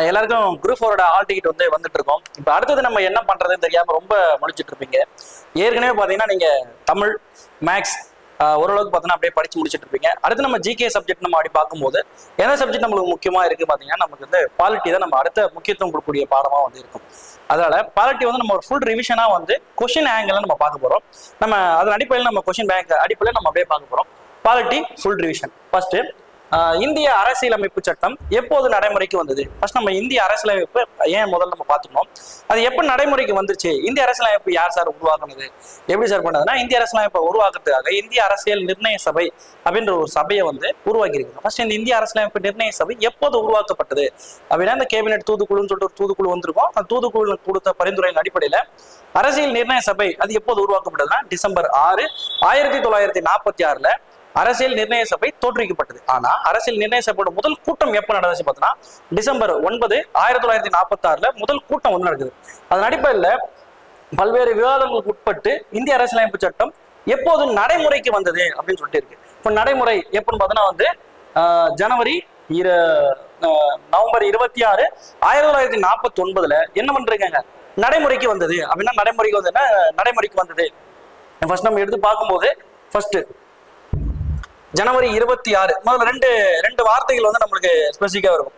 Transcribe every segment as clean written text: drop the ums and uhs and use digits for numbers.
எல்லாருக்கும் group 4 hall ticket வந்துட்டு இருக்கோம். இப்போ அடுத்தது நம்ம என்ன பண்றதுன்னு தெரியாம ரொம்ப முழிச்சிட்டு இருப்பீங்க. ஏற்கனவே பாத்தீங்கன்னா நீங்க தமிழ், மேக்ஸ் ஓரளவுக்கு பார்த்தீங்கன்னா அப்படியே படிச்சு முடிச்சுட்டு இருப்பீங்க. அடுத்து நம்ம ஜிகே சப்ஜெக்ட் நம்ம அப்படி பார்க்கும்போது எந்த சப்ஜெக்ட் நம்மளுக்கு முக்கியமா இருக்கு பாத்தீங்கன்னா நமக்கு பாலிட்டி தான் நம்ம அடுத்த முக்கியத்துவம் கொடுக்கக்கூடிய பாடமா இருக்கும். அதனால பாலிட்டி நம்ம ஒரு ஃபுல் ரிவிஷனா கொஸ்டின் ஆங்கிள் நம்ம பார்க்க போறோம். நம்ம அதன் அடிப்படையில் நம்ம கொஸ்டின் பேங்க் அடிப்படையில் நம்ம அப்படியே பார்க்க போறோம். Polity full revision. ஃபர்ஸ்ட் இந்திய அரசியலமைப்பு சட்டம் எப்போது நடைமுறைக்கு வந்தது? ஃபர்ஸ்ட் நம்ம இந்திய அரசியலமைப்பு ஏன் முதல்ல நம்ம பார்த்துக்கணும், அது எப்போ நடைமுறைக்கு வந்துருச்சு, இந்திய அரசியலமைப்பு யார் சார் உருவாக்குனது, எப்படி சார் பண்ணதுன்னா இந்திய அரசியலமைப்பை உருவாக்குறதுக்காக இந்திய அரசியல் நிர்ணய சபை அப்படின்ற ஒரு சபையை உருவாக்கியிருக்காங்க. ஃபர்ஸ்ட் இந்த இந்திய அரசியலமைப்பு நிர்ணய சபை எப்போது உருவாக்கப்பட்டது அப்படின்னா இந்த கேபினெட் தூதுக்குழுன்னு சொல்லிட்டு ஒரு தூதுக்குழு வந்திருக்கும். அந்த தூதுக்குழு கொடுத்த பரிந்துரையின் அடிப்படையில் அரசியல் நிர்ணய சபை அது எப்போது உருவாக்கப்பட்டதுன்னா டிசம்பர் 6, 1946 அரசியல் நிர்ணய சபை தோற்றுவிக்கப்பட்டது. ஆனா அரசியல் நிர்ணய சபையோட முதல் கூட்டம் எப்ப நடந்துச்சு பார்த்தீங்கன்னா டிசம்பர் 9, 1946 முதல் கூட்டம் நடக்குது. அதன் அடிப்படையில் பல்வேறு விவாதங்களுக்கு உட்பட்டு இந்திய அரசியலமைப்பு சட்டம் எப்போது நடைமுறைக்கு வந்தது அப்படின்னு சொல்லிட்டு இருக்கு. இப்போ நடைமுறை எப்பன்னு பார்த்தோன்னா ஜனவரி நவம்பர் 26, 1949 என்ன பண்றாங்க நடைமுறைக்கு வந்தது அப்படின்னா நடைமுறைக்கு வந்தது ஃபர்ஸ்ட் நம்ம எடுத்து பார்க்கும்போது ஃபர்ஸ்ட் ஜனவரி 26 முதல்ல ரெண்டு வார்த்தைகள் நம்மளுக்கு ஸ்பெசிஃபிக்கா இருக்கும்.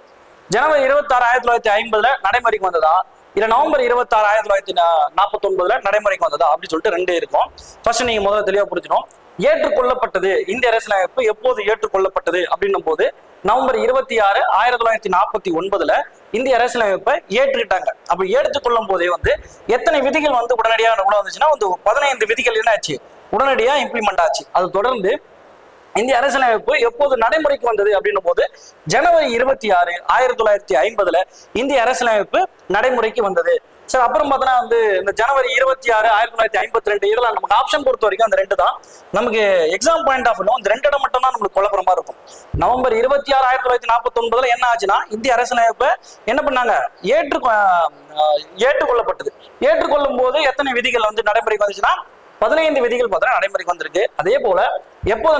ஜனவரி 26, 1950 நடைமுறைக்கு வந்ததா, இல்ல நவம்பர் 26, 1949 நடைமுறைக்கு வந்ததா அப்படின்னு சொல்லிட்டு ரெண்டு இருக்கும். ஃபர்ஸ்ட் நீங்க முதல்ல தெளிவா புரிஞ்சுக்கணும். ஏற்றுக்கொள்ளப்பட்டது இந்திய அரசியலமைப்பு எப்போது ஏற்றுக்கொள்ளப்பட்டது அப்படின்னும் போது நவம்பர் 26, 1949 இந்திய அரசியலமைப்பை ஏற்றுக்கிட்டாங்க. அப்ப ஏற்றுக்கொள்ளும் போதே எத்தனை விதிகள் உடனடியாக உள்ள வந்துச்சுன்னா 15 விதிகள் என்ன ஆச்சு உடனடியா இம்ப்ளிமெண்ட் ஆச்சு. அது தொடர்ந்து இந்திய அரசியலமைப்பு எப்போது நடைமுறைக்கு வந்தது அப்படின்னும் போது ஜனவரி 26, 1950 இந்திய அரசியலமைப்பு நடைமுறைக்கு வந்தது. சார் அப்புறம் பார்த்தோன்னா இந்த ஜனவரி 26, 1952 இதெல்லாம் நமக்கு ஆப்ஷன் பொறுத்த வரைக்கும் அந்த ரெண்டு தான் நமக்கு எக்ஸாம் பாயிண்ட் ஆஃப் வியூ இந்த ரெண்டு இடம் மட்டும் தான் நம்மளுக்கு குழப்பற மாதிரி இருக்கும். நவம்பர் 26, 1949 என்ன ஆச்சுன்னா இந்திய அரசியலமைப்பு என்ன பண்ணாங்க ஏற்றுக்கொள்ளப்பட்டது. ஏற்றுக்கொள்ளும் போது எத்தனை விதிகள் நடைமுறைக்கு வந்துச்சுன்னா 15 விதிகள் பார்த்தா நடைமுறைக்கு வந்திருக்கு. அதே போல எப்போது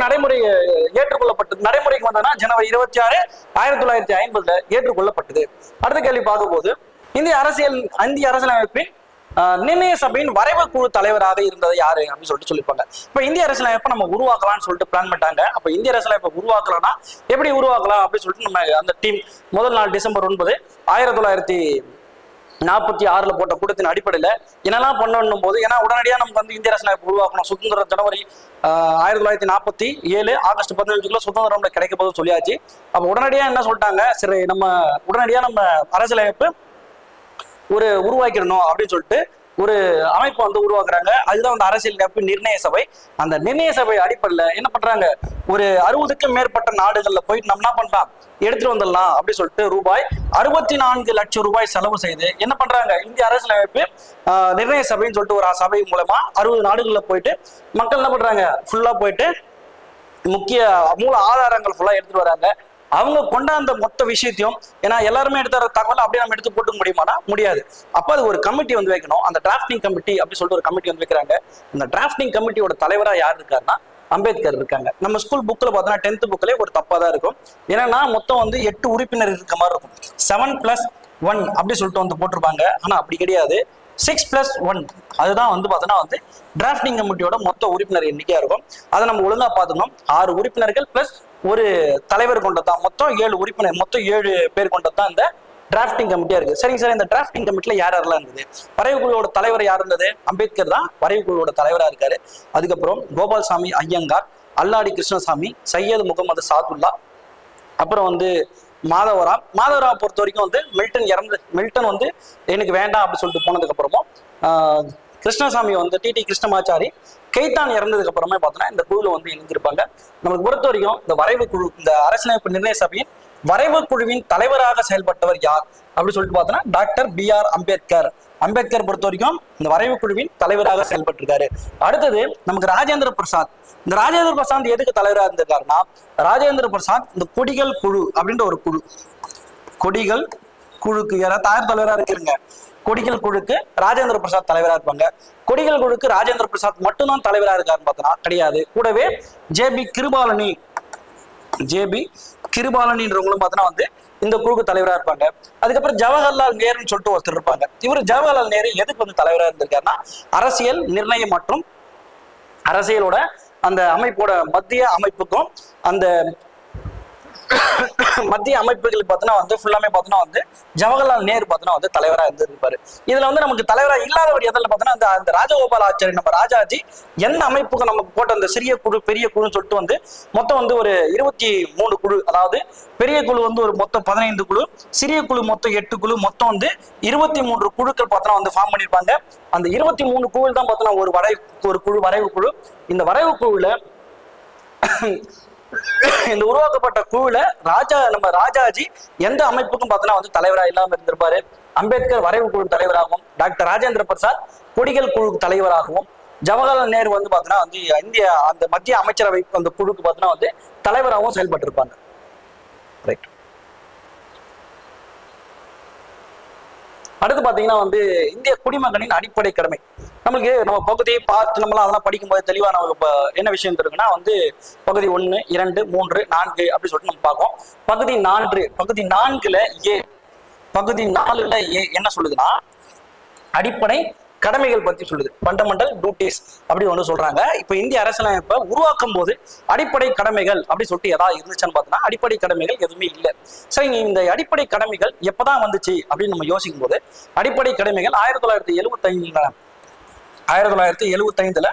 நடைமுறைக்கு வந்ததுன்னா ஜனவரி 26, 1950 ஏற்றுக்கொள்ளப்பட்டது. அடுத்த கேள்வி பார்க்கும் போது இந்திய அரசியலமைப்பின் நிர்ணய சபையின் வரைவு குழு தலைவராக இருந்தது யாரு அப்படின்னு சொல்லியிருப்பாங்க. இப்ப இந்திய அரசியலமைப்பை நம்ம உருவாக்கலாம்னு சொல்லிட்டு பிளான் பண்ணிட்டாங்க. அப்ப இந்திய அரசியலமைப்பை உருவாக்கலாம்னா எப்படி உருவாக்கலாம் அப்படின்னு சொல்லிட்டு நம்ம அந்த டீம் முதல் நாள் டிசம்பர் 9, 1946 போட்ட கூட்டத்தின் அடிப்படையில் என்னெல்லாம் பண்ணணும் போது ஏன்னா உடனடியாக நமக்கு இந்திய அரசியலமைப்பு உருவாக்கணும். சுதந்திரம் ஜனவரி 1947 ஆகஸ்ட் 15 சுதந்திரம் கிடைக்க போது சொல்லியாச்சு. அப்போ உடனடியாக என்ன சொல்லிட்டாங்க, சரி நம்ம உடனடியாக நம்ம அரசியலமைப்பு உருவாக்கிடணும் அப்படின்னு சொல்லிட்டு ஒரு அமைப்பு உருவாக்குறாங்க. அதுதான் அரசியல் நிர்ணய சபை. அந்த நிர்ணய சபை அடிப்படையில் என்ன பண்றாங்க, ஒரு 60க்கும் மேற்பட்ட நாடுகள்ல போயிட்டு நம்ம என்ன பண்றோம் எடுத்துட்டு வந்துடலாம் அப்படின்னு சொல்லிட்டு ரூபாய் 64 லட்சம் ரூபாய் செலவு செய்து என்ன பண்றாங்க இந்திய அரசியலமைப்பு நிர்ணய சபைன்னு சொல்லிட்டு ஒரு சபை மூலமா 60 நாடுகள்ல போயிட்டு மக்கள் என்ன பண்றாங்க ஃபுல்லா போயிட்டு முக்கிய மூல ஆதாரங்கள் ஃபுல்லா எடுத்துட்டு வராங்க. அவங்க கொண்டாந்த மொத்த விஷயத்தையும் ஏன்னா எல்லாருமே எடுத்த தகவல் அப்படியே நம்ம எடுத்து போட்டுக்க முடியுமானா முடியாது. அப்ப அது ஒரு கமிட்டி வைக்கணும். அந்த டிராஃப்டிங் கமிட்டி அப்படி சொல்லிட்டு ஒரு கமிட்டி வைக்கிறாங்க. அந்த டிராஃப்டிங் கமிட்டியோட தலைவரா யார் இருக்காருன்னா அம்பேத்கர் இருக்காங்க. நம்ம ஸ்கூல் புக்ல பார்த்தோன்னா 10th புக்லேயே ஒரு தப்பா தான் இருக்கும். ஏன்னா மொத்தம் 8 உறுப்பினர் இருக்க மாதிரி இருக்கும். 7+1 அப்படி சொல்லிட்டு போட்டிருப்பாங்க. ஆனா அப்படி கிடையாது, 6+1 அதுதான் பார்த்தோன்னா டிராஃப்டிங் கமிட்டியோட மொத்த உறுப்பினர் எண்ணிக்கையா இருக்கும். அதை நம்ம ஒழுங்கா பார்த்துக்கணும். 6 உறுப்பினர்கள் பிளஸ் ஒரு தலைவர் கொண்டதான் மொத்தம் 7 உறுப்பினர், மொத்தம் 7 பேர் கொண்டதான் இந்த டிராஃப்டிங் கமிட்டியா இருக்கு. சரிங்க சார், இந்த டிராஃப்டிங் கமிட்டில யாரெல்லாம் இருந்தது? வரைவு குழுவோட தலைவர் யார் இருந்தது? அம்பேத்கர் தான் வரைவு குழுவோட தலைவரா இருக்காரு. அதுக்கப்புறம் கோபால்சாமி ஐயங்கார், அல்லாடி கிருஷ்ணசாமி, சையது முகமது சாதுல்லா, அப்புறம் மாதவராவ் பொறுத்த வரைக்கும் மில்டன் எனக்கு வேண்டாம் அப்படின்னு சொல்லிட்டு போனதுக்கு அப்புறமும் கிருஷ்ணசாமி டிடி கிருஷ்ணமாச்சாரி கைத்தான் இறந்ததுக்கு அப்புறமே பார்த்தோன்னா இந்த குழுல இணைஞ்சிருப்பாங்க. நமக்கு பொறுத்த வரைக்கும் இந்த வரைவு குழு இந்த அரசியலமைப்பு நிர்ணய சபையின் வரைவு குழுவின் தலைவராக செயல்பட்டவர் யார் அப்படின்னு சொல்லிட்டு பார்த்தோன்னா டாக்டர் BR அம்பேத்கர். அம்பேத்கர் பொறுத்த வரைக்கும் இந்த வரைவு குழுவின் தலைவராக செயல்பட்டிருக்காரு. அடுத்தது நமக்கு ராஜேந்திர பிரசாத். இந்த ராஜேந்திர பிரசாத் எதுக்கு தலைவராக இருந்திருக்காருன்னா ராஜேந்திர பிரசாத் இந்த கொடிகள் குழு அப்படின்ற ஒரு குழு, கொடிகள் குழுக்கு யாராவது தலைவராக இருக்கிறீங்க, கொடிகள் குழுக்கு ராஜேந்திர பிரசாத் தலைவராக இருப்பாங்க. கொடிகள் குழுக்கு ராஜேந்திர பிரசாத் மட்டும்தான் தலைவராக இருக்காருன்னு பார்த்தோன்னா கிடையாது. கூடவே JB கிருபாலனின்றவங்களும் பார்த்தோன்னா இந்த குழுக்கு தலைவராக இருப்பாங்க. அதுக்கப்புறம் ஜவஹர்லால் நேருன்னு சொல்லிட்டு ஒருத்தர் இருப்பாங்க. இவர் ஜவஹர்லால் நேரு எதுக்கு வந்து தலைவராக இருந்திருக்காருன்னா அரசியல் நிர்ணயம் மற்றும் அரசியலோட அந்த அமைப்போட மத்திய அமைப்புக்கும் அந்த மத்திய அமைப்புகள் பார்த்தோன்னா வந்து ஃபுல்லாமே பார்த்தோன்னா வந்து ஜவஹர்லால் நேரு பார்த்தோன்னா வந்து தலைவராக இருந்திருப்பாரு. இதுல வந்து நமக்கு தலைவராக இல்லாதவர் எதில் பார்த்தோன்னா அந்த ராஜகோபாலாச்சாரி நம்ம ராஜாஜி எந்த அமைப்புக்கு நமக்கு போட்ட அந்த சிறிய குழு பெரிய குழுன்னு சொல்லிட்டு வந்து மொத்தம் வந்து ஒரு 23 குழு, அதாவது பெரிய குழு வந்து ஒரு மொத்தம் 15 குழு, சிறிய குழு மொத்தம் 8 குழு, மொத்தம் வந்து 23 குழுக்கள் பார்த்தோன்னா வந்து ஃபார்ம் பண்ணியிருப்பாங்க. அந்த 23 குழு தான் பார்த்தோன்னா ஒரு குழு வரைவு குழு. இந்த வரைவு குழுல இந்த உருவாக்கப்பட்ட குழுல நம்ம ராஜாஜி எந்த அமைப்புக்கும் பார்த்தோன்னா வந்து தலைவராக இல்லாம இருந்திருப்பாரு. அம்பேத்கர் வரைவு குழு தலைவராகவும், டாக்டர் ராஜேந்திர பிரசாத் கொடிகள் குழு தலைவராகவும், ஜவஹர்லால் நேரு வந்து பார்த்தோன்னா வந்து இந்திய அந்த மத்திய அமைச்சரவை அந்த குழுக்கு பார்த்தோன்னா வந்து தலைவராகவும் செயல்பட்டு இருப்பாங்க. ரைட். அடுத்து பாத்தீங்கன்னா வந்து இந்திய குடிமகனின் அடிப்படை கடமை. நம்மளுக்கு நம்ம பகுதியை பார்த்து நம்மளாம் அதெல்லாம் படிக்கும்போது தெளிவா நமக்கு என்ன விஷயம் இருக்குன்னா வந்து பகுதி 1, 2, 3, 4 அப்படி சொல்லிட்டு நம்ம பார்ப்போம். பகுதி 4ல பகுதி 4ல என்ன சொல்லுதுன்னா அடிப்படை கடமைகள் பத்தி சொல்லுது. ஃபண்டமெண்டல் டியூட்டிஸ் அப்படி ஒன்று சொல்றாங்க. இப்போ இந்திய அரசியலமைப்பை உருவாக்கும் போது அடிப்படை கடமைகள் அப்படி சொல்லிட்டு ஏதாவது இருந்துச்சுன்னு பார்த்தோன்னா அடிப்படை கடமைகள் எதுவுமே இல்லை. சரி, இந்த அடிப்படை கடமைகள் எப்பதான் வந்துச்சு அப்படின்னு நம்ம யோசிக்கும் போது அடிப்படை கடமைகள் 1975ல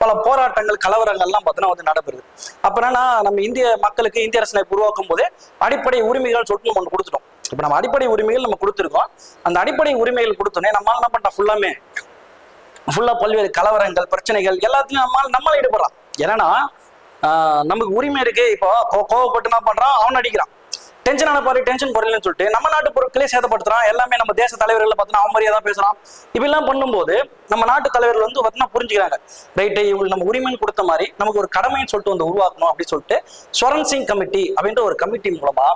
பல போராட்டங்கள் கலவரங்கள்லாம் பார்த்தோன்னா வந்து நடைபெறுது. அப்பனா நம்ம இந்திய மக்களுக்கு இந்திய அரசியலமைப்பு உருவாக்கும் போது அடிப்படை உரிமைகள் சொல்லிட்டு நம்ம ஒன்று கொடுத்துட்டோம். இப்போ நம்ம அடிப்படை உரிமைகள் நம்ம கொடுத்துருக்கோம். அந்த அடிப்படை உரிமைகள் கொடுத்தோன்னே நம்மளால என்ன பண்ணிட்டோம் ஃபுல்லா பல்வேறு கலவரங்கள் பிரச்சனைகள் எல்லாத்தையும் நம்மளால ஈடுபடுறான். ஏன்னா நமக்கு உரிமை இருக்கு. இப்போ கோவப்பட்டு என்ன பண்றான், அவன் அடிக்கிறான், டென்ஷன் ஆன பாரு டென்ஷன் குறையலன்னு சொல்லிட்டு நம்ம நாட்டு பொருட்களே சேதப்படுத்துறான். எல்லாமே நம்ம தேச தலைவர்கள் பார்த்தீங்கன்னா அவன் மாதிரியே தான் பேசுறான். இப்படிலாம் பண்ணும்போது நம்ம நாட்டு தலைவர்கள் வந்து பார்த்தீங்கன்னா புரிஞ்சுக்கிறாங்க, ரைட்டு இவங்களுக்கு நம்ம உரிமைன்னு கொடுத்த மாதிரி நமக்கு ஒரு கடமைன்னு சொல்லிட்டு வந்து உருவாக்கணும் அப்படின்னு சொல்லிட்டு ஸ்வரன் சிங் கமிட்டி அப்படின்ற ஒரு கமிட்டி மூலமா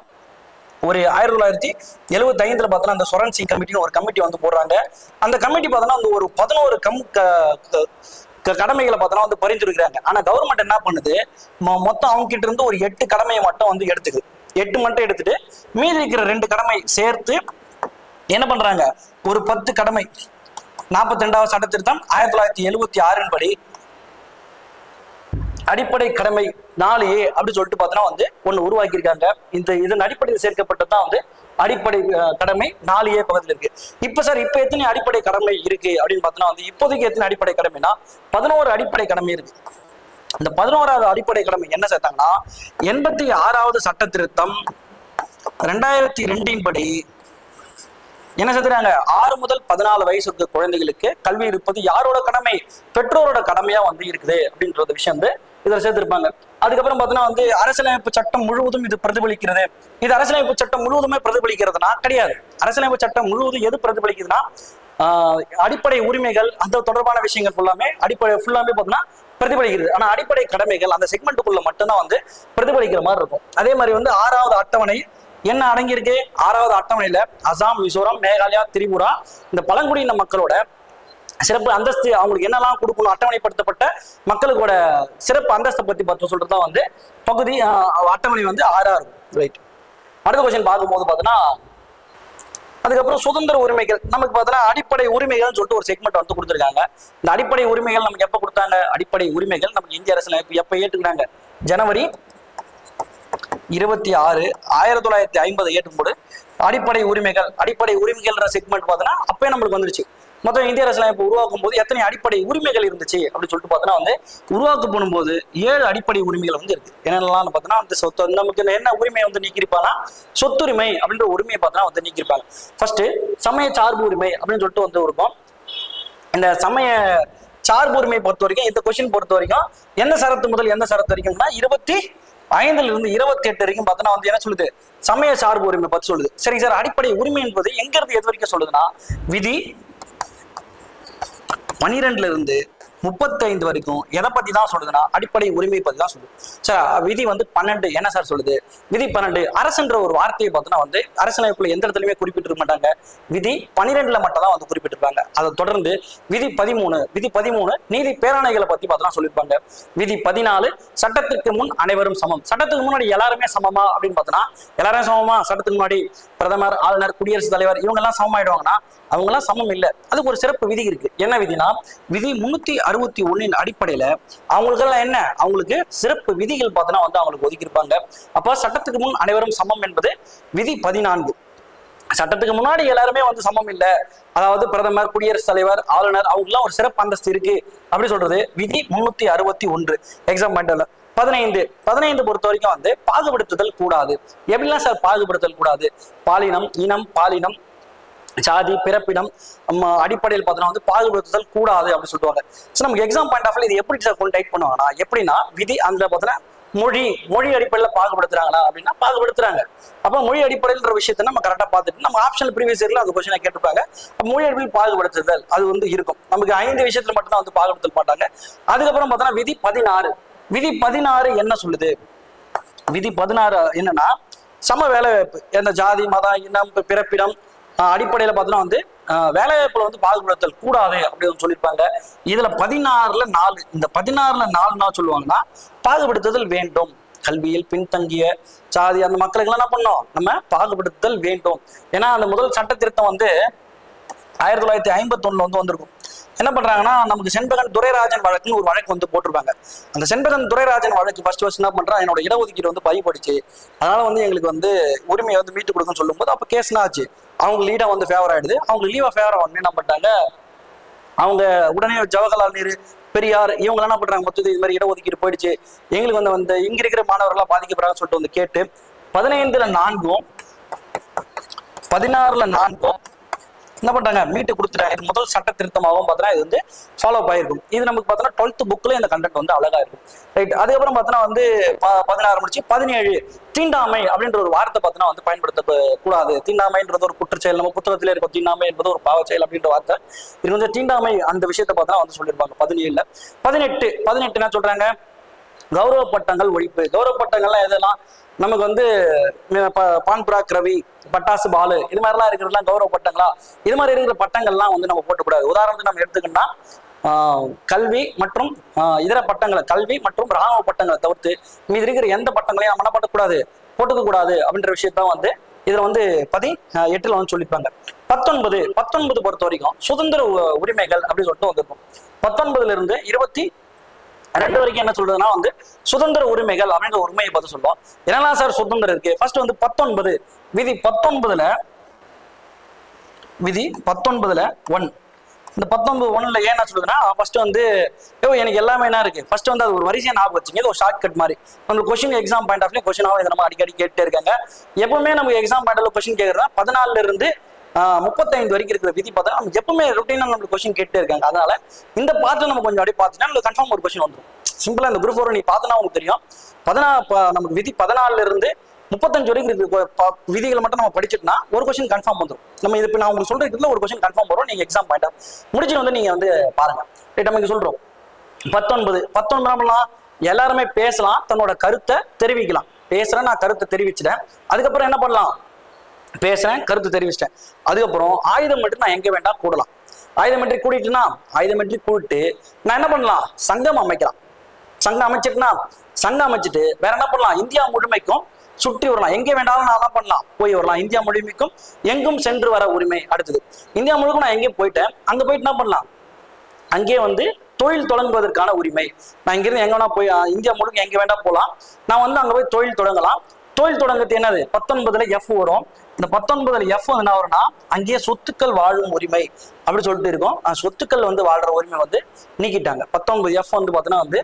ஒரு 1975ல பார்த்தோன்னா அந்த ஸ்வரன் சிங் கமிட்டின்னு ஒரு கமிட்டி வந்து போடுறாங்க. அந்த கமிட்டி பார்த்தோன்னா வந்து ஒரு 11 கடமைகளை பார்த்தோன்னா வந்து பரிந்துரைக்கிறாங்க. ஆனா கவர்மெண்ட் என்ன பண்ணுது, மொத்தம் அவங்க கிட்ட இருந்து ஒரு 8 கடமையை மட்டும் வந்து எடுத்துக்குது. 8 மட்டும் எடுத்துட்டு மீதி இருக்கிற 2 கடமை சேர்த்து என்ன பண்றாங்க, ஒரு 10 கடமை 42வது சட்ட திருத்தம் 1976 படி அடிப்படை கடமை 4A அப்படி சொல்லிட்டு பார்த்தோன்னா வந்து ஒன்று உருவாக்கியிருக்காங்க. இதன் அடிப்படையில் சேர்க்கப்பட்டதான் வந்து அடிப்படை கடமை 4A பகுதியில் இருக்கு. இப்ப சார் இப்ப எத்தனை அடிப்படை கடமை இருக்கு அப்படின்னு பார்த்தோன்னா வந்து இப்போதைக்கு எத்தனை அடிப்படை கடமைனா 11 அடிப்படை கடமை இருக்கு. இந்த 11வது அடிப்படை கடமை என்ன சேர்த்தாங்கன்னா 86வது சட்ட திருத்தம் 2002 படி என்ன சேர்த்துறாங்க, 6 முதல் 14 வயசுக்கு குழந்தைகளுக்கு கல்வி இருப்பது யாரோட கடமை, பெற்றோரோட கடமையா வந்து இருக்குது அப்படின்ற விஷயம் வந்து இதில் சேர்த்திருப்பாங்க. அதுக்கப்புறம் பார்த்தோன்னா வந்து அரசியலமைப்பு சட்டம் முழுவதும் இது பிரதிபலிக்கிறது. இது அரசியலமைப்பு சட்டம் முழுவதுமே பிரதிபலிக்கிறதுனா கிடையாது. அரசியலமைப்பு சட்டம் முழுவதும் எது பிரதிபலிக்குதுன்னா அடிப்படை உரிமைகள் அந்த தொடர்பான விஷயங்கள் ஃபுல்லாமே பார்த்தோன்னா பிரதிபலிக்கிறது. ஆனா அடிப்படை கடமைகள் அந்த செக்மெண்ட்டுக்குள்ள மட்டும்தான் வந்து பிரதிபலிக்கிற மாதிரி இருக்கும். அதே மாதிரி வந்து 6வது அட்டவணை என்ன அடங்கியிருக்கு, 6வது அட்டவணையில அசாம், மிசோரம், மேகாலயா, திரிபுரா இந்த பழங்குடியின மக்களோட சிறப்பு அந்தஸ்து அவங்களுக்கு என்னெல்லாம் கொடுக்கணும், அட்டவணைப்படுத்தப்பட்ட மக்களுக்கோட சிறப்பு அந்தஸ்தை பத்தி பார்த்து சொல்றதுதான் வந்து பகுதி அட்டவணை வந்து 6ஆ இருக்கும். ரைட். அடுத்த கொஸ்டின் பார்க்கும்போது பார்த்தோன்னா அதுக்கப்புறம் சுதந்திர உரிமைகள் நமக்கு பார்த்தோன்னா அடிப்படை உரிமைகள்னு சொல்லிட்டு ஒரு செக்மெண்ட் வந்து கொடுத்துருக்காங்க. இந்த அடிப்படை உரிமைகள் நமக்கு எப்போ கொடுத்தாங்க, அடிப்படை உரிமைகள் நமக்கு இந்திய அரசியலமைப்பு எப்போ ஏற்றுக்கிறாங்க, ஜனவரி 26, 1950 ஏற்றும்போது அடிப்படை உரிமைகள்ன்ற செக்மெண்ட் பார்த்தோன்னா அப்பயே நம்மளுக்கு வந்துருச்சு. மொத்தம் இந்திய அரசியலமைப்பு உருவாக்கும் போது எத்தனை அடிப்படை உரிமைகள் இருந்துச்சு அப்படின்னு சொல்லிட்டு பார்த்தோன்னா வந்து உருவாக்க போகும்போது 7 அடிப்படை உரிமைகள் வந்து இருக்கு. என்னென்னலாம் பார்த்தோன்னா அந்த சொத்து நமக்கு என்ன உரிமையை வந்து நீக்கிருப்பாங்கன்னா சொத்துரிமை அப்படின்ற உரிமையை பார்த்தோன்னா வந்து நீக்கிருப்பாங்க. ஃபர்ஸ்ட் சமய சார்பு உரிமை அப்படின்னு சொல்லிட்டு வந்து இருக்கும். இந்த சமய சார்பு உரிமை பொறுத்த வரைக்கும் இந்த கொஸ்டின் பொறுத்த வரைக்கும் எந்த சரத்து முதல் எந்த சரத்து வரைக்கும்னா 25 இருந்து 28 வரைக்கும் பார்த்தோன்னா வந்து என்ன சொல்லுது, சமய சார்பு உரிமை பத்தி சொல்லுது. சரி சார், அடிப்படை உரிமை என்பது எங்க இருந்து எது வரைக்கும் சொல்லுதுன்னா விதி 12ல இருந்து 35 வரைக்கும் எதை பத்தி தான் சொல்லுதுன்னா அடிப்படை உரிமை பத்தி தான் சொல்லுது. சார் விதி வந்து 12 என்ன சார் சொல்லுது? விதி 12 அரசுன்ற ஒரு வார்த்தையை பார்த்தோன்னா வந்து அரசியலமைப்புல எந்த இடத்துலயுமே குறிப்பிட்டிருக்க மாட்டாங்க. விதி 12ல மட்டும் தான் வந்து குறிப்பிட்டிருப்பாங்க. அதை தொடர்ந்து விதி 13 நீதி பேராணைகளை பத்தி பார்த்தோன்னா சொல்லியிருப்பாங்க. விதி 14 சட்டத்திற்கு முன் அனைவரும் சமம். சட்டத்துக்கு முன்னாடி எல்லாருமே சமமா அப்படின்னு பார்த்தோன்னா எல்லாரும் சமமா? சட்டத்துக்கு முன்னாடி பிரதமர், ஆளுநர், குடியரசுத் தலைவர் இவங்க எல்லாம் சமமாயிடுவாங்கன்னா அவங்க எல்லாம் சமம் இல்லை. அதுக்கு ஒரு சிறப்பு விதி இருக்கு. என்ன விதினா விதி 361 அடிப்படையில அவங்களுக்கெல்லாம் என்ன, அவங்களுக்கு சிறப்பு விதிகள் பார்த்தோன்னா வந்து அவங்களுக்கு ஒதுக்கியிருப்பாங்க. அப்ப சட்டத்துக்கு முன் அனைவரும் சமம் என்பது விதி 14. சட்டத்துக்கு முன்னாடி எல்லாருமே வந்து சமம் இல்லை, அதாவது பிரதமர், குடியரசுத் தலைவர், ஆளுநர் அவங்கெல்லாம் ஒரு சிறப்பு அந்தஸ்து இருக்கு அப்படி சொல்றது விதி 361. எக்ஸாம் பாயிண்ட்ல 15 பொறுத்த வரைக்கும் வந்து பாகுபடுத்துதல் கூடாது. எப்படிலாம் சார் பாகுபடுத்தல் கூடாது? பாலினம், இனம், பாலினம், ஜாதி, பிறப்பிடம் அடிப்படையில் பார்த்தோன்னா வந்து பாகுபடுத்துதல் கூடாது அப்படின்னு சொல்லுவாங்க. ஸோ நமக்கு எக்ஸாம் பாயிண்ட் ஆஃப் இது எப்படி சார் கொண்டு டைப் பண்ணுவாங்கன்னா எப்படின்னா விதி அந்த பார்த்தோன்னா மொழி அடிப்படையில் பாகுபடுத்துறாங்களா அப்படின்னா பாகுபடுத்துறாங்க. அப்போ மொழி அடிப்படையில்ன்ற விஷயத்த நம்ம கரெக்டாக பார்த்துட்டு நம்ம ஆப்ஷனல் ப்ரீவியஸ் இயர்ல அந்த கொஸ்டினை கேட்டிருப்பாங்க. மொழி அடிப்படையில் பாகுபடுத்துதல் அது வந்து இருக்கும். நமக்கு 5 விஷயத்துல மட்டும் தான் வந்து பாகுபடுத்தல் மாட்டாங்க. அதுக்கப்புறம் பார்த்தோன்னா விதி 16 என்ன சொல்லுது? விதி 16 என்னன்னா சம வேலைவாய்ப்பு. எந்த ஜாதி, மதம், இனம், பிறப்பிடம் அடிப்படையில பார்த்தோன்னா வந்து வேலைவாய்ப்புல வந்து பாகுபடுத்தல் கூடாது அப்படின்னு சொல்லியிருப்பாங்க. இதுல 16ல 4 இந்த 16ல 4 சொல்லுவாங்கன்னா பாகுபடுத்துதல் வேண்டும். கல்வியில் பின்தங்கிய சாதி அந்த மக்களுக்கு என்ன பண்ணோம், நம்ம பாகுபடுத்துதல் வேண்டும். ஏன்னா அந்த முதல் சட்ட திருத்தம் வந்து 1951 வந்து வந்திருக்கும். என்ன பண்றாங்கன்னா நமக்கு செண்பகன் துரைராஜன் வழக்குன்னு ஒரு வழக்கு வந்து போட்டிருப்பாங்க. அந்த செண்பகன் துரைராஜன் வழக்கு ஃபர்ஸ்ட் என்ன பண்றா, என்னோட இடஒதுக்கீடு வந்து பறிபோயிடுச்சு, அதனால வந்து எங்களுக்கு வந்து உரிமையை வந்து மீட்டு கொடுக்குன்னு சொல்லும்போது அப்போ கேஸ்னா ஆச்சு. அவங்க லீடா வந்து ஃபேவர் ஆயிடுது. அவங்க லீவா ஃபேவர் ஆகணும் என்ன பண்ணிட்டாங்க, அவங்க உடனே ஜவஹர்லால் நேரு, பெரியார் இவங்க என்ன பண்றாங்க, மொத்தத்தில் இது மாதிரி இடஒதுக்கீடு போயிடுச்சு, எங்களுக்கு வந்து இங்க இருக்கிற மாணவர்களாம் பாதிக்கப்படுறாங்கன்னு சொல்லிட்டு வந்து கேட்டு 15ல 4 16ல 4 என்ன பண்றாங்க, மீட்டு கொடுத்துட்டாங்க. இது முதல் சட்ட திருத்தமாகவும் பார்த்தோன்னா இது வந்து ஃபாலோ ஆயிருக்கும். இது நமக்கு பார்த்தோன்னா 12th புக்ல இந்த கண்டென்ட் வந்து அழகா இருக்கும். ரைட். அதுக்கப்புறம் பார்த்தோன்னா வந்து 16 முடிச்சு 17 தீண்டாமை அப்படின்ற ஒரு வார்த்தை பார்த்தோன்னா வந்து பயன்படுத்த கூடாது. தீண்டாமைன்றது ஒரு குற்றச்செயல். நம்ம புத்தகத்திலே இருக்கும் தீண்டாமை என்பது ஒரு பாவச்செயல் அப்படின்ற வார்த்தை. இது வந்து தீண்டாமை அந்த விஷயத்த பார்த்தோன்னா வந்து சொல்லியிருப்பாங்க 17ல. 18 என்ன சொல்றாங்க, கௌரவ பட்டங்கள் ஒழிப்பு. கௌரவ பட்டங்கள்லாம் எதெல்லாம் நமக்கு வந்து பான்புராக் ரவி, பட்டாசு பாலு இது மாதிரிலாம் இருக்கிறதுலாம் கௌரவ பட்டங்களா? இது மாதிரி இருக்கிற பட்டங்கள்லாம் வந்து நம்ம போட்டக்கூடாது. உதாரணத்துக்கு நம்ம எடுத்துக்கிட்டோம்னா கல்வி மற்றும் இதர பட்டங்களை, கல்வி மற்றும் இராணுவ பட்டங்களை தவிர்த்து மீது இருக்கிற எந்த பட்டங்களையும் நம்ம என்ன பண்ணக்கூடாது, போட்டுக்க கூடாது அப்படின்ற விஷயத்தான் வந்து இதுல வந்து 18ல வந்து சொல்லியிருப்பாங்க. 19 பொறுத்த வரைக்கும் சுதந்திர உரிமைகள் அப்படின்னு சொல்லிட்டு வந்திருக்கும். 19ல இருந்து 22 வரைக்கும் என்ன சொல்றதுன்னா வந்து சுதந்திர உரிமைகள் அப்படின்ற உரிமையை பார்த்து சொல்லுவோம். என்னெல்லாம் சார் சுதந்திரம் இருக்கு? ஃபர்ஸ்ட் வந்து 19 விதி 19ல 1 இந்த 19(1)ல ஏன் என்ன சொல்லுதுன்னா ஃபர்ஸ்ட் வந்து எனக்கு எல்லாமே என்ன இருக்கு, ஃபர்ஸ்ட் வந்து அது ஒரு வரிசையா ஞாபகம் வச்சுங்க. இது ஒரு ஷார்ட் கட் மாதிரி. நம்ம கொஸ்டின் எக்ஸாம் பாயிண்ட் ஆஃப் கொஸ்டினாவும் இதை நம்ம அடிக்கடி கேட்டே இருக்காங்க. எப்பவுமே நமக்கு எக்ஸாம் பாயிண்ட்ல கொஸ்டின் கேட்கறதா 14ல இருந்து 35 வரைக்கும் இருக்கிற விதி பார்த்தா நம்ம எப்பவுமே ரொட்டீனா நம்மளுக்கு கொஸ்டின் கேட்டே இருக்காங்க. அதனால இந்த பார்ட்ல நம்ம கொஞ்சம் அப்படியே பார்த்துட்டா நம்மளுக்கு கன்ஃபார்ம் ஒரு கொஸ்டின் வந்துடும். சிம்பிளா இந்த குரூப் 4 நீ பார்த்தனா உங்களுக்கு தெரியும். நமக்கு விதி 14ல இருந்து 35 வரைக்கும் இருக்கு விதிகளை மட்டும் நம்ம படிச்சுட்டோம்னா ஒரு கொஸ்டின் கன்ஃபார்ம் வந்துடும். நம்ம இது நான் உங்களுக்கு சொல்றதுல ஒரு கொஸ்டின் கன்ஃபார்ம் வரும். நீங்க எக்ஸாம் பாயிண்ட் முடிச்சு வந்து நீங்க வந்து பாருங்க. ரைட், நம்ம சொல்றோம் 19 எல்லாருமே பேசலாம், தன்னோட கருத்தை தெரிவிக்கலாம். பேசுறேன், நான் கருத்தை தெரிவிச்சிட்டேன். அதுக்கப்புறம் என்ன பண்ணலாம், பேசுறேன், கருத்து தெரிவிச்சிட்டேன். அதுக்கப்புறம் ஆயுதம் மட்டும் நான் எங்க வேண்டாம் கூடலாம். ஆயுதமேற்றி கூட்டிட்டுனா ஆயுதமேற்றி கூட்டிட்டு நான் என்ன பண்ணலாம், சங்கம் அமைக்கலாம். சங்கம் அமைச்சிட்டுனா சங்கம் அமைச்சிட்டு வேற என்ன பண்ணலாம், இந்தியா முழுமைக்கும் சுற்றி வரலாம். எங்கே வேண்டாலும் நான் என்ன பண்ணலாம், போய் வரலாம். இந்தியா முழுமைக்கும் எங்கும் சென்று வர உரிமை. அடுத்தது இந்தியா முழுக்கும் நான் எங்கேயும் போயிட்டேன், அங்க போயிட்டு என்ன பண்ணலாம், அங்கே வந்து தொழில் தொடங்குவதற்கான உரிமை. நான் இங்கிருந்து எங்க வேணா போய் இந்தியா முழுக்க எங்க வேண்டாம் போகலாம். நான் வந்து அங்க போய் தொழில் தொடங்கலாம். தொழில் தொடங்குறது என்னது, 19ல F வரும். இந்த 19ல F என்ன வரும்னா அங்கேயே சொத்துக்கள் வாழும் உரிமை அப்படி சொல்லிட்டு இருக்கும். சொத்துக்கள் வந்து வாழ்ற உரிமை வந்து நீக்கிட்டாங்க. 19 F வந்து பார்த்தீங்கன்னா வந்து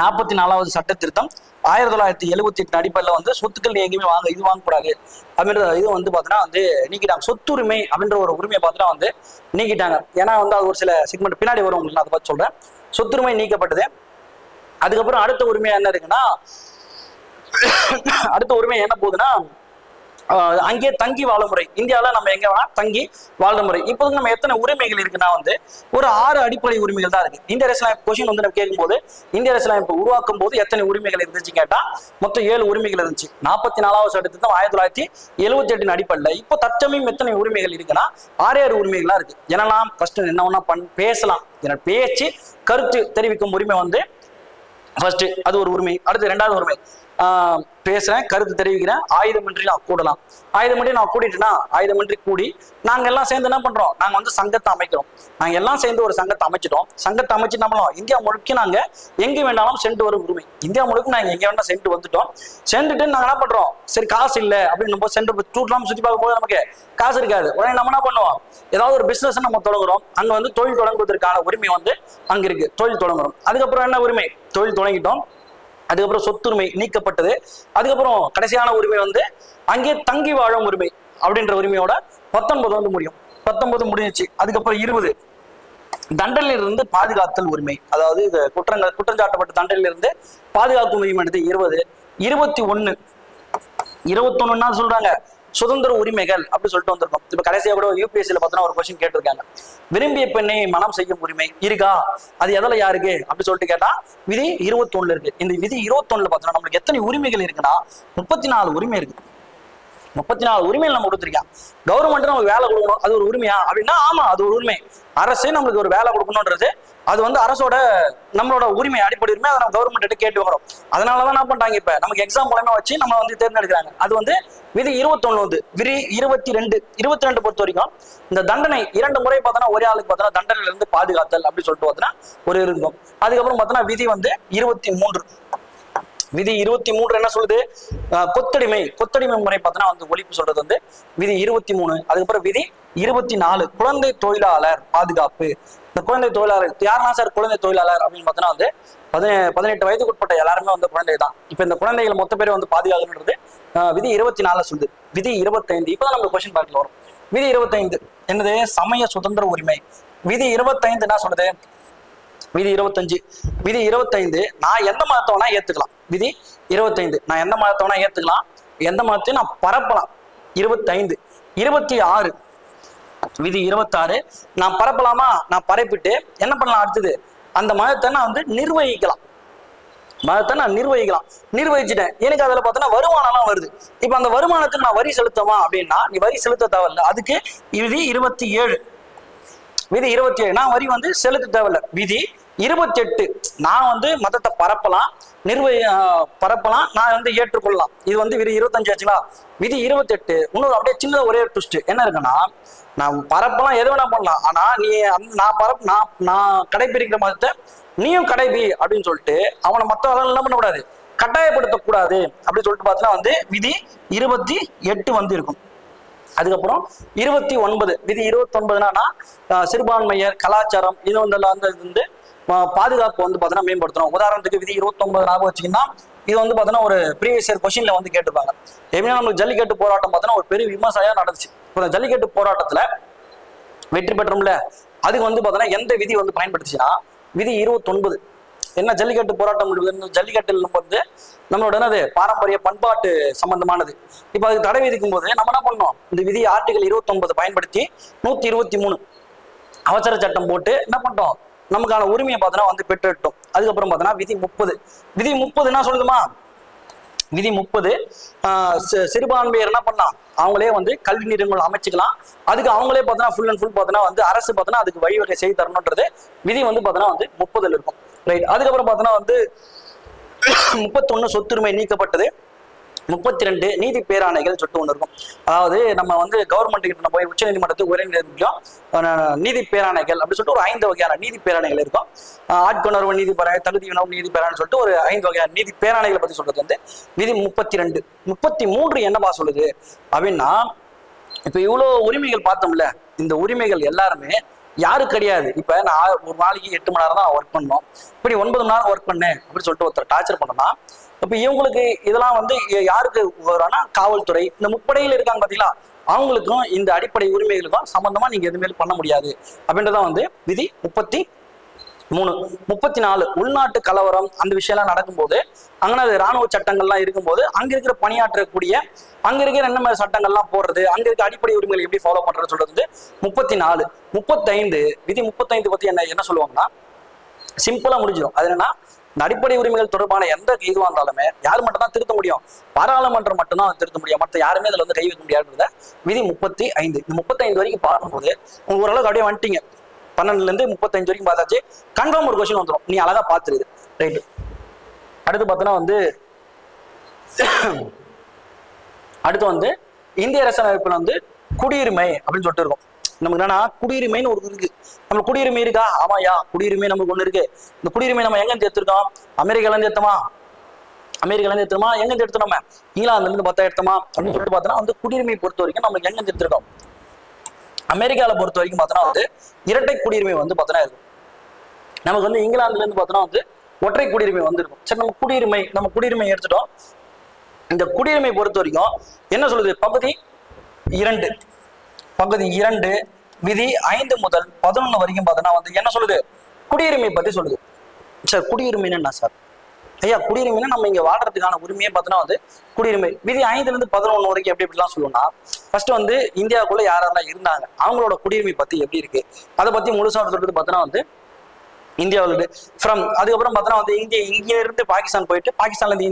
44வது சட்ட திருத்தம் 1978 அடிப்படையில் வந்து சொத்துக்கள் எங்கேயுமே வாங்கக்கூடாது அப்படின்ற இது வந்து பார்த்தீங்கன்னா வந்து நீக்கிட்டாங்க. சொத்துரிமை அப்படின்ற ஒரு உரிமையை பார்த்தீங்கன்னா வந்து நீக்கிட்டாங்க. ஏன்னா வந்து அது ஒரு சில செக்மெண்ட் பின்னாடி வரும், உங்களுக்கு நான் அதை பற்றி சொல்றேன். சொத்துரிமை நீக்கப்பட்டது. அதுக்கப்புறம் அடுத்த உரிமை என்ன இருக்குன்னா, அடுத்த உரிமை என்ன போகுதுன்னா அங்கே தங்கி வாழும் முறை. இந்தியாவில் நம்ம எங்க வேணா தங்கி வாழ்ற முறை. இப்போது நம்ம எத்தனை உரிமைகள் இருக்குன்னா வந்து ஒரு 6 அடிப்படை உரிமைகள் தான் இருக்கு. இந்திய அரசியலமைப்பு கொஸ்டின் வந்து நம்ம கேட்கும்போது இந்திய அரசியலமைப்பு உருவாக்கும் போது எத்தனை உரிமைகள் இருந்துச்சு கேட்டா மொத்தம் 7 உரிமைகள் இருந்துச்சு. 44வது சட்டத்திட்டம் 1978 அடிப்படையில் இப்போ தற்சமயம் எத்தனை உரிமைகள் இருக்குன்னா 6 உரிமைகளா இருக்கு. என்னெல்லாம் ஃபர்ஸ்ட் என்ன ஒன்னா பேசலாம், பேச்சு கருத்து தெரிவிக்கும் உரிமை வந்து ஃபர்ஸ்ட், அது ஒரு உரிமை. அடுத்து 2வது உரிமை பேசுறேன், கருத்து தெரிவிக்கிறேன், ஆயுதமின்றி நான் கூடலாம். ஆயுதமின்றி நான் கூட்டிட்டுனா ஆயுதமின்றி கூடி நாங்க எல்லாம் சேர்ந்து என்ன பண்றோம், நாங்க வந்து சங்கத்தை அமைக்கிறோம். நாங்க எல்லாம் சேர்ந்து ஒரு சங்கத்தை அமைச்சிட்டோம். சங்கத்தை அமைச்சு என்ன பண்ணுவோம், இந்தியா முழுக்க நாங்க எங்க வேண்டாலும் சென்று வரும் உரிமை. இந்தியா முழுக்க நாங்க எங்க வேணா சென்று வந்துட்டோம். சென்றுட்டு நாங்க என்ன பண்றோம், சரி காசு இல்லை அப்படின்னு போது சென்று டூர்லாம் சுற்றி பார்க்கும் போது நமக்கு காசு இருக்காது. உடனே நம்ம என்ன பண்ணுவோம், ஏதாவது ஒரு பிசினஸ் நம்ம தொடங்குறோம். அங்க வந்து தொழில் தொடங்குவதற்கான உரிமை வந்து அங்க இருக்கு, தொழில் தொடங்குறோம். அதுக்கப்புறம் என்ன உரிமை, தொழில் தொடங்கிட்டோம். அதுக்கப்புறம் சொத்துரிமை நீக்கப்பட்டது. அதுக்கப்புறம் கடைசியான உரிமை வந்து அங்கே தங்கி வாழும் உரிமை அப்படின்ற உரிமையோட 19 வந்து முடியும். 19 முடிஞ்சிச்சு. அதுக்கப்புறம் 20 தண்டனையிலிருந்து பாதுகாத்தல் உரிமை, அதாவது குற்றஞ்சாட்டப்பட்ட தண்டனையிலிருந்து பாதுகாக்கும் உரிமை எடுத்து 20. 21 சொல்றாங்க சுதந்திர உரிமைகள் அப்படி சொல்லிட்டு வந்திருக்கோம். இப்ப கடைசியா கூட யூபிஎஸ்சில பார்த்தோன்னா ஒரு கொஸ்டின் கேட்டிருக்காங்க, விரும்பிய பெண்ணை மனம் செய்யும் உரிமை இருக்கா, அது எதில் யாருக்கு அப்படி சொல்லிட்டு கேட்டா விதி 21 இருக்கு. இந்த விதி 21 பார்த்தோம்னா நம்மளுக்கு எத்தனை உரிமைகள் இருக்குன்னா 34 உரிமை இருக்கு. 34 உரிமைகள் நம்ம கொடுத்துருக்கோம். கவர்மெண்ட் நமக்கு வேலை கொடுக்கணும், அது ஒரு உரிமையா அப்படின்னா ஆமா, அது ஒரு உரிமை. அரசே நம்மளுக்கு ஒரு வேலை கொடுக்கணும்ன்றது அது வந்து அரசோட நம்மளோட உரிமை, அடிப்படை உரிமை. அதை நம்ம கவர்மெண்ட் கேட்டு வரோம். அதனாலதான் என்ன பண்றாங்க, இப்ப நமக்கு எக்ஸாம் மூலமா வச்சு நம்ம வந்து தேர்ந்தெடுக்கிறாங்க. அது வந்து விதி 21 வந்து விதி 22 பொறுத்த வரைக்கும் இந்த தண்டனை 2 முறை பார்த்தோன்னா ஒரே ஆளுக்கு பார்த்தோன்னா தண்டனையில இருந்து பாதுகாத்தல் அப்படி சொல்லிட்டு பார்த்தோன்னா ஒரு இருக்கும். அதுக்கப்புறம் பார்த்தோன்னா விதி வந்து 23. விதி 23 என்ன சொல்லுது, கொத்தடிமை முறை பார்த்தோன்னா வந்து ஒழிப்பு சொல்றது வந்து விதி 23. அதுக்கப்புறம் விதி 24 குழந்தை தொழிலாளர் பாதுகாப்பு. இந்த குழந்தை தொழிலாளர் யாருன்னா சார் குழந்தை தொழிலாளர் அப்படின்னு பார்த்தோன்னா வந்து 18 வயதுக்கு உட்பட்ட எல்லாருமே வந்து குழந்தை தான். இப்ப இந்த குழந்தைகள் மொத்த பேர் வந்து பாதுகாக்கணுன்றது விதி 24 சொல்லுது. விதி 25 இப்பதான் நம்ம கொஸ்டின் பார்க்கல வரும். விதி 25 என்னது, சமய சுதந்திர உரிமை. விதி 25 என்ன சொல்லுது, விதி 25 நான் எந்த மதத்தை வேணா ஏத்துக்கலாம். விதி 25 நான் எந்த மதத்தை வேணா ஏத்துக்கலாம், எந்த மதத்தையும் நான் பரப்பலாம். 25. 26 விதி 26 நான் பரப்பலாமா, நான் பரப்பிட்டு என்ன பண்ணலாம், அடுத்தது அந்த மதத்தை நான் வந்து நிர்வகிக்கலாம். நிர்வகிச்சிட்டேன். எனக்கு அதுல பார்த்தோன்னா வருமானம்லாம் வருது. இப்ப அந்த வருமானத்துக்கு நான் வரி செலுத்தமா அப்படின்னா நீ வரி செலுத்த தேவையில்லை. அதுக்கு விதி 27. விதி 27 நான் வரி வந்து செலுத்த தேவையில்லை. விதி 28 நான் வந்து மதத்தை பரப்பலாம், நான் வந்து ஏற்றுக்கொள்ளலாம். இது வந்து விதி 25 ஆச்சுங்களா. விதி 28 இன்னொரு அப்படியே சின்னதாக ஒரே ட்விஸ்ட் என்ன இருக்குன்னா, நான் பரப்பலாம், எது வேணா பண்ணலாம், ஆனா நீ நான் கடைபிடிக்கிற மதத்தை நீயும் கடைபி அப்படின்னு சொல்லிட்டு அவனை மற்ற என்ன பண்ணக்கூடாது, கட்டாயப்படுத்தக்கூடாது அப்படின்னு சொல்லிட்டு பார்த்தீங்கன்னா வந்து விதி 28 வந்து இருக்கும். அதுக்கப்புறம் 29 விதி 29 சிறுபான்மையர் கலாச்சாரம் இது வந்து பாதுகாப்பு வந்து பார்த்தீங்கன்னா மேம்படுத்தணும். உதாரணத்துக்கு விதி 29 ஞாபகம் வச்சுக்கிங்கன்னா இது வந்து பார்த்தீங்கன்னா ஒரு ப்ரீவியஸ் இயர் கொஸ்டின்ல வந்து கேட்டுப்பாங்க. எப்படின்னா நமக்கு ஜல்லிக்கட்டு போராட்டம் பார்த்தீங்கன்னா ஒரு பெரிய விமர்சனம் நடந்துச்சு. இப்போ ஜல்லிக்கட்டு போராட்டத்துல வெற்றி பெற்றோம்ல, அதுக்கு வந்து பார்த்தீங்கன்னா எந்த விதி வந்து பயன்படுத்துச்சுன்னா விதி 29. என்ன ஜல்லிக்கட்டு போராட்டம், ஜல்லிக்கட்டில் வந்து நம்மளோட என்னது பாரம்பரிய பண்பாட்டு சம்பந்தமானது. இப்போ அதுக்கு தடை விதிக்கும் போது நம்ம என்ன பண்ணோம், இந்த விதி ஆர்டிகல் 29 பயன்படுத்தி 123 அவசர சட்டம் போட்டு என்ன பண்ணிட்டோம், நமக்கான உரிமையை பார்த்தோன்னா வந்து பெற்றுட்டோம். அதுக்கப்புறம் பார்த்தோன்னா விதி 30. விதி 30 என்ன சொல்லுதுமா, விதி 30 சிறுபான்மையர் என்ன பண்ணலாம், அவங்களே வந்து கல்வி நிறுவனங்கள் அமைச்சுக்கலாம். அதுக்கு அவங்களே பார்த்தோன்னா ஃபுல் அண்ட் ஃபுல் பார்த்தோன்னா வந்து அரசு பார்த்தோன்னா அதுக்கு வழிவகை செய்து தரணுன்றது விதி வந்து பார்த்தோன்னா வந்து 30 இருக்கும். ரைட். அதுக்கப்புறம் பார்த்தோன்னா வந்து 31 சொத்துரிமை நீக்கப்பட்டது. 32 நீதி பேராணைகள் சொல்லிட்டு ஒன்று இருக்கும். அதாவது நம்ம வந்து கவர்மெண்ட் கிட்ட போய் உச்ச நீதிமன்றத்துக்கு உயர் நீதிமன்றம் நீதி பேராணைகள் அப்படி சொல்லிட்டு ஒரு 5 வகையான நீதி பேராணைகள் இருக்கும். ஆட்கொணர்வு நீதி பேராணை, தகுதி வினவு நீதி பேராணை சொல்லிட்டு ஒரு 5 வகையான நீதி பேராணைகளை பத்தி சொல்றது வந்து விதி 32. 33 என்னப்பா சொல்லுது அப்படின்னா, இப்ப இவ்வளவு உரிமைகள் பார்த்தோம்ல, இந்த உரிமைகள் எல்லாருமே யாருக்கு கிடையாது. இப்ப நான் ஒரு நாளைக்கு 8 மணி நேரம் தான் ஒர்க் பண்ணோம், இப்படி 9 மணி நேரம் ஒர்க் பண்ணேன் அப்படின்னு சொல்லிட்டு ஒருத்தர் டார்ச்சர் பண்ணோம்னா, இப்ப இவங்களுக்கு இதெல்லாம் வந்து யாருக்கு வரானா, காவல்துறை இந்த முப்படையில் இருக்காங்க பாத்தீங்களா, அவங்களுக்கும் இந்த அடிப்படை உரிமைகளுக்கும் சம்பந்தமா நீங்க எதுவுமே பண்ண முடியாது அப்படின்றதான் வந்து விதி 3 34 உள்நாட்டு கலவரம் அந்த விஷயம்லாம் நடக்கும்போது அங்கே அது ராணுவ சட்டங்கள்லாம் இருக்கும்போது அங்க இருக்கிற பணியாற்றக்கூடிய அங்க இருக்கிற என்ன மாதிரி சட்டங்கள்லாம் போடுறது, அங்க இருக்க அடிப்படை உரிமைகள் எப்படி ஃபாலோ பண்றது சொல்றது 34. 35 விதி 35 பத்தி என்ன சொல்லுவாங்கன்னா சிம்பிளா முடிஞ்சிடும். அது என்னன்னா இந்த அடிப்படை உரிமைகள் தொடர்பான எந்த இதுவாக இருந்தாலுமே யார் மட்டும் தான் திருத்த முடியும், பாராளுமன்றம் மட்டும்தான் திருத்த முடியும், மற்ற யாருமே அதில் வந்து கை வைக்க முடியாதுன்றத விதி 35. இந்த 35 வரைக்கும் பார்க்கும்போது உங்க ஓரளவுக்கு அப்படியே வந்துட்டீங்க. 12ல இருந்து 35 வரைக்கும் பார்த்தாச்சு. கன்ஃபார்ம் ஒரு கொஸ்டின் வந்துடும், நீ அழகா பார்த்துருது. ரைட்டு. அடுத்து பார்த்தோன்னா வந்து இந்திய அரசியலமைப்புல வந்து குடியுரிமை அப்படின்னு சொல்லிட்டு இருக்கும். நமக்கு என்னன்னா குடியுரிமைன்னு ஒரு இருக்கு. நம்ம குடியுரிமை இருக்கா? ஆமாயா, குடியுரிமை நமக்கு ஒண்ணு இருக்கு. இந்த குடியுரிமை நம்ம எங்க இருந்து எடுத்திருக்கோம்? அமெரிக்கால இருந்து எடுத்தோமா? எங்க இருந்து எடுத்தோம்? நம்ம இங்கிலாந்துல இருந்து பார்த்தா எடுத்தோமா அப்படின்னு சொல்லிட்டு பார்த்தோன்னா வந்து குடியுரிமை பொறுத்த வரைக்கும் நம்ம எங்க இருந்து எடுத்திருக்கோம்? அமெரிக்கால பொறுத்த வரைக்கும் பார்த்தோன்னா வந்து இரட்டை குடியுரிமை வந்து பார்த்தோன்னா இருக்கும். நமக்கு வந்து இங்கிலாந்துல இருந்து பார்த்தோன்னா வந்து ஒற்றை குடியுரிமை வந்து இருக்கும். சரி, நம்ம குடியுரிமை எடுத்துட்டோம். இந்த குடியுரிமை பொறுத்த வரைக்கும் என்ன சொல்லுது? பகுதி 2 விதி 5 முதல் 11 வரைக்கும் பார்த்தோன்னா வந்து என்ன சொல்லுது? குடியுரிமை பத்தி சொல்லுது. சார் குடியுரிமைன்னு என்ன சார்? ஐயா, குடியுரிமைன்னா நம்ம இங்க வாழ்றதுக்கான உரிமையை பார்த்தோன்னா வந்து குடியுரிமை. விதி 5ல இருந்து 11 வரைக்கும் எப்படிலாம் சொல்லுவோம்னா, ஃபர்ஸ்ட் வந்து இந்தியாவுக்குள்ள யாரெல்லாம் இருந்தாங்க, அவங்களோட குடியுரிமை பத்தி எப்படி இருக்கு அதை பத்தி முழுசா சொல்றது பார்த்தோன்னா வந்து இந்தியாவில் ஃப்ரம். அதுக்கப்புறம் பார்த்தோன்னா வந்து இங்கே இருந்து பாகிஸ்தான் போயிட்டு பாகிஸ்தான்ல இருந்து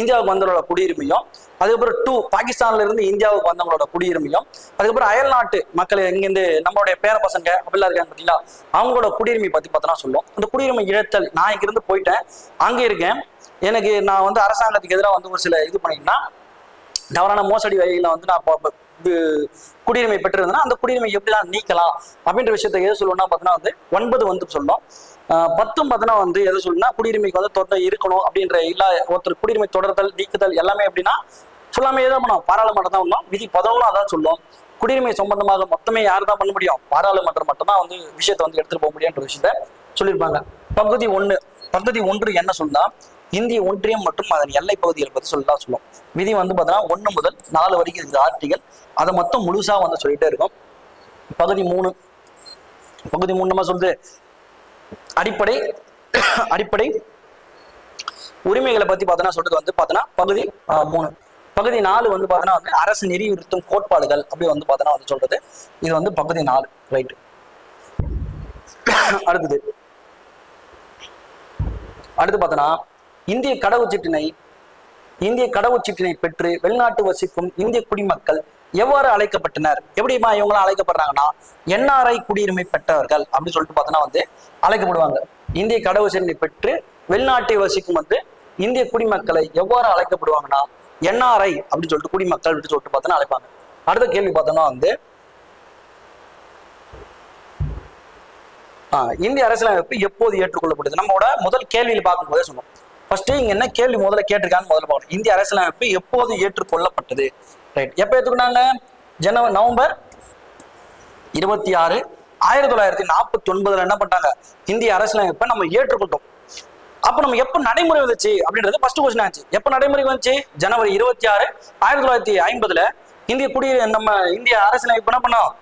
இந்தியாவுக்கு வந்தவங்களோட குடியுரிமையும், அதுக்கப்புறம் 2 பாகிஸ்தான்ல இருந்து இந்தியாவுக்கு வந்தவங்களோட குடியுரிமையும், அதுக்கப்புறம் அயல் நாட்டு மக்கள் இங்கேருந்து நம்மளுடைய பேர பசங்க அப்படிலாம் இருக்காங்க பார்த்தீங்களா, அவங்களோட குடியுரிமை பத்தி பார்த்தோன்னா சொல்லுவோம். அந்த குடியுரிமை இழத்தல், நான் இங்கிருந்து போயிட்டேன், அங்கே இருக்கேன், எனக்கு நான் வந்து அரசாங்கத்துக்கு எதிராக வந்து ஒரு சில இது பண்ணிங்கன்னா தவறான மோசடி வகையில வந்து நான் குடியுரிமை பெற்றிருந்தேன்னா அந்த குடியுரிமை எப்படிலாம் நீக்கலாம் அப்படின்ற விஷயத்தை எது சொல்லணும்னா பார்த்தோன்னா வந்து 9 வந்து சொல்லணும். 10 பார்த்தோன்னா வந்து எது சொல்லணும்னா குடியுரிமைக்கு வந்து தொடர்ந்து இருக்கணும் அப்படின்ற ஒருத்தர் குடியுரிமை தொடர்தல் நீக்குதல் எல்லாமே எப்படின்னா ஃபுல்லாமே எதாவது பண்ணுவோம், பாராளுமன்றம் தான் பண்ணோம். விதி 11 அதான் சொல்லுவோம். குடியுரிமை சம்பந்தமாக மொத்தமே யார் தான் பண்ண முடியும்? பாராளுமன்றம் மட்டும் தான் வந்து விஷயத்தை வந்து எடுத்துட்டு போக முடியுன்ற விஷயத்த சொல்லியிருப்பாங்க. பகுதி 1 என்ன சொல்லுன்னா இந்திய ஒன்றியம் மற்றும் அதன் எல்லை பகுதிகளை பத்தி சொல்லுவோம். விதி வந்து பார்த்தோன்னா 1 முதல் 4 வரைக்கும் இந்த ஆர்டிகல் அதை மொத்தம் முழுசா வந்து சொல்லிட்டே இருக்கும். பகுதி 3 நம்ம சொல்லுது அடிப்படை உரிமைகளை பத்தி பார்த்தோன்னா சொல்றது வந்து பார்த்தோன்னா பகுதி 3. பகுதி 4 வந்து பார்த்தோன்னா வந்து அரசு நெறியுறுத்தும் கோட்பாடுகள் அப்படி வந்து பார்த்தோன்னா வந்து சொல்றது. இது வந்து பகுதி 4. ரைட். அடுத்து பார்த்தோன்னா இந்திய கடவுச்சீட்டினை பெற்று வெளிநாட்டு வசிக்கும் இந்திய குடிமக்கள் எவ்வாறு அழைக்கப்பட்டனர்? எப்படிமா இவங்களாம் அழைக்கப்படுறாங்கன்னா NRI குடியுரிமை பெற்றவர்கள் அப்படின்னு சொல்லிட்டு பார்த்தோன்னா வந்து அழைக்கப்படுவாங்க. இந்திய கடவுச்சீட்டினை பெற்று வெளிநாட்டை வசிக்கும் வந்து இந்திய குடிமக்களை எவ்வாறு அழைக்கப்படுவாங்கன்னா NRI அப்படின்னு சொல்லிட்டு குடிமக்கள் அப்படின்னு சொல்லிட்டு பார்த்தோன்னா அழைப்பாங்க. அடுத்த கேள்வி பார்த்தோம்னா வந்து இந்திய அரசியலமைப்பு எப்போது ஏற்றுக்கொள்ளப்படுது? நம்மளோட முதல் கேள்வியில் பார்க்கும்போதே சொன்னோம். ஃபர்ஸ்ட் இங்க என்ன கேள்வி முதல்ல கேட்டிருக்கான்னு முதல்ல பார்க்கணும். இந்திய அரசியலமைப்பு எப்போது ஏற்றுக்கொள்ளப்பட்டது? ரைட். எப்ப ஏற்றுக்கொண்டாங்க? நவம்பர் 26 1949 என்ன பண்ணாங்க? இந்திய அரசியலமைப்பை நம்ம ஏற்றுக்கொண்டோம். அப்ப நம்ம எப்ப நடைமுறை வந்துச்சு அப்படின்றது ஃபர்ஸ்ட் கொஸ்டின் ஆச்சு. எப்ப நடைமுறைக்கு வந்துச்சு? ஜனவரி 26 1950 இந்திய அரசியலமைப்பு என்ன பண்ணோம்?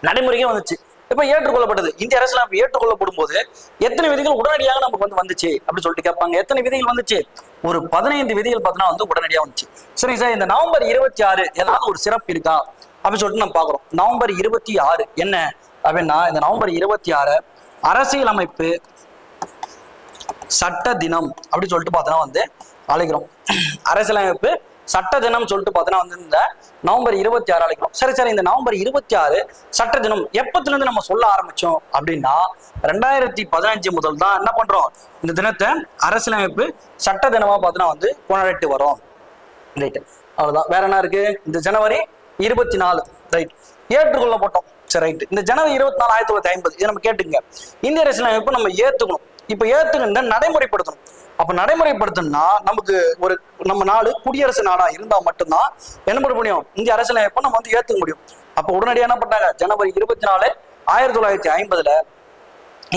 நடைமுறைக்கே வந்துச்சு. இப்ப ஏற்றுக்கொள்ளப்பட்டது. இந்திய அரசியலமைப்பு ஏற்றுக்கொள்ளப்படும் போது எத்தனை விதிகள் உடனடியாக நமக்கு வந்து வந்துச்சு அப்படின்னு சொல்லிட்டு கேட்பாங்க. எத்தனை விதிகள் வந்துச்சு? ஒரு 15 விதிகள் பார்த்தோன்னா வந்து உடனடியாக வந்துச்சு. சரி சார், இந்த நவம்பர் 26 ஏதாவது ஒரு சிறப்பு இருக்கா அப்படின்னு சொல்லிட்டு நம்ம பாக்குறோம். நவம்பர் 26 என்ன அப்படின்னா, இந்த நவம்பர் 26 அரசியலமைப்பு சட்ட தினம் அப்படின்னு சொல்லிட்டு பார்த்தோன்னா வந்து அழைக்கிறோம். அரசியலமைப்பு சட்ட தினம் சொல்லிட்டு பார்த்தோன்னா வந்து இந்த நவம்பர் 26 அழைக்கிறோம். சரி சார், இந்த நவம்பர் 26 சட்ட தினம் எப்பத்துல இருந்து நம்ம சொல்ல ஆரம்பிச்சோம் அப்படின்னா 2015 முதல் தான் என்ன பண்றோம்? இந்த தினத்தை அரசியலமைப்பு சட்ட தினமா பார்த்தோன்னா வந்து கொண்டாடிட்டு வரோம். ரைட். அவ்வளவுதான். வேற என்ன இருக்கு? இந்த ஜனவரி 24 ரைட் ஏற்றுக்கொள்ளப்பட்டோம். சரி ரைட். இந்த ஜனவரி 24 1950 இதை நம்ம கேட்டுங்க. இந்திய அரசியலமைப்பு நம்ம ஏத்துக்கணும். இப்ப ஏத்துக்கின்ற நடைமுறைப்படுத்தணும். அப்ப நடைமுறைப்படுத்தணும்னா நமக்கு நம்ம நாடு குடியரசு நாடா இருந்தா மட்டும்தான் என்ன பண்ண முடியும்? இந்திய அரசியலமைப்பை நம்ம வந்து ஏத்துக்க முடியும். அப்ப உடனடியாக என்ன பண்ணாங்க? ஜனவரி 24 1950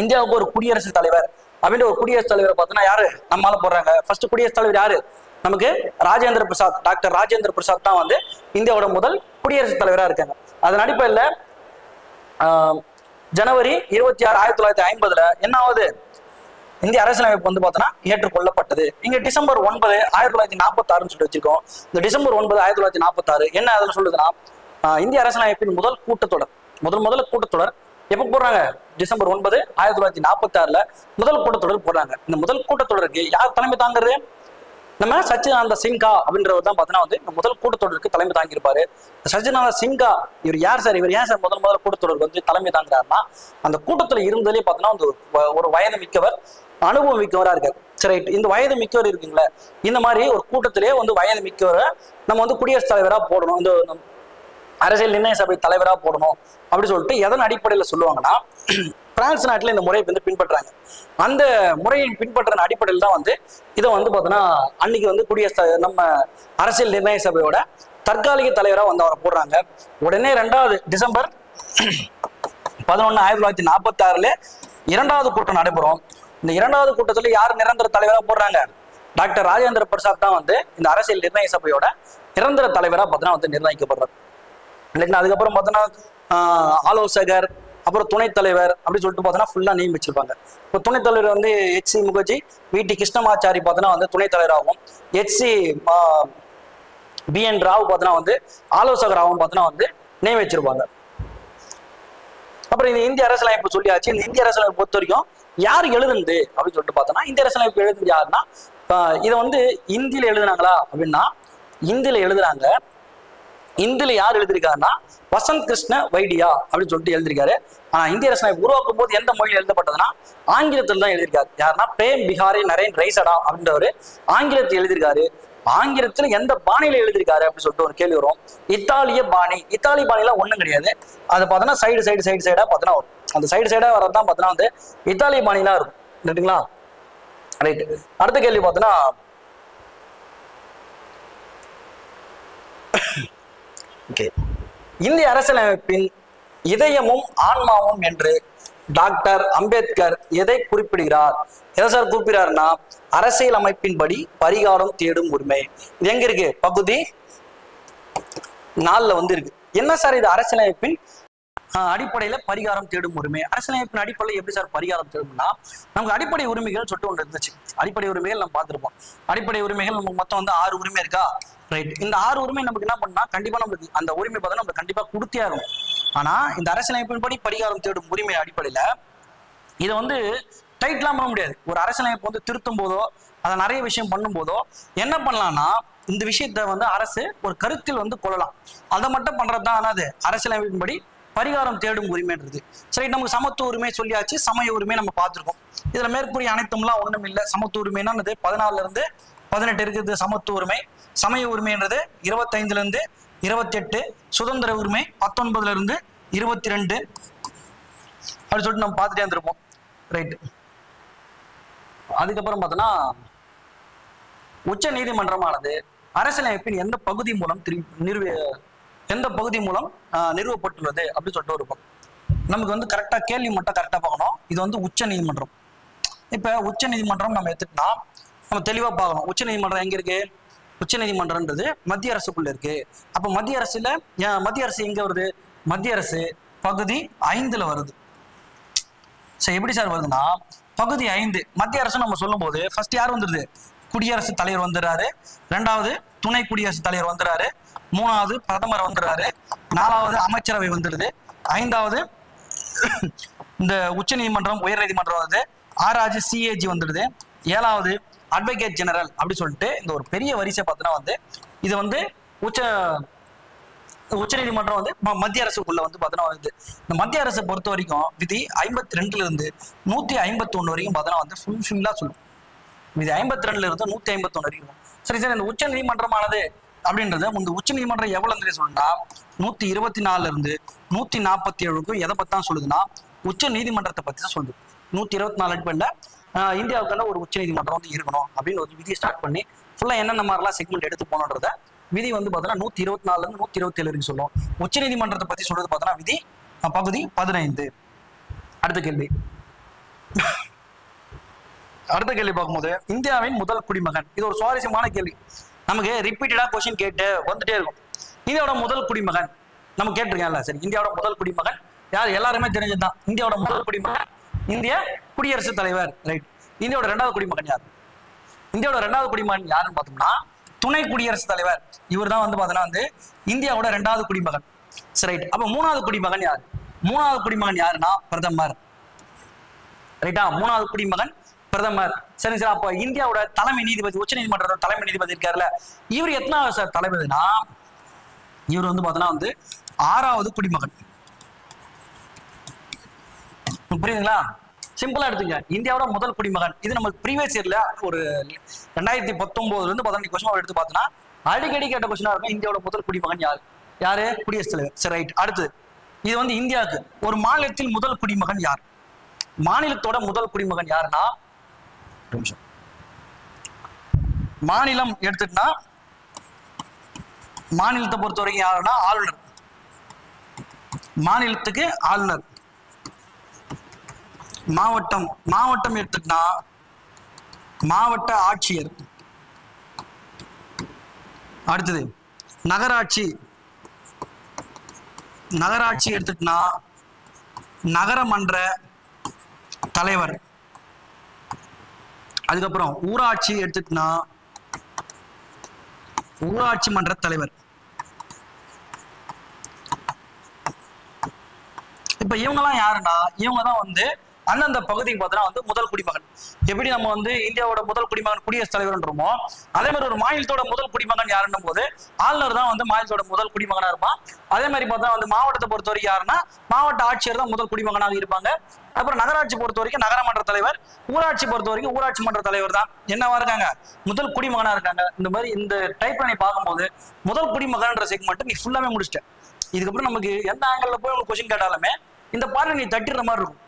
இந்தியாவுக்கு ஒரு குடியரசுத் தலைவர் அப்படின்ற ஒரு குடியரசுத் தலைவரை பார்த்தோன்னா யாரு நம்மளால போடுறாங்க? ஃபர்ஸ்ட் குடியரசுத் தலைவர் யாரு? நமக்கு ராஜேந்திர பிரசாத், டாக்டர் ராஜேந்திர பிரசாத் தான் வந்து இந்தியாவோட முதல் குடியரசுத் தலைவரா இருக்காங்க. அதன் அடிப்படையில் ஜனவரி 26 1950 என்ன ஆகுது, இந்திய அரசியலமைப்பு வந்து பார்த்தோன்னா ஏற்றுக்கொள்ளப்பட்டது. இங்க டிசம்பர் 9 1946 சொல்லி வச்சிருக்கோம். இந்த டிசம்பர் 9 1946 என்ன அதுல சொல்லுதுன்னா, இந்திய அரசியலமைப்பின் முதல் கூட்டத்தொடர், முதல்ல கூட்டத்தொடர் எப்ப போடுறாங்க, டிசம்பர் 9 1946 முதல் கூட்டத்தொடர் போடுறாங்க. இந்த முதல் கூட்டத்தொடருக்கு யார் தலைமை தாங்குறது, நம்ம சச்சிதானந்த சின்ஹா அப்படின்றவர் தான் பார்த்தீங்கன்னா வந்து இந்த முதல் கூட்டத்தொடருக்கு தலைமை தாங்கியிருப்பாரு. சச்சிதானந்த சின்ஹா இவர் யார் சார், இவர் ஏன் சார் முதல் கூட்டத்தொடருக்கு வந்து தலைமை தாங்குறாருன்னா, அந்த கூட்டத்தில் இருந்ததுலேயே பார்த்தீங்கன்னா வந்து ஒரு வயது மிக்கவர், அனுபவம் மிக்கவரா இருக்காரு. சரி, இந்த வயது மிக்கவர் இருக்குங்களா, இந்த மாதிரி ஒரு கூட்டத்திலே வந்து வயது மிக்கவரை நம்ம வந்து குடியரசுத் தலைவராக போடணும், இந்த அரசியல் நிர்ணய சபை தலைவராக போடணும் அப்படி சொல்லிட்டு எதன் அடிப்படையில் சொல்லுவாங்கன்னா, பிரான்ஸ் நாட்டில் இந்த முறையை வந்து பின்பற்றாங்க. அந்த முறையை பின்பற்ற அடிப்படையில் தான் வந்து இதை வந்து பார்த்தோன்னா அன்னைக்கு வந்து நம்ம அரசியல் நிர்ணய சபையோட தற்காலிக தலைவராக வந்து அவரை போடுறாங்க. உடனே 2 டிசம்பர் 11 1946 2வது கூட்டம் நடைபெறும். இந்த 2வது கூட்டத்தில் யார் நிரந்தர தலைவராக போடுறாங்க, டாக்டர் ராஜேந்திர பிரசாத் தான் வந்து இந்த அரசியல் நிர்ணய சபையோட நிரந்தர தலைவராக பார்த்தீங்கன்னா வந்து நிர்ணயிக்கப்படுறார். இல்லைங்களா, அதுக்கப்புறம் பார்த்தோன்னா ஆலோசகர், அப்புறம் துணைத் தலைவர் அப்படி சொல்லிட்டு பார்த்தோன்னா ஃபுல்லாக நியமிச்சிருப்பாங்க. இப்போ துணைத் தலைவர் வந்து HC முகர்ஜி, VT கிருஷ்ணமாச்சாரி பார்த்தோன்னா வந்து துணைத் தலைவராகவும், HC BN ராவ் பார்த்தோன்னா வந்து ஆலோசகராகவும் பார்த்தோன்னா வந்து நியமிச்சிருப்பாங்க. அப்புறம் இந்த இந்திய அரசியலமைப்பு சொல்லியாச்சு. இந்த இந்திய அரசியலமைப்பு பொறுத்த வரைக்கும் யார் எழுதுனது அப்படின்னு சொல்லிட்டு பார்த்தோன்னா, இந்திய அரசியலமைப்பு எழுதுனது யாருன்னா, இதை வந்து இந்தியில எழுதுனாங்களா அப்படின்னா இந்தியில எழுதுறாங்க. இந்தியில யார் எழுதியிருக்காருன்னா வசந்த் கிருஷ்ண வைடியா அப்படின்னு சொல்லிட்டு எழுதியிருக்காரு. ஆனா இந்திய அரசியலமைப்பு உருவாக்கும் போது எந்த மொழியில் எழுதப்பட்டதுன்னா ஆங்கிலத்தில் தான் எழுதியிருக்காரு. யாருன்னா பிரேம் பிஹாரி நரேன் ரைசடா அப்படின்றவர் ஆங்கிலத்தில் எழுதியிருக்காரு. ஆங்கிலத்தில் எந்த பாணியில எழுதியிருக்காரு அப்படின்னு சொல்லிட்டு ஒரு கேள்வி வரும். இத்தாலிய பாணி, இத்தாலி பாணிலாம் ஒன்றும் கிடையாது. அது பார்த்தோன்னா சைடா பார்த்தோன்னா வரும். அந்த சைடா வரதான் பார்த்தோன்னா வந்து இத்தாலிய பாணிலாம் இருக்கும். இல்லைங்களா, ரைட். அடுத்த கேள்வி பார்த்தோன்னா, இந்திய அரசியலமைப்பின் இதயமும் ஆன்மாவும் என்று டாக்டர் அம்பேத்கர் எதை குறிப்பிடுகிறார்? எதை சார் குறிப்பிடாருன்னா, அரசியல் அமைப்பின்படி பரிகாரம் தேடும் உரிமை. இது எங்க இருக்கு, பகுதி 4 வந்து இருக்கு. என்ன சார் இது, அரசியலமைப்பின் அடிப்படையில பரிகாரம் தேடும் உரிமை. அரசியலமைப்பின் அடிப்படையில் எப்படி சார் பரிகாரம் தேடும்னா, நமக்கு அடிப்படை உரிமைகள் சொல்லிட்டு ஒன்று இருந்துச்சு. அடிப்படை உரிமைகள் நம்ம பார்த்துருப்போம். அடிப்படை உரிமைகள் நமக்கு மொத்தம் வந்து 6 உரிமை இருக்கா, ரைட். இந்த 6 உரிமை நமக்கு என்ன பண்ணா, கண்டிப்பா நமக்கு அந்த உரிமை பார்த்தா நம்ம கண்டிப்பா கொடுத்தே ஆகும். ஆனா இந்த அரசியலமைப்பின்படி பரிகாரம் தேடும் உரிமை அடிப்படையில இதை வந்து டைட்லாம் பண்ண முடியாது. ஒரு அரசியலமைப்பு வந்து திருத்தும் போதோ அதை நிறைய விஷயம் பண்ணும் போதோ என்ன பண்ணலாம்னா, இந்த விஷயத்த வந்து அரசு ஒரு கருத்தில் வந்து கொள்ளலாம். அதை மட்டும் பண்றதுதான் ஆனாது அரசியலமைப்பின்படி பரிகாரம் தேடும் உரிமைன்றது. சரி, நமக்கு சமத்துவ உரிமை சொல்லியாச்சு, சமய உரிமை நம்ம பார்த்துருக்கோம். இதுல மேற்கூறிய அனைத்தும்லாம் ஒண்ணும் இல்லை. சமத்துவ உரிமைன்னா 14 இருந்து 18 இருக்குது சமத்துவ உரிமை. சமய உரிமைன்றது 25 இருந்து 28, சுதந்திர உரிமை 19 இருந்து 22 அப்படி சொல்லிட்டு நம்ம பார்த்துட்டே இருந்திருப்போம், ரைட். அதுக்கப்புறம் பார்த்தோன்னா, உச்ச நீதிமன்றமானது அரசியலமைப்பின் எந்த பகுதி மூலம் நிறுவப்பட்டுள்ளது அப்படின்னு சொல்லிட்டு இருக்கும். நமக்கு வந்து கரெக்டா கேள்வி மட்டும் கரெக்டா பார்க்கணும். இது வந்து உச்ச நீதிமன்றம். இப்ப உச்ச நீதிமன்றம் நம்ம எடுத்துட்டோம்னா நம்ம தெளிவா பார்க்கணும். உச்ச நீதிமன்றம் எங்க இருக்கு, உச்ச நீதிமன்றம்ன்றது மத்திய அரசுக்குள்ள இருக்கு. அப்ப மத்திய அரசு எங்க வருது, மத்திய அரசு பகுதி 5ல வருது. சரி, எப்படி சார் வருதுன்னா, பகுதி 5 மத்திய அரசு நம்ம சொல்லும் போது ஃபர்ஸ்ட் யார் வந்துருது, குடியரசுத் தலைவர் வந்துடுறாரு, 2வது துணை குடியரசுத் தலைவர் வந்துடுறாரு, 3வது பிரதமர் வந்துடுறாரு, 4வது அமைச்சரவை வந்துடுது, 5வது இந்த உச்ச நீதிமன்றம் உயர் நீதிமன்றம் வருது, 6வது CAG வந்துடுது, 7வது அட்வொகேட் ஜெனரல் அப்படி சொல்லிட்டு இந்த ஒரு பெரிய வரிசை பார்த்தோன்னா வந்து இது வந்து உச்ச நீதிமன்றம் வந்து மத்திய அரசுக்குள்ள வந்து பார்த்தோன்னா வந்து இந்த மத்திய அரசை பொறுத்த வரைக்கும் விதி 52 இருந்து 151 வரைக்கும் பார்த்தோன்னா வந்து ஃபுல்லா சொல்லும். விதி 52 இருந்து 151 வரைக்கும். சரி சார், இந்த உச்ச நீதிமன்றமானது அப்படின்றது இந்த உச்ச நீதிமன்றம் எவ்வளவு சொல்லுன்னா 124 இருந்து 147 எதை பத்தி தான் சொல்லுதுன்னா உச்ச நீதிமன்றத்தை பத்தி தான் சொல்லுது. 124 அடிப்படையில் இந்தியாவுக்கான ஒரு உச்ச நீதிமன்றம் வந்து இருக்கணும் அப்படின்னு ஒரு விதியை ஸ்டார்ட் பண்ணி ஃபுல்லா என்னென்ன மாதிரிலாம் செக்மெண்ட் எடுத்து போனோன்றத விதி வந்து பார்த்தோன்னா 124 இருந்து 127 வரைக்கும் சொல்லும். உச்ச நீதிமன்றத்தை பத்தி சொல்றது பார்த்தோன்னா விதி பகுதி 15. அடுத்த கேள்வி பார்க்கும்போது, இந்தியாவின் முதல் குடிமகன். இது ஒரு சுவாரஸ்யமான கேள்வி. நமக்கு ரிப்பீட்டடா கொஸ்டின் கேட்டு வந்துட்டே இருக்கும். இந்தியாவோட முதல் குடிமகன் நம்ம கேட்டிருக்கேன்ல. சரி, இந்தியாவோட முதல் குடிமகன் யார் எல்லாருமே தெரிஞ்சதுதான். இந்தியாவோட முதல் குடிமகன் இந்திய குடியரசுத் தலைவர். ரைட். இந்தியாவோட 2வது குடிமகன் யார்? இந்தியாவோட 2வது குடிமகன் யாருன்னு பார்த்தோம்னா துணை குடியரசுத் தலைவர். இவர் தான் வந்து பார்த்தோன்னா வந்து இந்தியாவோட 2வது குடிமகன். சரி, ரைட். அப்ப 3வது குடிமகன் யார்? 3வது குடிமகன் யாருன்னா பிரதமர். ரைட்டா? 3வது குடிமகன் பிரதமர். சரி சார். அப்ப இந்தியாவோட தலைமை நீதிபதி, உச்ச நீதிமன்றத்தோட தலைமை நீதிபதி இருக்காருல்ல, இவர் எத்தனாவது சார் தலைவர்னா இவர் வந்து பார்த்தோன்னா வந்து 6வது குடிமகன். புரியுதுங்களா? சிம்பிளா எடுத்துங்க. இந்தியாவோட முதல் குடிமகன். இது நம்ம ப்ரீவியஸ் இயர்ல ஒரு 2019 இருந்து 15 கொஸ்டின் எடுத்து பார்த்தோம்னா அடிக்கடி கேட்ட கொஸ்டினா இருக்கும். இந்தியாவோட முதல் குடிமகன் யார்? யாரு? குடியரசுத் தலைவர். சரி, ரைட். அடுத்து இது வந்து இந்தியாவுக்கு ஒரு மாநிலத்தில் முதல் குடிமகன் யார்? மாநிலத்தோட முதல் குடிமகன் யாருன்னா மாநிலம் எடுத்துட்டா மாநிலத்தை பொறுத்த வரைக்கும் யாருன்னா ஆளுநர். மாநிலத்துக்கு ஆளுநர். மாவட்டம் மாவட்டம் எடுத்துட்டா மாவட்ட ஆட்சியர். அடுத்தது நகராட்சி. நகராட்சி எடுத்துட்டா நகரமன்ற தலைவர். அதுக்கப்புறம் ஊராட்சி எடுத்துட்டா ஊராட்சி மன்ற தலைவர். இப்ப இவங்கெல்லாம் யாருன்னா இவங்க தான் வந்து அந்தந்த பகுதிக்கு பார்த்தோன்னா வந்து முதல் குடிமகன். எப்படி நம்ம வந்து இந்தியாவோட முதல் குடிமகன் குடியரசுத் தலைவர்ன்றோமோ அதே மாதிரி ஒரு மாநிலத்தோட முதல் குடிமகன் யாருன்னும் போது ஆளுநர் தான் வந்து மாநிலத்தோட முதல் குடிமகனா இருப்பான். அதே மாதிரி பார்த்தா வந்து மாவட்டத்தை பொறுத்த வரைக்கும் யாருன்னா மாவட்ட ஆட்சியர் தான் முதல் குடிமகனாக இருப்பாங்க. அப்புறம் நகராட்சி பொறுத்த வரைக்கும் நகரமன்ற தலைவர், ஊராட்சி பொறுத்த வரைக்கும் ஊராட்சி மன்ற தலைவர் தான் என்னவா இருக்காங்க? முதல் குடிமகனா இருக்காங்க. இந்த மாதிரி இந்த டைப்ல நீ பார்க்கும்போது முதல் குடிமகன்ற செக்மெண்ட் நீ ஃபுல்லாமே முடிச்சிட்ட. இதுக்கப்புறம் நமக்கு எந்த ஆங்கிள் போய் உங்களுக்கு கொஸ்டின் கேட்டாலுமே இந்த பாட்டு நீ தட்டிடுற மாதிரி இருக்கும்.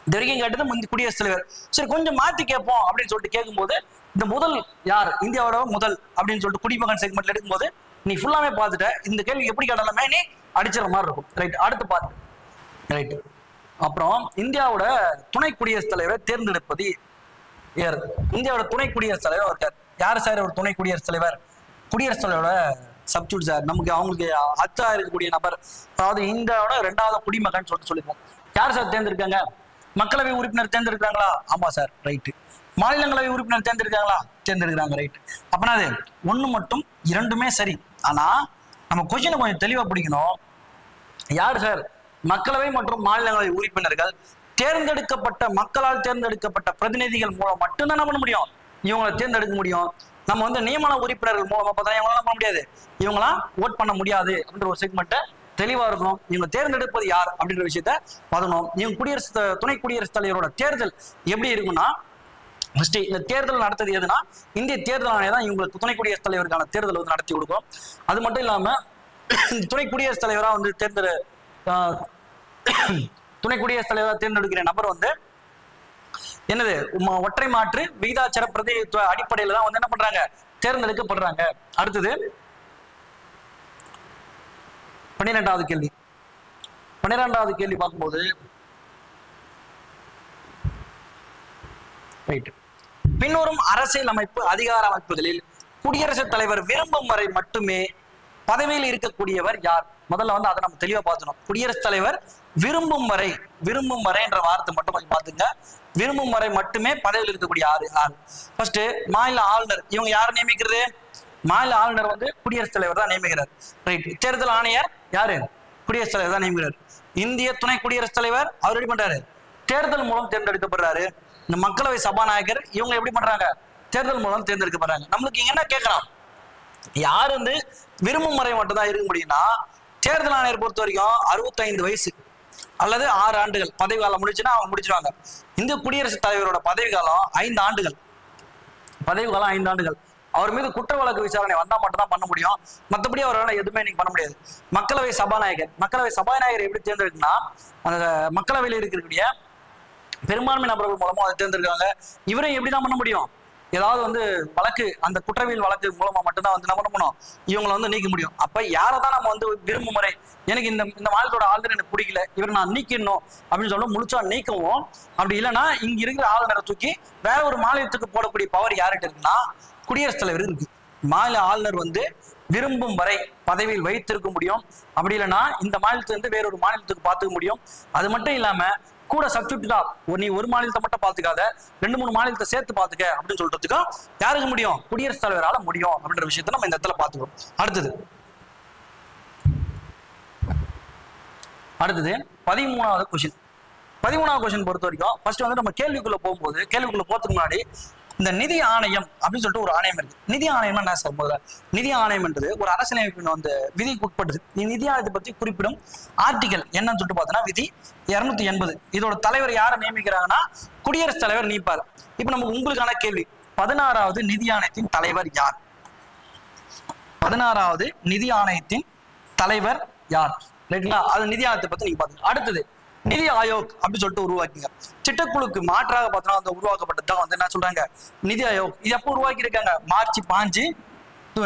இது வரைக்கும் கேட்டது குடியரசுத் தலைவர். சரி, கொஞ்சம் மாத்தி கேட்போம் அப்படின்னு சொல்லிட்டு கேட்கும்போது இந்த முதல் யார்? இந்தியாவோட முதல் அப்படின்னு சொல்லிட்டு குடிமகன் செக்மெண்ட்ல எடுக்கும்போது நீ ஃபுல்லாமே பார்த்துட்ட. இந்த கேள்வி எப்படி கேட்டாலுமே நீ அடிச்சிட மாதிரி இருக்கும். ரைட். அடுத்து பார்த்து. ரைட். அப்புறம் இந்தியாவோட துணை குடியரசுத் தலைவரை தேர்ந்தெடுப்பது யார்? இந்தியாவோட துணை குடியரசுத் தலைவர் இருக்கார். யார் சார் ஒரு துணை குடியரசுத் தலைவர்? குடியரசுத் தலைவரோட சப்ஸ்டியூட் சார். நமக்கு அவங்களுக்கு அச்சா இருக்கக்கூடிய நபர், அதாவது இந்தியாவோட 2வது குடிமகன் சொல்லிட்டு சொல்லிருக்கோம். யார் சார் தேர்ந்தெடுக்காங்க? மக்களவை உறுப்பினர் தேர்ந்தெடுக்கிறாங்களா? ஆமா சார். ரைட்டு. மாநிலங்களவை உறுப்பினர் தேர்ந்தெடுக்கிறாங்களா? தேர்ந்தெடுக்கிறாங்க. ரைட். அப்பனா அது 1 மட்டும் 2மே சரி. ஆனா நம்ம கொஸ்டினை கொஞ்சம் தெளிவா பிடிக்கணும். யார் சார் மக்களவை மற்றும் மாநிலங்களவை உறுப்பினர்கள் தேர்ந்தெடுக்கப்பட்ட மக்களால் தேர்ந்தெடுக்கப்பட்ட பிரதிநிதிகள் மூலம் மட்டும்தான் என்ன பண்ண முடியும்? இவங்களை தேர்ந்தெடுக்க முடியும். நம்ம வந்து நியமன உறுப்பினர்கள் மூலமா பார்த்தா இவங்களாம் பண்ண முடியாது, இவங்களாம் ஓட் பண்ண முடியாது அப்படின்ற ஒரு செக்மெண்ட்டை தெளிவா இருக்கணும். இவங்க தேர்ந்தெடுப்பது யார் அப்படின்ற விஷயத்த பார்க்கணும். இவங்க துணை குடியரசுத் தலைவரோட தேர்தல் எப்படி இருக்குன்னா ஃபர்ஸ்ட் இந்த தேர்தல் நடத்தது எதுனா இந்திய தேர்தல் ஆணையம் தான் இவங்களுக்கு துணை குடியரசுத் தலைவருக்கான தேர்தல் வந்து நடத்தி கொடுக்கும். அது மட்டும் இல்லாம துணை குடியரசுத் தலைவராக வந்து துணை குடியரசுத் தலைவராக தேர்ந்தெடுக்கிற நபர் வந்து என்னது ஒற்றை மாற்று விகிதாச்சார பிரதிநிதித்துவ அடிப்படையில தான் வந்து என்ன பண்றாங்க? தேர்ந்தெடுக்கப்படுறாங்க. அடுத்தது 12வது கேள்வி. 12வது கேள்வி பார்க்கும்போது பின்வரும் அரசியல் அமைப்பு அதிகார அமைப்புகளில் குடியரசுத் தலைவர் விரும்பும் வரை மட்டுமே பதவியில் இருக்கக்கூடியவர் யார்? முதல்ல வந்து அதை நம்ம தெளிவா பார்த்துக்கணும். குடியரசுத் தலைவர் விரும்பும் வரை என்ற வார்த்தை மட்டும் கொஞ்சம் பார்த்துங்க. விரும்பும் வரை மட்டுமே பதவியில் இருக்கக்கூடிய ஆறு. ஃபர்ஸ்ட் மாநில ஆளுநர். இவங்க யார் நியமிக்கிறது? மாநில ஆளுநர் வந்து குடியரசுத் தலைவர் தான் நியமிக்கிறார். ரைட். தேர்தல் ஆணையர் யாரு? குடியரசுத் தலைவர் தான் நியமிக்கிறார். இந்திய துணை குடியரசுத் தலைவர் அவர் எப்படி பண்றாரு? தேர்தல் மூலம் தேர்ந்தெடுக்கப்படுறாரு. இந்த மக்களவை சபாநாயகர் இவங்க எப்படி பண்றாங்க? தேர்தல் மூலம் தேர்ந்தெடுக்கப்படுறாங்க. நம்மளுக்கு இங்க என்ன கேட்கலாம்? யார் வந்து விரும்பும் முறை மட்டும் தான் இருக்க முடியும்னா தேர்தல் ஆணையர் பொறுத்த வரைக்கும் 65 வயசு அல்லது 6 ஆண்டுகள் பதவி காலம் முடிச்சுன்னா அவங்க முடிச்சிருவாங்க. இந்த குடியரசுத் தலைவரோட பதவி காலம் 5 ஆண்டுகள். பதவி காலம் 5 ஆண்டுகள். அவர் மீது குற்ற வழக்கு விசாரணை வந்தா மட்டும் தான் பண்ண முடியும். மற்றபடி அவரால் எதுவுமே நீங்க பண்ண முடியாது. மக்களவை சபாநாயகர் எப்படி தேர்ந்தெடுக்குன்னா அந்த மக்களவையில் இருக்கக்கூடிய பெரும்பான்மை நபர்கள் மூலமா அதை தேர்ந்தெடுக்காங்க. இவரையும் எப்படிதான் பண்ண முடியும்? ஏதாவது வந்து வழக்கு, அந்த குற்றவியல் வழக்கு மூலமா மட்டும்தான் வந்து நம்ம பண்ணணும், இவங்களை வந்து நீக்க முடியும். அப்ப யாரதான் நம்ம வந்து விரும்பும் முறை எனக்கு இந்த மாநிலத்தோட ஆளுநர் எனக்கு பிடிக்கல, இவரை நான் நீக்கிடணும் அப்படின்னு சொல்ல முழுச்சா நீக்கவும். அப்படி இல்லைன்னா இங்க இருக்கிற ஆளுநரை தூக்கி வேற ஒரு மாநிலத்துக்கு போடக்கூடிய பவர் யார்கிட்ட இருக்குன்னா குடியரசுத் தலைவர் இருக்கு. மாநில ஆளுநர் வந்து விரும்பும் வரை பதவியில் வைத்திருக்க முடியும். அப்படி இல்லைன்னா இந்த மாநிலத்திலிருந்து வேறொரு மாநிலத்துக்கு பார்த்துக்க முடியும். அது மட்டும் இல்லாம கூட சப்ஸ்டிடியூட்டா நீ ஒரு மாநிலத்தை மட்டும் பார்த்துக்காத, 2-3 மாநிலத்தை சேர்த்து பார்த்துக்க அப்படின்னு சொல்றதுக்கும் யாருக்கு முடியும்? குடியரசுத் தலைவரால முடியும் அப்படின்ற விஷயத்த நம்ம இந்த இடத்துல பார்த்துக்கிறோம். அடுத்தது 13வது கொஸ்டின். 13வது கொஸ்டின் பொறுத்த வரைக்கும் ஃபர்ஸ்ட் வந்து நம்ம கேள்விக்குள்ள போறதுக்கு முன்னாடி இந்த நிதி ஆணையம் அப்படின்னு சொல்லிட்டு ஒரு ஆணையம் இருக்கு. நிதி ஆணையம் என்ன சார்? முதல்ல நிதி ஆணையம் என்றது ஒரு அரசியலமைப்பின் வந்து விதிக்கு உட்பட்டது. நிதி ஆணையத்தை பற்றி குறிப்பிடும் ஆர்டிகல் என்னன்னு சொல்லிட்டு பார்த்தோன்னா விதி 280. இதோட தலைவர் யாரை நியமிக்கிறாங்கன்னா குடியரசுத் தலைவர் நியமிப்பார். இப்ப நமக்கு உங்களுக்கான கேள்வி, 16வது நிதி ஆணையத்தின் தலைவர் யார்? 16வது நிதி ஆணையத்தின் தலைவர் யார்? ரைட்டுங்களா? அது நிதி ஆணையத்தை பத்தி நீங்க பாத்துங்க. அடுத்தது நிதி ஆயோக் அப்படின்னு சொல்லிட்டு உருவாக்கிங்க. திட்டக்குழுக்கு மாற்றாக பார்த்தோம்னா அந்த உருவாக்கப்பட்டதுதான் வந்து என்ன சொல்றாங்க? நிதி ஆயோக். இது எப்போ உருவாக்கி இருக்காங்க? மார்ச் 5.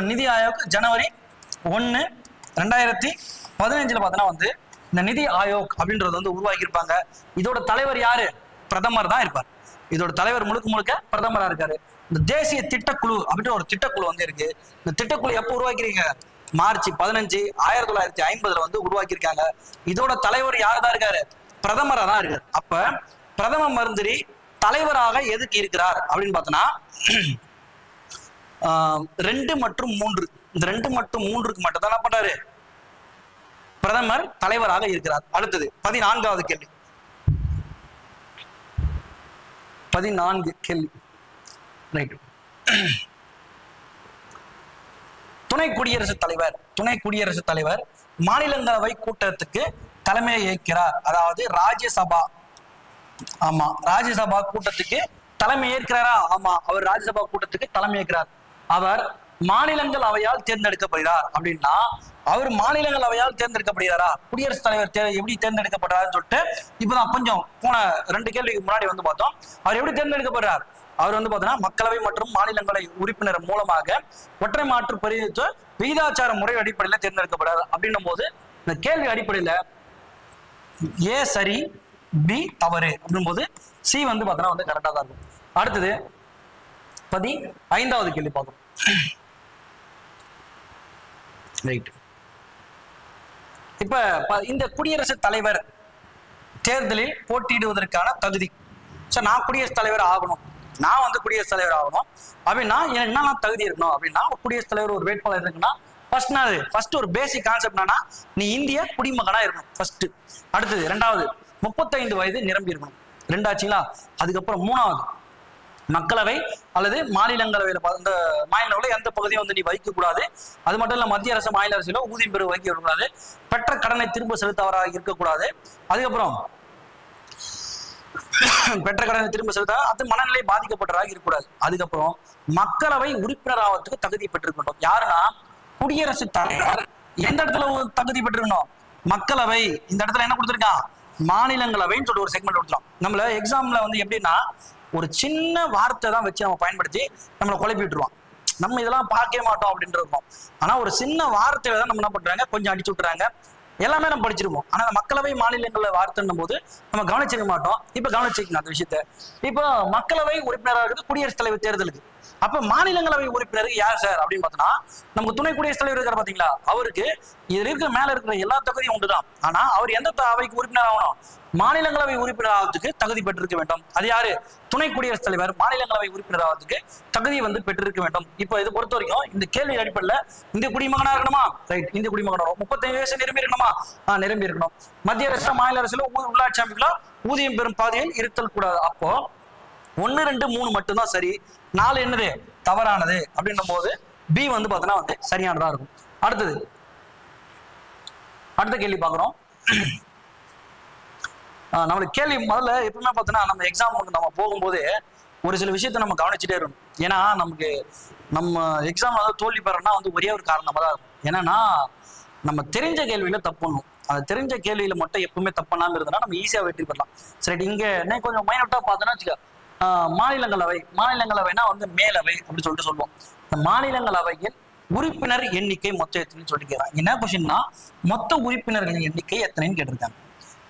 நிதி ஆயோக் ஜனவரி 1, 2015 பார்த்தோன்னா வந்து இந்த நிதி ஆயோக் அப்படின்றது வந்து உருவாக்கி இருப்பாங்க. இதோட தலைவர் யாரு? பிரதமர் தான் இருப்பார். இதோட தலைவர் முழுக்க பிரதமரா இருக்காரு. இந்த தேசிய திட்டக்குழு அப்படின்ற ஒரு திட்டக்குழு வந்து இருக்கு. இந்த திட்டக்குழு எப்போ உருவாக்கிறீங்க? மார்ச் 15, 1950 வந்து உருவாக்கி இருக்காங்க. இதோட தலைவர் யாரு தான் இருக்காரு? பிரதமரா தான் இருக்காரு. அப்ப பிரதம மந்திரி தலைவராக எதுக்கு இருக்கிறார் அப்படின்னு பார்த்தோன்னா 2 மற்றும் 3, இந்த 2 மற்றும் 3க்கு மட்டும் தான் என்ன பண்றாரு? பிரதமர் தலைவராக இருக்கிறார். அடுத்தது 14வது கேள்வி. 14 கேள்வி. ரைட். துணை குடியரசுத் தலைவர் மாநிலங்களவை கூட்டத்துக்கு தலைமையை ஏற்கிறார். அதாவது ராஜ்யசபா. ஆமா, ராஜ்யசபா கூட்டத்துக்கு தலைமை ஏற்கிறாரா? ஆமா, அவர் ராஜ்யசபா கூட்டத்துக்கு தலைமை ஏற்கிறார். அவர் மாநிலங்களவையால் தேர்ந்தெடுக்கப்படுகிறார். அப்படின்னா அவர் மாநிலங்களவையால் தேர்ந்தெடுக்கப்படுகிறாரா? குடியரசுத் தலைவர் எப்படி தேர்ந்தெடுக்கப்படுறாருன்னு சொல்லிட்டு இப்பதான் கொஞ்சம் போன 2 கேள்விக்கு முன்னாடி வந்து பார்த்தோம். அவர் எப்படி தேர்ந்தெடுக்கப்படுறார்? அவர் வந்து பார்த்தோன்னா மக்களவை மற்றும் மாநிலங்களவை உறுப்பினர் மூலமாக ஒற்றை மாற்று பிரதிநிதித்துவ விகிதாச்சார முறை அடிப்படையில் தேர்ந்தெடுக்கப்படுறார். அப்படின்னும் போது இந்த கேள்வி அடிப்படையில் ஏ சரி, பி தவறு அப்படின் போது சி வந்து பார்த்தோன்னா வந்து கரெக்டாக தான் இருக்கும். அடுத்தது 15வது கேள்வி பார்க்கணும். ரைட். இப்ப இந்த குடியரசுத் தலைவர் தேர்தலில் போட்டியிடுவதற்கான தகுதி. சார் நான் குடியரசுத் தலைவர் ஆகணும், நான் வந்து குடியரசுத் தலைவர் ஆகணும் அப்படின்னா எனக்கு என்னெல்லாம் தகுதி இருக்கணும் அப்படின்னா, குடியரசுத் தலைவர் ஒரு வேட்பாளர் இருக்குன்னா ஃபர்ஸ்ட் ஒரு பேசிக் கான்செப்ட் என்னன்னா நீ இந்திய குடிமகனா இருக்கணும் ஃபர்ஸ்ட். அடுத்தது 2வது 35 வயது நிரம்பி இருக்கணும். 2 ஆச்சுங்களா? அதுக்கப்புறம் 3வது மக்களவை அல்லது மாநிலங்களவையில் இந்த மாநிலங்களவை எந்த பகுதியும் வந்து நீ வைக்க கூடாது. அது மட்டும் இல்ல மத்திய அரசு மாநில அரசியலோ ஊதியம் பெற வைக்க கூடாது. பெற்ற கடனை திரும்ப செலுத்தவராக இருக்கக்கூடாது. அதுக்கப்புறம் பெற்ற கடனை திரும்ப செலுத்த அது மனநிலை பாதிக்கப்பட்டவராக இருக்கக்கூடாது. அதுக்கப்புறம் மக்களவை உறுப்பினர் ஆவதற்கு தகுதி பெற்றிருக்கணும். யாருன்னா குடியரசுத் தலைவர். எந்த இடத்துல தகுதி பெற்றிருக்கணும்? மக்களவை. இந்த இடத்துல என்ன கொடுத்துருக்கான்? மாநிலங்களவைன்னு சொல்லிட்டு ஒரு செக்மெண்ட் கொடுத்துரும். நம்மள எக்ஸாம்ல வந்து எப்படின்னா ஒரு சின்ன வார்த்தை தான் வச்சு நம்ம பயன்படுத்தி நம்மளை குழப்பி விட்டுருவான். நம்ம இதெல்லாம் பார்க்கவே மாட்டோம் அப்படின்ட்டு இருக்கோம். ஆனா ஒரு சின்ன வார்த்தையில தான் நம்ம என்ன பண்றாங்க, கொஞ்சம் அடிச்சு விட்டுறாங்க. எல்லாமே நம்ம படிச்சிருப்போம். ஆனா மக்களவை மாநிலங்கள வார்த்தைன்னும் போது நம்ம கவனிச்சிருக்க மாட்டோம். இப்ப கவனிச்சிக்கணும் அந்த விஷயத்த. இப்போ மக்களவை உறுப்பினராக இருக்குது குடியரசுத் தலைவர் தேர்தலுக்கு. அப்ப மாநிலங்களவை உறுப்பினருக்கு யார் சார் அப்படின்னு பார்த்தோம்னா நமக்கு துணை குடியரசுத் தலைவர் இருக்காரு பாத்தீங்களா, அவருக்கு இதுல இருக்கிற மேல இருக்கிற எல்லா தகுதியும் உண்டுதான். ஆனா அவர் எந்த அவைக்கு உறுப்பினர் ஆகணும்? மாநிலங்களவை உறுப்பினர் ஆகிறதுக்கு தகுதி பெற்றிருக்க வேண்டும். அது யாரு? துணை குடியரசுத் தலைவர் மாநிலங்களவை உறுப்பினர் ஆகிறதுக்கு தகுதி வந்து பெற்றிருக்க வேண்டும். இப்போ இது பொறுத்த வரைக்கும் இந்த கேள்வி அடிப்படையில் இந்திய குடிமகனா இருக்கணுமா? ரைட், இந்திய குடிமகனா. 35 வயசு நிரம்பி இருக்கணுமா? நிரம்பி இருக்கணும். மத்திய அரசு மாநில அரசுல உள்ளாட்சி அமைப்புகளோ ஊதியம் பெறும் பாதையில் இருத்தல் கூடாது. அப்போ 1, 2, 3 மட்டும்தான் சரி, 4 என்னது தவறானது அப்படின்னும் போது பி வந்து பார்த்தோன்னா வந்து சரியானதா இருக்கும். அடுத்த கேள்வி பார்க்குறோம். நம்மளுக்கு கேள்வி முதல்ல எப்பவுமே பார்த்தோன்னா நம்ம எக்ஸாமுக்கு நம்ம போகும்போது ஒரு சில விஷயத்த நம்ம கவனிச்சுட்டே இருக்கணும். ஏன்னா நமக்கு நம்ம எக்ஸாம்ல வந்து தோல்வி பெறோம்னா வந்து ஒரே ஒரு காரணமாக தான் இருக்கும். என்னன்னா நம்ம தெரிஞ்ச கேள்வியில தப்பு பண்ணணும். அது தெரிஞ்ச கேள்வியில மட்டும் எப்பவுமே தப்பு பண்ணாம இருந்தோம்னா நம்ம ஈஸியா வெற்றி பெறலாம். சரி, இங்க என்ன கொஞ்சம் மைனட்டா பார்த்தோன்னா வச்சுக்க, மாநிலங்களவைனா வந்து மேலவை அப்படின்னு சொல்லிட்டு சொல்லுவோம். இந்த மாநிலங்களவையில் உறுப்பினர் எண்ணிக்கை மொத்தம் எத்தனைன்னு சொல்லிட்டு கேட்கிறாங்க. என்ன கொஸ்டின்னா மொத்த உறுப்பினர்களின் எண்ணிக்கை எத்தனைன்னு கேட்டிருக்காங்க.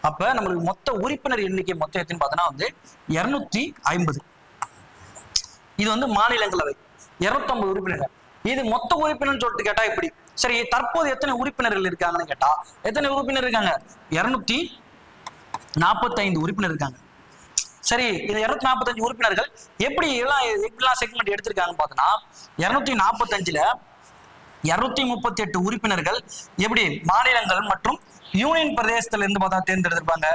அப்ப நம்மளுக்கு மொத்த உறுப்பினர் எண்ணிக்கை மொத்தம் எத்தனை பார்த்தோன்னா வந்து 250. இது வந்து மாநிலங்களவை 250 உறுப்பினர்கள். இது மொத்த உறுப்பினர் சொல்லிட்டு கேட்டா இப்படி சரி, தற்போது எத்தனை உறுப்பினர்கள் இருக்காங்கன்னு கேட்டா எத்தனை உறுப்பினர் இருக்காங்க? 245 உறுப்பினர் இருக்காங்க. சரி, இந்த 245 உறுப்பினர்கள் எப்படிலாம் செக்மெண்ட் எடுத்திருக்காங்கன்னு பார்த்தோன்னா 245ல 238 உறுப்பினர்கள் எப்படி மாநிலங்கள் மற்றும் யூனியன் பிரதேசத்துல இருந்து பார்த்தா தேர்ந்தெடுத்திருப்பாங்க.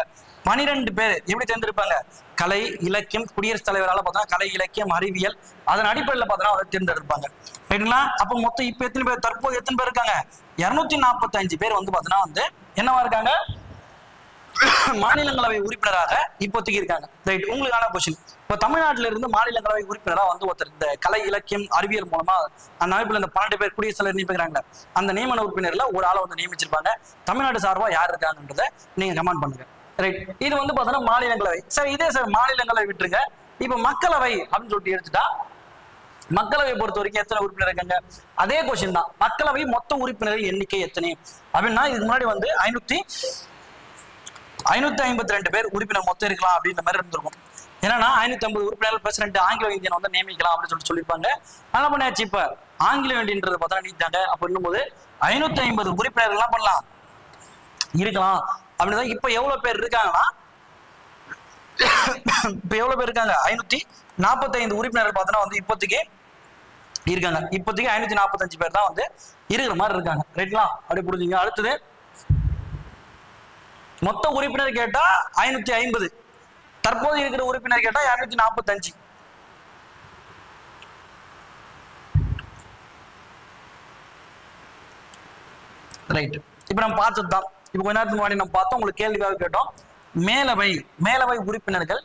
12 பேர் எப்படி தேர்ந்தெடுப்பாங்க? கலை, இலக்கியம், குடியரசுத் தலைவரால் பார்த்தா கலை, இலக்கியம், அறிவியல், அதன் அடிப்படையில் பார்த்தா அதை தேர்ந்தெடுப்பாங்க. ரைட்டுங்களா? அப்போ மொத்தம் இப்ப எத்தனை பேர், தற்போது எத்தனை பேர் இருக்காங்க? 245 பேர் வந்து பார்த்தோன்னா வந்து என்னவா இருக்காங்க? மாநிலங்களவை உறுப்பினராக இப்போதைக்கு இருக்காங்க. ரைட், உங்களுக்கான கொஸ்டின். இப்போ தமிழ்நாட்டில இருந்து மாநிலங்களவை உறுப்பினராக வந்து ஒருத்தர் இந்த கலை, இலக்கியம், அறிவியல் மூலமா அந்த அமைப்புல இந்த 12 பேர் குடியரசுத் தலைவர் நியமிக்கிறாங்க. அந்த நியமன உறுப்பினர்ல ஒரு ஆளை வந்து நியமிச்சிருப்பாங்க. தமிழ்நாடு சார்பா யார் இருக்காங்கன்றத நீங்க கமெண்ட் பண்ணுங்க. ரைட், இது வந்து பார்த்தோன்னா மாநிலங்களவை. சரி, இதே சார் மாநிலங்களவை விட்டுருங்க. இப்ப மக்களவை அப்படின்னு சொல்லிட்டு எடுத்துட்டா மக்களவை பொறுத்த வரைக்கும் எத்தனை உறுப்பினர் இருக்காங்க? அதே கொஸ்டின் தான். மக்களவை மொத்த உறுப்பினர்கள் எண்ணிக்கை எத்தனை அப்படின்னா இதுக்கு முன்னாடி வந்து 552 பேர் உறுப்பினர் மொத்தம் இருக்கலாம் அப்படின்ற மாதிரி இருந்திருக்கும். ஏன்னா 550 உறுப்பினர்கள் பிரசிடென்ட் ஆங்கிலோ இந்தியன் வந்து நியமிக்கலாம் அப்படின்னு சொல்லியிருப்பாங்க. என்ன பண்ணியாச்சு, இப்ப ஆங்கிலோ இந்தியன்றது பார்த்தா நீட்டாங்க. அப்ப இன்னும்போது 550 உறுப்பினர்கள் எல்லாம் பண்ணலாம் இருக்கலாம் அப்படின்னு. இப்ப எவ்வளவு பேர் இருக்காங்கன்னா இப்ப எவ்வளவு பேர் இருக்காங்க? 545 உறுப்பினர்கள் பார்த்தோன்னா வந்து இப்போதைக்கு இருக்காங்க. இப்போதைக்கு 545 பேர் தான் வந்து இருக்கிற மாதிரி இருக்காங்க. ரைட்ங்களா? அப்படி புரிஞ்சுங்க. அடுத்தது மொத்த உறுப்பினர் கேட்டா 550, தற்போது இருக்கிற உறுப்பினர் கேட்டா 245. ரைட், இப்ப நம்ம பார்த்ததுதான். இப்ப கொஞ்ச நேரத்துக்கு முன்னாடி நம்ம பார்த்தோம், உங்களுக்கு கேள்வியாக கேட்டோம். மேலவை உறுப்பினர்கள்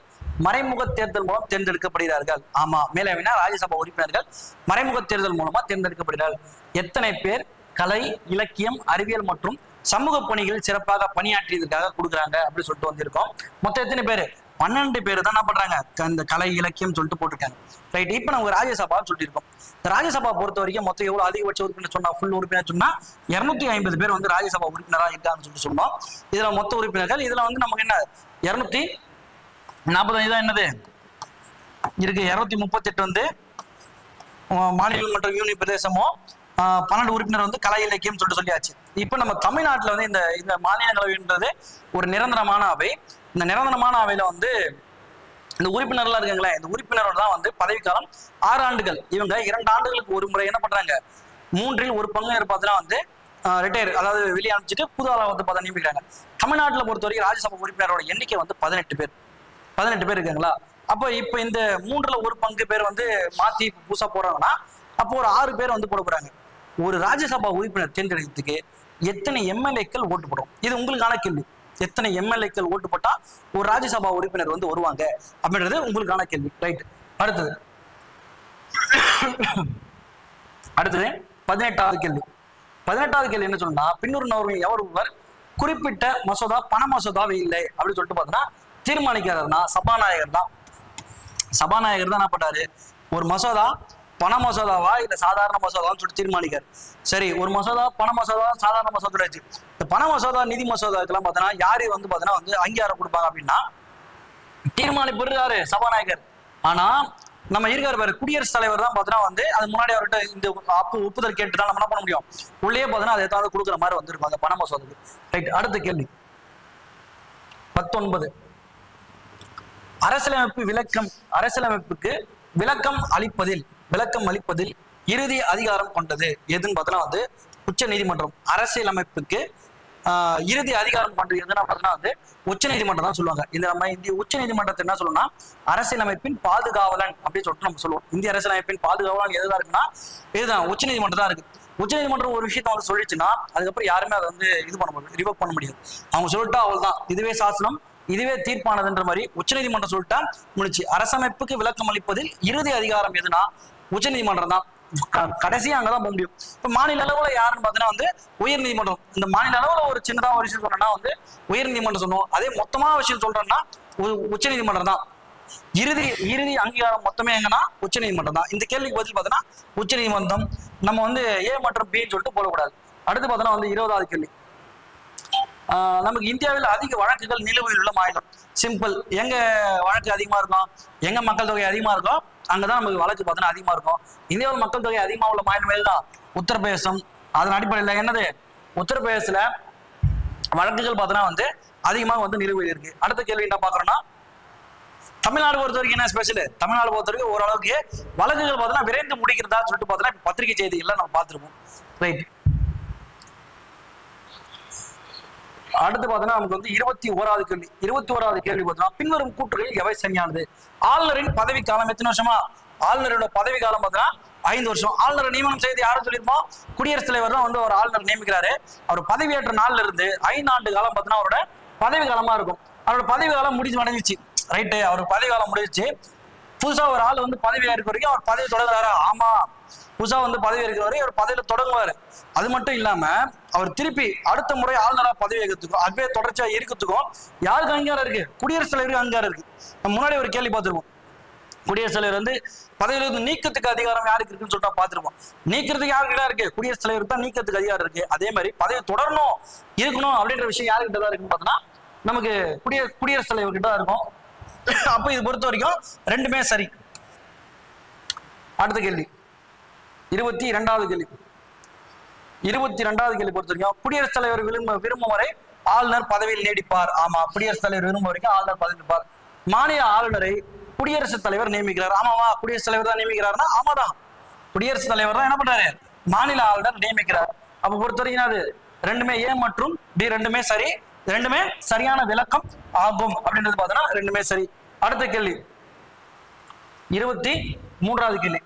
மறைமுக தேர்தல் மூலம் தேர்ந்தெடுக்கப்படுகிறார்கள். ஆமா, மேலவைனா ராஜ்யசபா உறுப்பினர்கள் மறைமுக தேர்தல் மூலமா தேர்ந்தெடுக்கப்படுகிறார்கள். எத்தனை பேர் கலை, இலக்கியம், அறிவியல் மற்றும் சமூக பணிகள் சிறப்பாக பணியாற்றியதற்காக கொடுக்குறாங்க அப்படின்னு சொல்லிட்டு வந்திருக்கோம். மொத்தம் எத்தனை பேர்? 12 பேர் தான் என்ன பண்றாங்க? இந்த கலை, இலக்கியம் சொல்லிட்டு போட்டிருக்காங்க. ரைட், இப்ப நம்ம ராஜ்யசபா சொல்லியிருக்கோம். ராஜ்யசபா பொறுத்த வரைக்கும் மொத்தம் எவ்வளவு அதிகபட்ச உறுப்பினர் சொன்னா, ஃபுல் உறுப்பினர் சொன்னா 250 பேர் வந்து ராஜ்யசபா உறுப்பினராக இருக்காங்கன்னு சொல்லிட்டு சொன்னோம். இதுல மொத்த உறுப்பினர்கள் இதுல வந்து நமக்கு என்ன 245 தான் என்னது இருக்கு. 238 வந்து மாநிலம் மற்றும் யூனியன் பிரதேசமும் 12 உறுப்பினர் வந்து கலை, இலக்கியம் சொல்லிட்டு சொல்லியாச்சு. இப்ப நம்ம தமிழ்நாட்டுல வந்து இந்த மாநிலங்களவைன்றது ஒரு நிரந்தரமான அவை. இந்த நிரந்தரமான அவையில வந்து இந்த உறுப்பினர்லாம் இருக்காங்களே, இந்த உறுப்பினரோட தான் வந்து பதவிக்காலம் 6 ஆண்டுகள். இவங்க 2 ஆண்டுகளுக்கு ஒரு முறை என்ன பண்றாங்க? 3 ஒரு பங்கு பார்த்தீங்கன்னா வந்து ரிட்டையர், அதாவது வெளியே அனுப்பிச்சிட்டு புது ஆளை வந்து பார்த்தா நியமிக்கிறாங்க. தமிழ்நாட்டில் பொறுத்த வரைக்கும் ராஜ்யசபா உறுப்பினரோட எண்ணிக்கை வந்து 18 பேர் இருக்காங்களா? அப்போ இப்போ இந்த 3 ஒரு பங்கு பேர் வந்து மாத்தி புதுசா போறாங்கன்னா அப்போ ஒரு 6 பேர் வந்து போட போறாங்க. ஒரு ராஜ்யசபா உறுப்பினர் தேர்ந்தெடுக்கிறதுக்கு எத்தனை எம்எல்ஏக்கள் ஓட்டு போடும்? இது உங்களுக்கான கேள்வி. எத்தனை எம்எல்ஏக்கள் ஓட்டு போட்டா ஒரு ராஜ்யசபா உறுப்பினர் வந்து வருவாங்க அப்படின்றது உங்களுக்கான கேள்வி. ரைட், அடுத்தது 18வது கேள்வி. 18வது கேள்வி என்ன சொன்னா, பின்னூறு நபர்கள் எவர் ஒருவர் குறிப்பிட்ட மசோதா பண மசோதாவே இல்லை அப்படின்னு சொல்லிட்டு பார்த்தோன்னா தீர்மானிக்கிறதுனா சபாநாயகர் தான். சபாநாயகர் தான் என்ன பண்றாரு? ஒரு மசோதா பண மசோதாவா இல்ல சாதாரண மசோதான்னு சொல்லிட்டு தீர்மானிக்காரு. சரி, ஒரு மசோதா பண மசோதா சாதாரண மசோதா. இந்த பண மசோதா நிதி மசோதாக்கெல்லாம் பார்த்தோன்னா யாரு வந்து பார்த்தோன்னா வந்து அங்கீகாரம் கொடுப்பாங்க அப்படின்னா தீர்மானிப்படுறாரு சபாநாயகர். ஆனா நம்ம இருக்காரு பாரு குடியரசுத் தலைவர் தான் பார்த்தோன்னா வந்து அது முன்னாடி அவர்கிட்ட இந்த ஒப்புதல் கேட்டு தான் நம்ம என்ன பண்ண முடியும், உள்ளே பார்த்தோன்னா அதை ஏதாவது கொடுக்குற மாதிரி வந்திருப்பாங்க பண மசோதாக்கு. ரைட், அடுத்த கேள்வி 19. அரசியலமைப்புக்கு விளக்கம் அளிப்பதில் இறுதி அதிகாரம் கொண்டது எதுன்னு பார்த்தோன்னா வந்து உச்ச நீதிமன்றம். அரசியலமைப்புக்கு இறுதி அதிகாரம் கொண்டது எதுனா பார்த்தோன்னா வந்து உச்ச நீதிமன்றம் தான் சொல்லுவாங்க. இந்த நம்ம இந்திய உச்ச நீதிமன்றத்தை என்ன சொல்லணும்னா அரசியலமைப்பின் பாதுகாவலன் அப்படின்னு சொல்லிட்டு நம்ம சொல்லுவோம். இந்திய அரசியலமைப்பின் பாதுகாவலன் எதுதான் இருக்குன்னா இதுதான் உச்ச நீதிமன்றம் தான் இருக்கு. உச்ச நீதிமன்றம் ஒரு விஷயத்த அவங்க சொல்லிச்சுன்னா அதுக்கப்புறம் யாருமே அதை வந்து இது பண்ண முடியாது, ரிவோக் பண்ண முடியாது. அவங்க சொல்லிட்டா அவள் தான் இதுவே சாசனம், இதுவே தீர்ப்பானதுன்ற மாதிரி உச்ச நீதிமன்றம் சொல்லிட்டா முடிச்சு. அரசமைப்புக்கு விளக்கம் அளிப்பதில் இறுதி அதிகாரம் எதுனா உச்ச நீதிமன்றம் தான். கடைசியா அங்கதான் போக முடியும். இப்ப மாநில அளவுல யாருன்னு பாத்தீங்கன்னா வந்து உயர் நீதிமன்றம். இந்த மாநில அளவுல ஒரு சின்னதா ஒரு விஷயம் சொல்றேன்னா வந்து உயர் நீதிமன்றம் சொன்னோம். அதே மொத்தமா விஷயம் சொல்றேன்னா உச்ச நீதிமன்றம் தான். இறுதி அங்கீகாரம் மொத்தமே எங்கன்னா உச்ச நீதிமன்றம் தான். இந்த கேள்விக்கு பதில் பார்த்தோன்னா உச்ச நீதிமன்றம். நம்ம வந்து ஏ மற்றும் பின்னு சொல்லிட்டு போடக்கூடாது. அடுத்து பார்த்தோன்னா வந்து 20வது கேள்வி. நமக்கு இந்தியாவில் அதிக வழக்குகள் நிலுவையில் உள்ள மாநிலம். சிம்பிள். எங்க வழக்கு அதிகமா இருக்கும், எங்க மக்கள் தொகை அதிகமா இருக்கும், அங்கதான் நமக்கு வழக்கு பார்த்தோன்னா அதிகமா இருக்கும். இந்தியாவில் மக்கள் தொகை அதிகமா உள்ள மாநிலம் தான் உத்தரப்பிரதேசம், அதன் அடிப்படையில் என்னது உத்தரப்பிரதேசத்துல வழக்குகள் பார்த்தோன்னா வந்து அதிகமாக வந்து நிலுவையில் இருக்கு. அடுத்த கேள்வி என்ன பாக்குறோம்னா, தமிழ்நாடு பொறுத்த வரைக்கும் என்ன ஸ்பெஷல்? தமிழ்நாடு பொறுத்த வரைக்கும் ஓரளவுக்கு வழக்குகள் பார்த்தோன்னா விரைந்து முடிக்கிறதா சொல்லிட்டு பார்த்தோன்னா பத்திரிகை செய்திகள்லாம் நம்ம பார்த்துருப்போம். ரைட். அடுத்து பார்த்தோன்னா நமக்கு வந்து 21வது கேள்வி. 21வது கேள்வி பார்த்தோம்னா, பின்வரும் கூற்றுகளில் எவை சரியானது? ஆளுநரின் பதவி காலம் எத்தனை வருஷமா? ஆளுநரோட பதவி காலம் பார்த்தோன்னா 5 வருஷம். ஆளுநர் நியமனம் செய்து யாரும் சொல்லியிருப்போம்? குடியரசுத் தலைவர் தான் வந்து ஒரு ஆளுநர் நியமிக்கிறாரு. அவர் பதவியேற்ற நாள்ல இருந்து 5 ஆண்டு காலம் பார்த்தோன்னா அவரோட பதவி காலமா இருக்கும். அவரோட பதவி காலம் அடைஞ்சிச்சு. ரைட்டு, அவருக்கு பதவி காலம் முடிஞ்சிச்சு. புதுசா ஒரு ஆள் வந்து பதவி ஏற்க வரைக்கும் அவர் பதவி தொடங்குறாரு. ஆமா, புதுசா வந்து பதவி இருக்கிற வரைக்கும் அவர் பதவியில தொடங்குவாரு. அது மட்டும் இல்லாம அவர் திருப்பி அடுத்த முறை ஆளுநரா பதவி ஏற்கிறதுக்கும் அதுவே தொடர்ச்சியா இருக்கிறதுக்கும் யாருக்கு அங்கீகாரம் இருக்கு? குடியரசுத் தலைவருக்கு அங்கீகாரம் இருக்கு. நம்ம முன்னாடி ஒரு கேள்வி பார்த்துருவோம். குடியரசுத் தலைவர் வந்து பதவியிலிருந்து நீக்கத்துக்கு அதிகாரம் யாருக்கு இருக்குன்னு சொல்லிட்டு பார்த்துருப்போம். நீக்கிறதுக்கு யாருக்கிட்ட இருக்கு? குடியரசுத் தலைவருக்கு தான் நீக்கிறதுக்கு அதிகாரம் இருக்கு. அதே மாதிரி பதவி தொடரணும் இருக்கணும் அப்படின்ற விஷயம் யாருக்கிட்ட தான் இருக்குன்னு பார்த்தோன்னா நமக்கு குடியரசுத் தலைவர்கிட்ட தான் இருக்கும். அப்ப இது பொறுத்த வரைக்கும் ரெண்டுமே சரி. அடுத்த கேள்வி 22வது கேள்வி. 22வது கேள்வி பொறுத்த வரைக்கும், குடியரசுத் தலைவர் விரும்பும் வரை ஆளுநர் பதவியில் நீடிப்பார். ஆமா, குடியரசுத் தலைவர் விரும்பும் வரைக்கும் ஆளுநர் பதவி நீடிப்பார். மாநில ஆளுநரை குடியரசுத் தலைவர் நியமிக்கிறார். ஆமாவா? குடியரசுத் தலைவர் தான் நியமிக்கிறார்னா ஆமாதான், குடியரசுத் தலைவர் தான் என்ன பண்றாரு? மாநில ஆளுநர் நியமிக்கிறார். அப்ப பொறுத்த வரைக்கும் அது ரெண்டுமே ஏ மற்றும் டி ரெண்டுமே சரி, ரெண்டுமே சரியான விளக்கம் ஆகும் அப்படின்றது பார்த்தோன்னா ரெண்டுமே சரி. அடுத்த கேள்வி 23வது கேள்வி.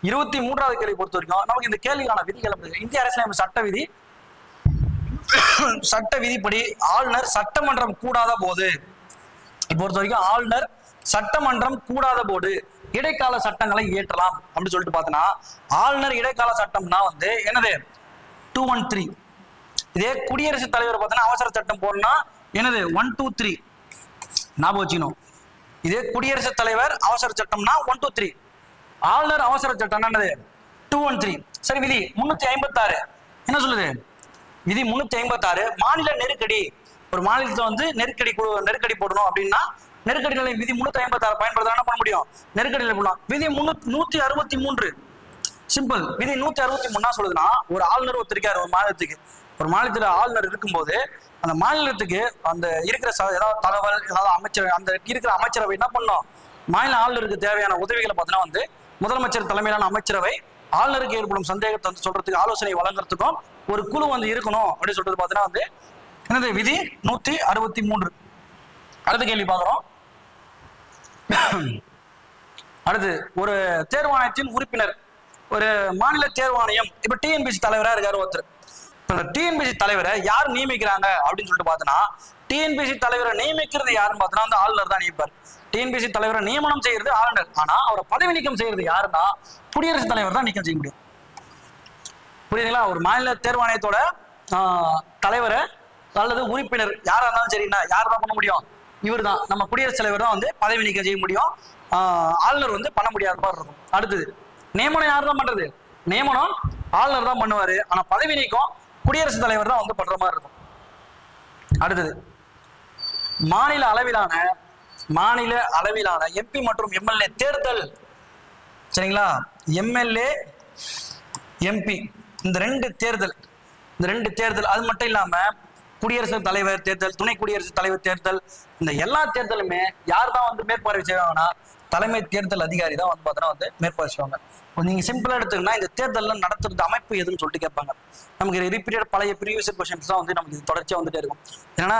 23வது கேள்வி பொறுத்த வரைக்கும் நமக்கு இந்த கேள்விக்கான விதிகள் இந்திய அரசியலமைப்பு சட்ட விதிப்படி ஆளுநர் சட்டமன்றம் கூடாத போது, பொறுத்த வரைக்கும் ஆளுநர் சட்டமன்றம் கூடாத போது இடைக்கால சட்டங்களை இயற்றலாம் அப்படின்னு சொல்லிட்டு பார்த்தோன்னா, ஆளுநர் இடைக்கால சட்டம்னா வந்து என்னது? 213. இதே குடியரசுத் தலைவர் பார்த்தோன்னா அவசர சட்டம் போடணும்னா என்னது? 123 ஞாபகம் வச்சுக்கணும். இதே குடியரசுத் தலைவர் அவசர சட்டம்னா 123. ஆளுநர் அவசர சட்டம் என்னது? 213. சரி, விதி 356 என்ன சொல்லுது? விதி 356 மாநில நெருக்கடி. ஒரு மாநிலத்தை வந்து நெருக்கடி போடணும் அப்படின்னா நெருக்கடி நிலை விதி 356 பயன்படுத்த என்ன பண்ண முடியும்? நெருக்கடி நிலை போடலாம். விதி 163 சிம்பிள். விதி 163 சொல்லுதுன்னா, ஒரு ஆளுநர் ஒருத்தருக்காரு ஒரு மாநிலத்துல ஆளுநர் இருக்கும்போது அந்த மாநிலத்துக்கு அந்த இருக்கிற ஏதாவது தகவல் ஏதாவது அமைச்சர் அந்த இருக்கிற அமைச்சரவை என்ன பண்ணும்? மாநில ஆளுநருக்கு தேவையான உதவிகளை பார்த்தீங்கன்னா வந்து முதலமைச்சர் தலைமையிலான அமைச்சரவை ஆளுநருக்கு ஏற்படும் சந்தேகத்தை வந்து சொல்றதுக்கு ஆலோசனை வழங்குறதுக்கும் ஒரு குழு வந்து இருக்கணும் அப்படின்னு சொல்றது பார்த்தீங்கன்னா வந்து என்னது? விதி 163. அடுத்த கேள்வி பார்க்குறோம். அடுத்து, ஒரு தேர்வாணையத்தின் உறுப்பினர், ஒரு மாநில தேர்வாணையம் இப்ப டிஎன்பிசி தலைவரா இருக்காரு ஒருத்தர். டிஎன்பிசி தலைவரை யார் நியமிக்கிறாங்க அப்படின்னு சொல்லிட்டு பார்த்தோன்னா, டிஎன்பிசி தலைவரை நியமிக்கிறது யாருன்னு பார்த்தோன்னா அந்த ஆளுநர் தான் நியமிப்பார். டிஎன்பிசி தலைவரை நியமனம் செய்யறது ஆளுநர். ஆனா அவரை பதவி நீக்கம் செய்யறது யாருன்னா குடியரசுத் தலைவர் தான் நீக்கம் செய்ய முடியும். புரியுதுங்களா? ஒரு மாநில தேர்வாணையத்தோட தலைவரை அல்லது உறுப்பினர் யாரா இருந்தாலும் சரிண்ணா யார் தான் பண்ண முடியும்? இவர் தான், நம்ம குடியரசுத் தலைவர் தான் வந்து பதவி நீக்கம் செய்ய முடியும். ஆளுநர் வந்து பண்ண முடியாத மாதிரி இருக்கும். அடுத்தது, நியமனம் யார் தான் பண்றது? நியமனம் ஆளுநர் தான் பண்ணுவாரு. ஆனா பதவி நீக்கம் குடியரசுத் தலைவர் தான் வந்து பண்ற மாதிரி இருக்கும். அடுத்தது, மாநில அளவிலான எம்பி மற்றும் எம்எல்ஏ தேர்தல். சரிங்களா? எம்எல்ஏ எம்பி இந்த ரெண்டு தேர்தல் அது மட்டும் இல்லாம குடியரசுத் தலைவர் தேர்தல், துணை குடியரசுத் தலைவர் தேர்தல், இந்த எல்லா தேர்தலுமே யார் தான் வந்து மேற்பார்வை செய்வாங்கன்னா தலைமை தேர்தல் அதிகாரி தான் வந்து பார்த்தோன்னா வந்து மேற்பார்வை செய்வாங்க. நீங்க சிம்பிளா எடுத்துக்கன்னா இந்த தேர்தல் நடத்துறது அமைப்பு எதுன்னு சொல்லிட்டு கேட்பாங்க. நமக்கு ரிப்பீட்டட் பழைய ப்ரீவியஸ் கொஸ்டின்ஸ் தான் வந்து நமக்கு தொடர்ச்சியா வந்துட்டே இருக்கும். ஏன்னா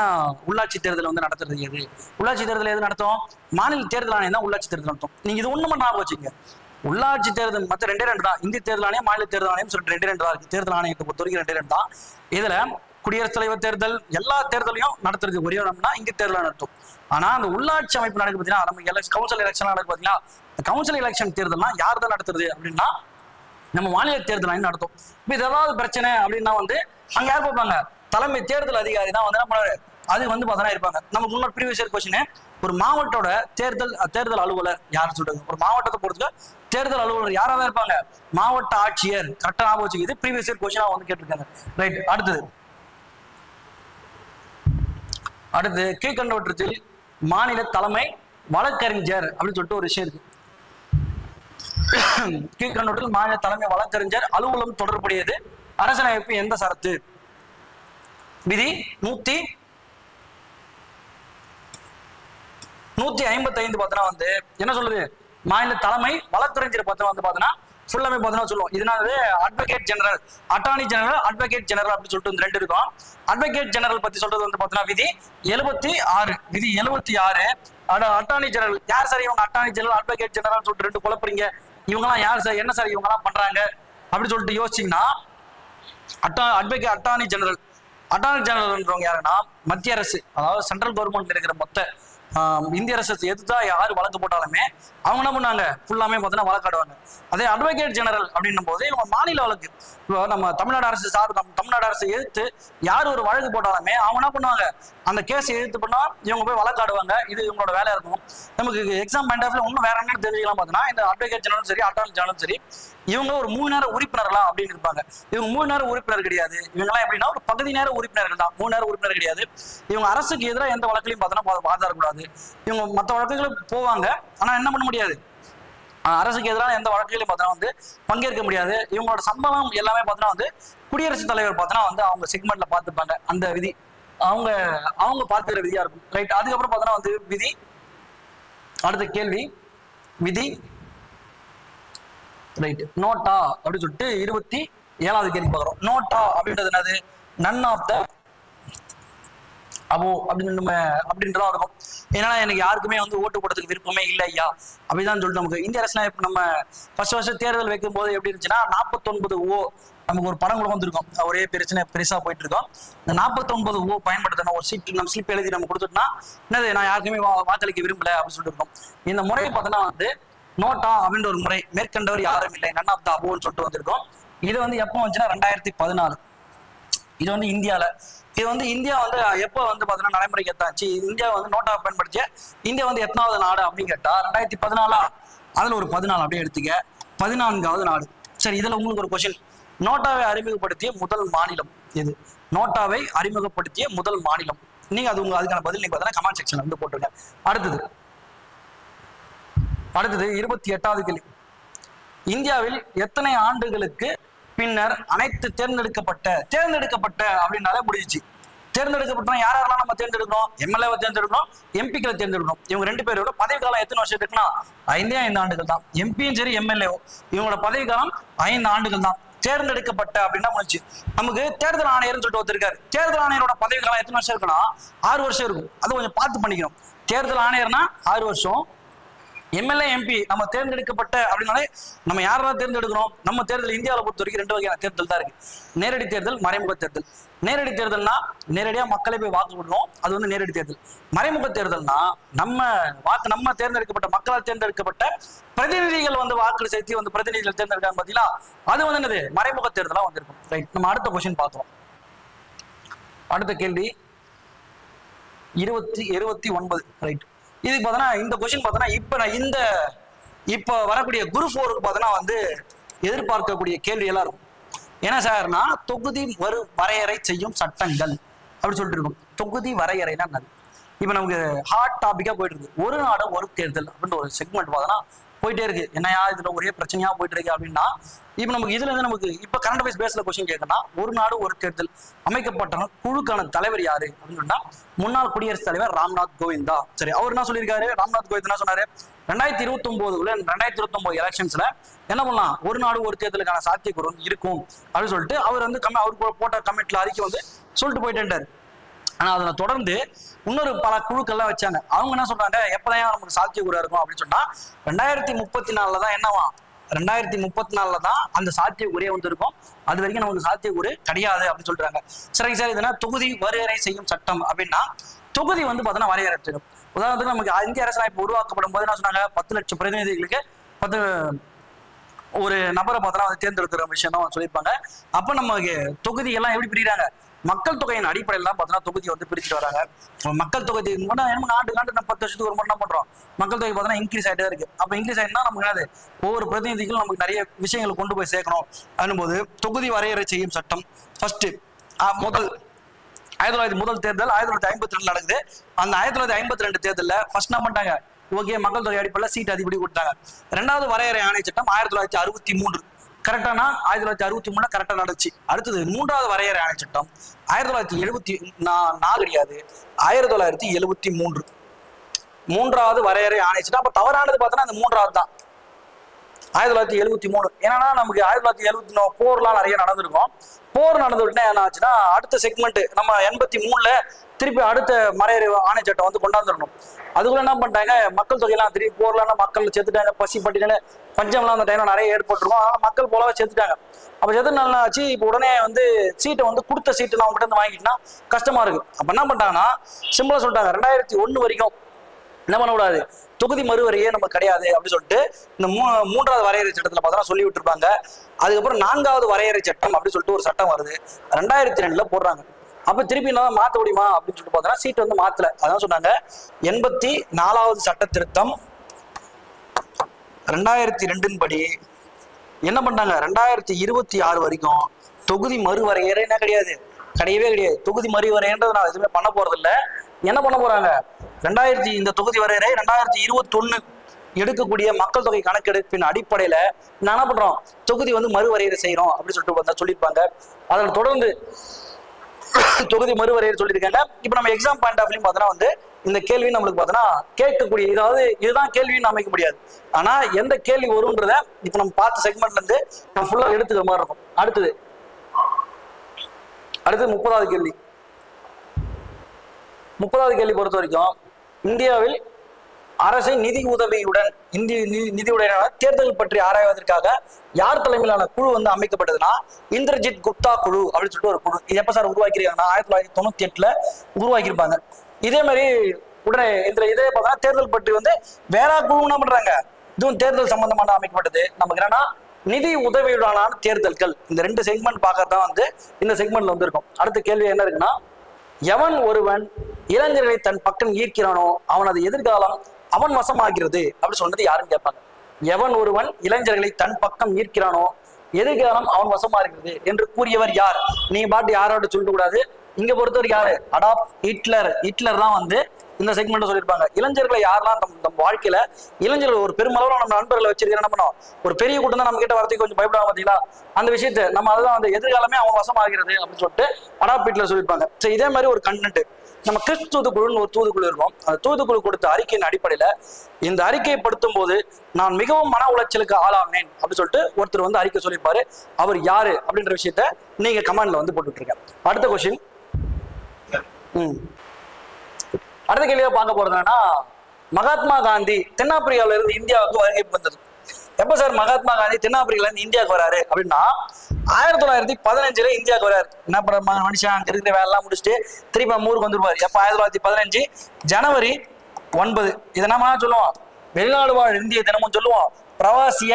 உள்ளாட்சி தேர்தல் வந்து நடத்துறது எது? உள்ளாட்சி தேர்தல் எது நடத்தும்? மாநில தேர்தல் ஆணையம் தான் உள்ளாட்சி தேர்தல் நடத்தும். நீங்க இது ஒண்ணு மட்டும் ஞாபகம் வச்சுங்க. உள்ளாட்சி தேர்தல் மற்ற 2 தான். இந்திய தேர்தல் ஆணையம், மாநில தேர்தல் ஆணையம் சொல்லிட்டு 2 தான் இருக்கு. தேர்தல் ஆணையத்தை பொறுத்த வரைக்கும் 2 தான். இதுல குடியரசுத் தலைவர் தேர்தல் எல்லா தேர்தலையும் நடத்துறது ஒரே இடம்னா இந்திய தேர்தல் நடத்தும். ஆனா அந்த உள்ளாட்சி அமைப்பு நடக்கு பார்த்தீங்கன்னா நம்ம கவுன்சில் எலெக்ஷன் நடக்கு பார்த்தீங்கன்னா, கவுன்சில் எலெக்ஷன் தேர்தல்லாம் யார் தான் நடத்துறது அப்படின்னா நம்ம மாநில தேர்தல் ஆணையம் நடத்தும். இப்போ இது ஏதாவது பிரச்சனை அப்படின்னா வந்து அங்க யார் பார்ப்பாங்க? தலைமை தேர்தல் அதிகாரி தான் வந்து என்ன பண்ணுவாரு? அது வந்து பார்த்தா இருப்பாங்க. நம்ம முன்னாடி ப்ரீவியஸ் கொஸ்டின், ஒரு மாவட்டோட தேர்தல் அலுவலர் யாருன்னு சொல்றது? ஒரு மாவட்டத்தை பொறுத்து தேர்தல் அலுவலர் யாரா தான் இருப்பாங்க? மாவட்ட ஆட்சியர். கரெக்டா ஞாபகம் வச்சுக்கிது. ப்ரீவியஸ் கொஸ்டினா வந்து கேட்டிருக்காங்க. ரைட். அடுத்து கீழ்கண்டவற்றில் மாநில தலைமை வழக்கறிஞர் அப்படின்னு சொல்லிட்டு ஒரு விஷயம் இருக்கு. கீழ்கண்டவற்றில் மாநில தலைமை வழக்கறிஞர் அலுவலகம் தொடர்புடையது அரசியலமைப்பு எந்த சரத்து? விதி 155 பார்த்தோன்னா வந்து என்ன சொல்லுது? மாநில தலைமை வழக்கறிஞர் பத்திரம் வந்து பார்த்தோன்னா ஃபுல்லாமே பார்த்தோன்னா சொல்லுவோம். இதனால advocate general, attorney general, advocate general அப்படின்னு சொல்லிட்டு ரெண்டு இருக்கும். அட்வொகேட் ஜெனரல் பத்தி சொல்றது வந்து பார்த்தோன்னா விதி 76. விதி 76. அட்டார்னி ஜெனரல் யார் சார்? இவங்க அட்டார்னி ஜெனரல், அட்வொகேட் ஜெனரல் சொல்லிட்டு ரெண்டு குழப்பறீங்க. இவங்கலாம் யார் சார்? என்ன சார் இவங்கலாம் பண்றாங்க அப்படின்னு சொல்லிட்டு யோசிச்சிங்கன்னா, அட்டார்னி ஜெனரல் யாருன்னா மத்திய அரசு, அதாவது சென்ட்ரல் கவர்மெண்ட் இருக்கிற மொத்த இந்திய அரசு எதுதான் யாரு வழக்கு போட்டாலுமே அவங்க என்ன பண்ணாங்க? ஃபுல்லாமே பார்த்தீங்கன்னா வழக்காடுவாங்க. அதே அட்வொகேட் ஜெனரல் அப்படின்னும் போது இவங்க மாநில வழக்கு, இப்போ நம்ம தமிழ்நாடு அரசு தமிழ்நாடு அரசு எதிர்த்து யார் ஒரு வழக்கு போட்டாலுமே அவங்க என்ன பண்ணுவாங்க? அந்த கேஸ் எதிர்த்து பண்ணா இவங்க போய் வழக்காடுவாங்க. இது இவங்களோட வேலையா இருக்கும். நமக்கு எக்ஸாம் பாயிண்ட் ஆஃப் இன்னும் வேற என்ன தெரிஞ்சுக்கலாம் பார்த்தீங்கன்னா, இந்த அட்வொகேட் ஜெனரலும் சரி அட்டார்னி ஜெனரலும் சரி இவங்க ஒரு 3 நேர உறுப்பினர்களா அப்படின்னு இருப்பாங்க. இவங்க 3 நேர உறுப்பினர் கிடையாது. இவங்கெல்லாம் எப்படின்னா ஒரு பகுதி நேர உறுப்பினர்கள் தான். 3 நேர உறுப்பினர் கிடையாது. இவங்க அரசுக்கு எதிராக எந்த வழக்கிலையும் பார்த்தோன்னா வாதாடக்கூடாது. இவங்க மற்ற வழக்குகளும் போவாங்க, ஆனா என்ன பண்ண முடியாது? அரசுக்கு எதிரான எந்த வழக்குகளையும் பார்த்தோன்னா வந்து பங்கேற்க முடியாது. இவங்களோட சம்பளம் எல்லாமே பார்த்தோன்னா வந்து குடியரசுத் தலைவர் பார்த்தோன்னா வந்து அவங்க செக்மெண்ட்ல பார்த்துப்பாங்க. அந்த விதி அவங்க பார்த்துக்கிற விதியா இருக்கும். ரைட். அதுக்கப்புறம் பார்த்தோன்னா வந்து விதி, அடுத்த கேள்வி விதி ரைட் நோட்டா அப்படின்னு சொல்லிட்டு 27வது கேள்வி பார்க்குறோம். நோட்டா அப்படின்றது என்னது? நன் ஆஃப் த அபோ அப்படின்றதா இருக்கும். ஏன்னா எனக்கு யாருக்குமே வந்து ஓட்டு போடுறதுக்கு விருப்பமே இல்லை ஐயா அப்படிதான் சொல்லிட்டு நமக்கு இந்திய அரசியலமைப்பு நம்ம ஃபர்ஸ்ட் தேர்தல் வைக்கும் போது எப்படி இருந்துச்சுன்னா 49O நமக்கு ஒரு படம் கூட வந்திருக்கும். ஒரே பெருசா போயிட்டு இருக்கோம். இந்த 49O பயன்படுத்தணும். ஒரு சீட் நம்ம ஸ்லிப் எழுதி நம்ம கொடுத்துட்டோம்னா என்னது, நான் யாருக்குமே வாக்களிக்க விரும்பல அப்படின்னு சொல்லிட்டு இருக்கோம். இந்த முறையை பார்த்தோன்னா வந்து நோட்டா அப்படின்ற ஒரு முறை, மேற்கண்டவர் யாரும் இல்லை, நன் ஆஃப் த அபோன்னு சொல்லிட்டு வந்திருக்கோம். இது வந்து எப்போ வந்துச்சுன்னா 2014. இது வந்து இந்தியா வந்து எப்போ வந்து பார்த்தீங்கன்னா நடைமுறைக்கு எத்தாச்சு? இந்தியா வந்து நோட்டா பயன்படுத்திய இந்தியா வந்து எத்தனாவது நாடு அப்படின்னு கேட்டா 2014. அதுல ஒரு 14 அப்படியே எடுத்துக்க, 14வது நாடு. சரி, இதுல உங்களுக்கு ஒரு கொஸ்டின். நோட்டாவை அறிமுகப்படுத்திய முதல் மாநிலம் எது? நோட்டாவை அறிமுகப்படுத்திய முதல் மாநிலம். நீங்க அதுக்கான பதில் நீங்க பார்த்தீங்கன்னா கமெண்ட் செக்ஷன்ல வந்து போட்டுருங்க. அடுத்தது 28வது கேள்வி. இந்தியாவில் எத்தனை ஆண்டுகளுக்கு பின்னர் அனைத்து தேர்ந்தெடுக்கப்பட்ட அப்படின்னாலே முடிஞ்சிச்சு. தேர்ந்தெடுக்கப்பட்டா யாரெல்லாம் நம்ம தேர்ந்தெடுக்கணும்? எம்எல்ஏவை தேர்ந்தெடுக்கணும், எம்பிக்களை தேர்ந்தெடுக்கணும். இவங்க 2 பேரோட பதவி காலம் எத்தனை வருஷம் இருக்குன்னா 5 ஆண்டுகள் தான். எம்பியும் சரி எம்எல்ஏ இவங்களோட பதவி காலம் 5 ஆண்டுகள் தான். தேர்ந்தெடுக்கப்பட்ட அப்படின்னா முடிச்சு. நமக்கு தேர்தல் ஆணையர்னு சொல்லிட்டு ஒருத்தருக்காரு. தேர்தல் ஆணையரோட பதவி காலம் எத்தனை வருஷம் இருக்குன்னா 6 வருஷம் இருக்கும். அதை கொஞ்சம் பார்த்து பண்ணிக்கணும். தேர்தல் ஆணையர்னா 6 வருஷம், எம்எல்ஏ எம்பி நம்ம தேர்ந்தெடுக்கப்பட்ட அப்படின்னாலே நம்ம யாரெல்லாம் தேர்ந்தெடுக்கிறோம்? நம்ம தேர்தல் இந்தியாவில் பொறுத்த வரைக்கும் 2 வகையான தேர்தல் தான் இருக்கு. நேரடி தேர்தல், மறைமுக தேர்தல். நேரடி தேர்தல்னா நேரடியா மக்களை போய் வாக்கு விடுறோம், அது வந்து நேரடி தேர்தல். மறைமுக தேர்தல்னா நம்ம தேர்ந்தெடுக்கப்பட்ட மக்களால் தேர்ந்தெடுக்கப்பட்ட பிரதிநிதிகள் வந்து வாக்கு செலுத்தி வந்து பிரதிநிதிகள் தேர்ந்தெடுக்காங்க பார்த்தீங்களா? அது வந்து என்னது? மறைமுக தேர்தலா வந்திருக்கும். ரைட். நம்ம அடுத்த கொஸ்டின் பார்க்கிறோம். அடுத்த கேள்வி 29. ரைட். இதுக்கு பார்த்தோன்னா இந்த கொஸ்டின் பார்த்தோன்னா இப்போ வரக்கூடிய குரூப் 4க்கு பார்த்தோன்னா வந்து எதிர்பார்க்கக்கூடிய கேள்வி எல்லாம் இருக்கும். ஏன்னா சார்னா தொகுதி வரையறை செய்யும் சட்டங்கள் அப்படின்னு சொல்லிட்டு இருக்கும். தொகுதி வரையறைனா என்னது? இப்போ நமக்கு ஹாட் டாபிக்கா போயிட்டு இருக்கு. ஒரு நாடு ஒரு தேர்தல் அப்படின்ற ஒரு செக்மெண்ட் பார்த்தோன்னா போயிட்டே இருக்கு. என்னையா இதுல ஒரே பிரச்சனையா போயிட்டு இருக்கு அப்படின்னா, இப்போ நமக்கு இதுல இருந்து நமக்கு இப்போ கரண்ட் அஃபேர்ஸ் பேஸ்ல கொஸ்டின் கேட்கணும்னா, ஒரு நாடு ஒரு தேர்தல் அமைக்கப்பட்ட குழுக்கான தலைவர் யாரு அப்படின்னு சொன்னா முன்னாள் குடியரசுத் தலைவர் ராம்நாத் கோவிந்தா. சரி, அவர் என்ன சொல்லியிருக்காரு? ராம்நாத் கோவிந்த் என்ன சொன்னாரு? 2029 எலெக்ஷன்ஸ்ல என்ன பண்ணலாம்? ஒரு நாடு ஒரு தேர்தலுக்கான சாத்தியக்கூறு இருக்கும் அப்படின்னு சொல்லிட்டு அவர் வந்து அவர் போட்ட கமிட்ல அறிக்கை வந்து சொல்லிட்டு போயிட்டேன்டாரு. ஆனா அதுல தொடர்ந்து இன்னொரு பல குழுக்கள்லாம் வச்சாங்க. அவங்க என்ன சொல்றாங்க? எப்பதான் நமக்கு சாத்தியக்கூறா இருக்கும் அப்படின்னு சொன்னா 2034 தான் என்னவா? 2034 தான் அந்த சாத்தியக்கூறே வந்து இருக்கும். அது வரைக்கும் நமக்கு சாத்தியக்கூறு கிடையாது அப்படின்னு சொல்றாங்க. சரிங்க சார், இதுனா தொகுதி வரையறை செய்யும் சட்டம் அப்படின்னா தொகுதி வந்து பார்த்தோன்னா வரையறை. உதாரணத்துக்கு நமக்கு இந்திய அரசியலமைப்பு உருவாக்கப்படும் போது என்ன சொன்னாங்க? 10 லட்சம் பிரதிநிதிகளுக்கு ஒரு நபரை பார்த்தோன்னா வந்து தேர்ந்தெடுக்கிற விஷயம் தான் சொல்லியிருப்பாங்க. அப்ப நமக்கு தொகுதி எல்லாம் எப்படி பிரிக்கிறாங்க? மக்கள் தொகையின் அடிப்படையில் தான் பார்த்தோன்னா தொகுதியை வந்து பிரிச்சுட்டு வராங்க. மக்கள் தொகுதி ஆண்டுக்கு நம்ம 10 வருஷத்துக்கு ஒரு முறை என்ன பண்றோம்? மக்கள் தொகை பார்த்தோன்னா இன்க்ரீஸ் ஆகிட்டே இருக்கு. அப்ப இன்க்ரீஸ் ஆகிட்டுனா நமக்கு என்னது? ஒவ்வொரு பிரதிநிதிகளும் நமக்கு நிறைய விஷயங்களை கொண்டு போய் சேர்க்கணும். அப்படின்போது தொகுதி வரையறை செய்யும் சட்டம் ஃபர்ஸ்ட் முதல் தேர்தல் 1952 நடக்குது. அந்த 1952 தேர்தலில் ஃபர்ஸ்ட் என்ன பண்ணிட்டாங்க? ஓகே, மக்கள் தொகை அடிப்படையில் சீட் அதிபடி கொடுத்தாங்க. 2வது வரையறை ஆணைய சட்டம் 1963 கரெக்டானா 1963 கரெக்டா நடந்துச்சு. அடுத்தது 3வது வரையறை ஆணை சட்டம் 1974 கிடையாது, 1973 3வது வரையறை ஆணை சட்டம். அப்ப தவறானது பார்த்தோன்னா அந்த 3வது தான் 1973. ஏன்னா நமக்கு 1974 போர்லாம் நிறைய நடந்திருக்கும். போர் நடந்துவிட்டுனா என்ன ஆச்சுன்னா அடுத்த செக்மெண்ட் நம்ம 83ல திருப்பி அடுத்த வரையறை ஆணை சட்டம் வந்து கொண்டாந்துடணும். அதுக்குள்ள என்ன பண்ணிட்டாங்க, மக்கள் தொகையெல்லாம் திருப்பி போர்லாம் மக்கள் செத்துட்டாங்க, பசி பட்டினு பஞ்சம்லாம் அந்த டைம்ல நிறைய ஏற்பட்டிருக்கும். அதனால மக்கள் போலவே செத்துட்டாங்க. அப்ப செத்து நல்லா ஆச்சு. இப்போ உடனே வந்து சீட்டை வந்து கொடுத்த சீட்டு நான் உங்ககிட்ட வாங்கிட்டுனா கஷ்டமா இருக்கு. அப்ப என்ன பண்ணிட்டாங்கன்னா சிம்பிளா சொல்லிட்டாங்க, 2001 வரைக்கும் என்ன பண்ணக்கூடாது, தொகுதி மறுவரையே நம்ம கிடையாது அப்படின்னு சொல்லிட்டு இந்த 3வது வரையறை சட்டத்துல பார்த்தா சொல்லி விட்டுருப்பாங்க. அதுக்கப்புறம் 4வது வரையறை சட்டம் அப்படின்னு சொல்லிட்டு ஒரு சட்டம் வருது, 2002ல போடுறாங்க. அப்ப திருப்பி என்ன மாற்ற முடியுமா அப்படின்னு சொல்லிட்டு பார்த்தோன்னா சீட் வந்து மாத்தல. அதான் சொன்னாங்க 84வது சட்ட திருத்தம் 2002 படி என்ன பண்ணாங்க, 2026 வரைக்கும் தொகுதி மறுவரையறை என்ன கிடையாது, கிடையவே கிடையாது. தொகுதி மறுவரையன்றது நான் எதுவுமே பண்ண போறது இல்லை. என்ன பண்ண போறாங்க, இந்த தொகுதி வரையறை 2021 எடுக்கக்கூடிய மக்கள் தொகை கணக்கெடுப்பின் அடிப்படையில நான் என்ன பண்றோம், தொகுதி வந்து மறுவரையறை செய்யறோம் அப்படின்னு சொல்லிட்டு சொல்லியிருப்பாங்க. அதில் தொடர்ந்து தொகுதி மறுவரையறை சொல்லியிருக்காங்க. இப்ப நம்ம எக்ஸாம் பாயிண்ட் ஆஃப் வியூ பார்த்தோன்னா வந்து இந்த கேள்வி நம்மளுக்கு பார்த்தோன்னா கேட்கக்கூடிய, இதாவது இதுதான் கேள்வின்னு அமைக்க முடியாது. ஆனா எந்த கேள்வி வரும்ன்றத இப்ப நம்ம பார்த்த செக்மெண்ட்ல இருந்து நம்ம ஃபுல்லா எடுத்துக்கிற மாதிரி இருக்கும். அடுத்தது 30வது கேள்வி. 30வது கேள்வி பொறுத்த வரைக்கும் இந்தியாவில் அரசின் நிதி உதவியுடன் நிதியுடனான தேர்தல் பற்றி ஆராய்வதற்காக யார் தலைமையிலான குழு வந்து அமைக்கப்பட்டதுன்னா இந்திரஜித் குப்தா குழு அப்படின்னு சொல்லிட்டு ஒரு குழு. இது எப்ப சார் உருவாக்கிருக்காங்கன்னா 1998ல உருவாக்கியிருப்பாங்க. இதே மாதிரி உடனே இதே பார்த்தா தேர்தல் பற்றி வந்து வேற குழு என்ன பண்றாங்க, இதுவும் தேர்தல் சம்பந்தமான அமைக்கப்பட்டது. நமக்கு என்னன்னா நிதி உதவியுடனான தேர்தல்கள். இந்த 2 செக்மெண்ட் பார்க்கறதான் வந்து இந்த செக்மெண்ட்ல வந்து இருக்கும். அடுத்த கேள்வி என்ன இருக்குன்னா, எவன் ஒருவன் இளைஞர்களை தன் பக்கம் ஈர்க்கிறானோ அவனது எதிர்காலம் அவன் வசமாகிறது அப்படி சொன்னது யாருன்னு கேட்பாங்க. எவன் ஒருவன் இளைஞர்களை தன் பக்கம் ஈர்க்கிறானோ எதிர்காலம் அவன் வசமா இருக்கிறது என்று கூறியவர் யார்? நீங்க பாட்டு யாரோட சொல்லிட்டு கூடாது. இங்க பொறுத்தவரை யாரு, அடால்ஃப் ஹிட்லர் தான் வந்து இந்த செக்மெண்ட் சொல்லியிருப்பாங்க. இளைஞர்களை யாரெல்லாம் நம்ம வாழ்க்கையில இளைஞர்கள் ஒரு பெருமளவு நம்ம நண்பர்களை வச்சிருக்க என்ன பண்ணோம், ஒரு பெரிய கூட்டம் தான் நம்ம கிட்ட வரதுக்கு கொஞ்சம் பயப்படாம பார்த்தீங்களா, அந்த விஷயத்தை நம்ம அதுதான் அந்த எதிர்காலமே அவன் வசமாகிறது அப்படின்னு சொல்லிட்டு அடால்ஃப் ஹிட்லர் சொல்லியிருப்பாங்க. சரி, இதே மாதிரி ஒரு கண்டென்ட் நம்ம கிறிஸ்து தூதுக்குழுன்னு ஒரு தூதுக்குழு இருக்கும். அந்த தூதுக்குழு கொடுத்த அறிக்கையின் அடிப்படையில இந்த அறிக்கையை படுத்தும் போது நான் மிகவும் மன உளைச்சலுக்கு ஆளானேன் அப்படின்னு சொல்லிட்டு ஒருத்தர் வந்து அறிக்கை சொல்லியிருப்பாரு. அவர் யாரு அப்படின்ற விஷயத்த நீங்க கமெண்ட்ல வந்து போட்டுட்டு இருக்கேன். அடுத்த கொஸ்டின். அடுத்த கேள்வியா பார்க்க போறது என்னன்னா, மகாத்மா காந்தி தென்னாப்பிரிக்காவில இருந்து இந்தியாவுக்கு வருகை வந்தது. எப்ப சார் மகாத்மா காந்தி தென்னாப்பிரிக்கால இருந்து இந்தியாவுக்கு வராரு அப்படின்னா 1915 இந்தியாவுக்கு வராரு. என்ன பண்ற மனுஷன் அங்க இருக்கிற வேலை எல்லாம் முடிச்சுட்டு திருப்பி நம்ம ஊருக்கு வந்துருப்பாரு. எப்ப 1915 ஜனவரி 9. இதை நம்ம சொல்லுவோம் வெளிநாடு வாழ் இந்திய தினமும் சொல்லுவோம், பிரவாசிய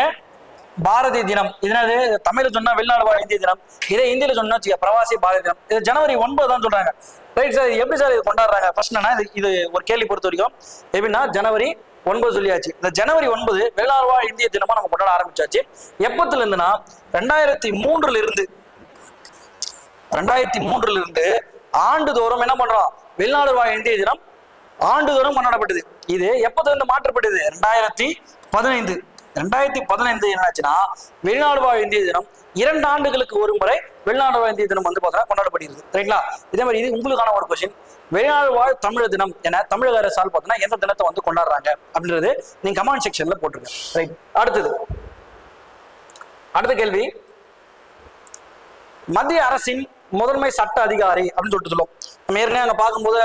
பாரதி தினம். இதனால தமிழ்ல சொன்னா வெளிநாடு வாழ் இந்திய தினம், இதே இந்தியில சொன்னா பிரவாசிய பாரதி தினம். இது ஜனவரி 9 தான் சொல்றாங்க. ரைட் சார், எப்படி சார் இது கொண்டாடுறாங்க? ஃபர்ஸ்ட் என்ன இது ஒரு கேள்வி பொறுத்த வரைக்கும் எப்படின்னா ஜனவரி 9 சொல்லியாச்சு. இந்த ஜனவரி 9 வெளிநாடு வாழ் இந்திய தினமா நம்ம கொண்டாட ஆரம்பிச்சாச்சு. எப்பத்துல இருந்துன்னா 2003ல இருந்து ஆண்டுதோறும் என்ன பண்றோம், வெளிநாடு வாழ் இந்திய தினம் ஆண்டுதோறும் கொண்டாடப்பட்டது. இது எப்பத்துல இருந்து மாற்றப்பட்டது, 2015 என்னாச்சுன்னா வெளிநாடு வாழ் இந்திய தினம் 2 ஆண்டுகளுக்கு ஒரு முறை வெளிநாடு வாழ் இந்திய தினம் வந்து பார்த்தா கொண்டாடப்படுகிறது. சரிங்களா? இதே மாதிரி இது உங்களுக்கான ஒரு கொஸ்டின், வெளிநாடு வாழ் தமிழர் தினம் என தமிழக அரசால் பார்த்தோன்னா எந்த தினத்தை வந்து கொண்டாடுறாங்க அப்படின்றது நீங்க கமெண்ட் செக்ஷன்ல போட்டுருங்க. ரைட், அடுத்த கேள்வி, மத்திய அரசின் முதன்மை சட்ட அதிகாரி அப்படின்னு சொல்லிட்டு சொல்லுவோம். நம்ம ஏற்கனவே அங்க பார்க்கும்போது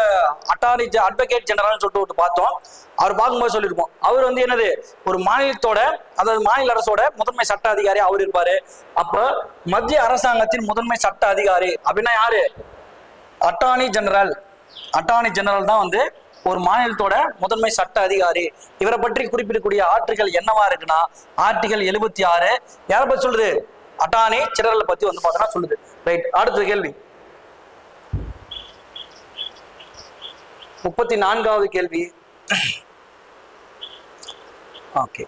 அட்வொகேட் ஜெனரல்னு சொல்லிட்டு பார்த்தோம். அவர் பார்க்கும்போது சொல்லியிருப்போம், அவர் வந்து என்னது ஒரு மாநிலத்தோட, அதாவது மாநில அரசோட முதன்மை சட்ட அதிகாரி அவர் இருப்பாரு. அப்ப மத்திய அரசாங்கத்தின் முதன்மை சட்ட அதிகாரி அப்படின்னா யாரு, அட்டார்னி ஜெனரல் தான் வந்து ஒரு மாநிலத்தோட முதன்மை சட்ட அதிகாரி. இவரை பற்றி குறிப்பிடக்கூடிய ஆர்டிகல் என்னவா இருக்குன்னா ஆர்டிகல் 76. யாரை பத்தி சொல்லுது, அட்டார்னி ஜெனரல் பத்தி வந்து பார்த்தோன்னா சொல்லுது. ரைட், அடுத்த கேள்வி 34வது கேள்வி. ஓகே,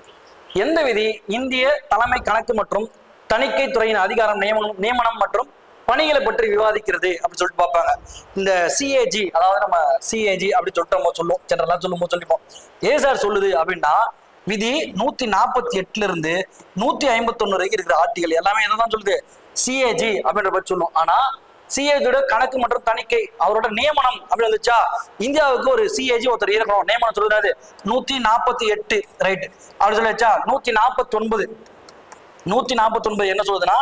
எந்த விதி இந்திய தலைமை கணக்கு மற்றும் தணிக்கை துறையின் அதிகாரம் நியமனம் மற்றும் பணிகளை பற்றி விவாதிக்கிறது அப்படின்னு சொல்லிட்டு பார்ப்பாங்க. இந்த சிஏஜி, அதாவது நம்ம சிஏஜி அப்படி சொல்லிட்டு நம்ம சொல்லுவோம், ஜெனரலா சொல்லும்போது சொல்லிப்போம். ஏ சார் சொல்லுது அப்படின்னா விதி 148 இருந்து 151 வரைக்கும் இருக்கிற ஆர்டிகல் எல்லாமே என்னதான் சொல்லுது, சிஏஜி அப்படின்ற பற்றி சொல்லும். ஆனா சிஏஜியோட கணக்கு மற்றும் தணிக்கை அவரோட நியமனம் அப்படி வந்துச்சா, இந்தியாவுக்கு ஒரு சிஏஜி ஒருத்தர் இருக்கணும் நியமனம் சொல்றாரு 148 ரைட் அப்படி சொல்லிச்சா. 149 என்ன சொல்லுதுன்னா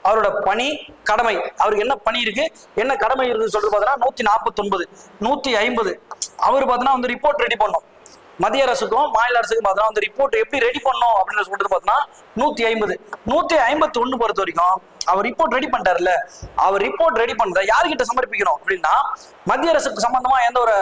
அவரோட பணி கடமை, அவருக்கு என்ன பணி இருக்கு என்ன கடமை இருக்கு சொல்றது பார்த்தீங்கன்னா 149. 150 அவர் பார்த்தீங்கன்னா வந்து ரிப்போர்ட் ரெடி பண்ணும் மத்திய அரசுக்கும் மாநில அரசுக்கும் பார்த்தீங்கன்னா வந்து ரிப்போர்ட் எப்படி ரெடி பண்ணணும் அப்படின்னு சொல்றது பார்த்தீங்கன்னா 150. 151 பொறுத்த வரைக்கும் அவர் ரிப்போர்ட் ரெடி பண்ணிட்டாருல்ல, அவர் ரிப்போர்ட் ரெடி பண்ணத யார்கிட்ட சமர்ப்பிக்கணும் அப்படின்னா மத்திய அரசுக்கு சம்பந்தமா எந்த ஒரு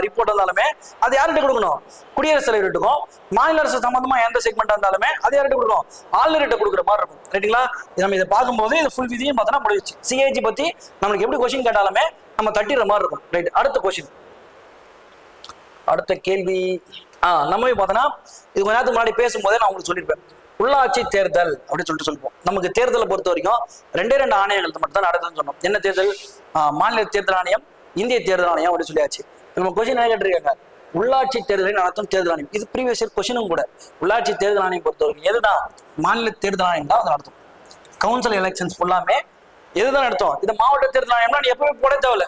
ரிப்போர்ட் இருந்தாலுமே அது யார்கிட்ட கொடுக்கணும், குடியரசுத் தலைவர்கிட்டக்கும். மாநில அரசு சம்பந்தமா எந்த செக்மெண்டா இருந்தாலுமே அது யார்கிட்ட கொடுக்கணும், ஆளுநர்கிட்ட கொடுக்குற மாதிரி இருக்கும். ரைட்டுங்களா? நம்ம இதை பார்க்கும்போது இது ஃபுல் விதியும் பார்த்தோன்னா முடிஞ்சிச்சு. சிஏஜி பத்தி நம்மளுக்கு எப்படி கொஸ்டின் கேட்டாலுமே நம்ம தட்டிடுற மாதிரி இருக்கும். ரைட், அடுத்த கொஸ்டின், அடுத்த கேள்வி. நம்ம பார்த்தோன்னா இது கொஞ்ச நேரத்துக்கு முன்னாடி பேசும்போதே நான் உங்களுக்கு சொல்லியிருப்பேன், உள்ளாட்சி தேர்தல் அப்படின்னு சொல்லிப்போம். நமக்கு தேர்தலை பொறுத்த வரைக்கும் 2 ஆணையங்கள் மட்டும் தான் நடக்குதுன்னு சொன்னோம். என்ன தேர்தல்? மாநில தேர்தல் ஆணையம், இந்திய தேர்தல் ஆணையம் அப்படின்னு சொல்லியாச்சு. நம்ம கொஸ்டின் என்ன கேட்டிருக்காங்க, உள்ளாட்சி தேர்தலை நடத்தும் தேர்தல் ஆணையம். இது ப்ரீவியஸ் இயர் கொஸ்டினும் கூட. உள்ளாட்சி தேர்தல் ஆணையம் பொறுத்த வரைக்கும் எதுதான், மாநில தேர்தல் ஆணையம் தான் அதை நடத்தும். கவுன்சில் எலெக்ஷன்ஸ் ஃபுல்லாமே எதுதான் நடத்தும், இது மாவட்ட தேர்தல் ஆணையம்னா நீ எப்பவுமே போட தேவையில்ல,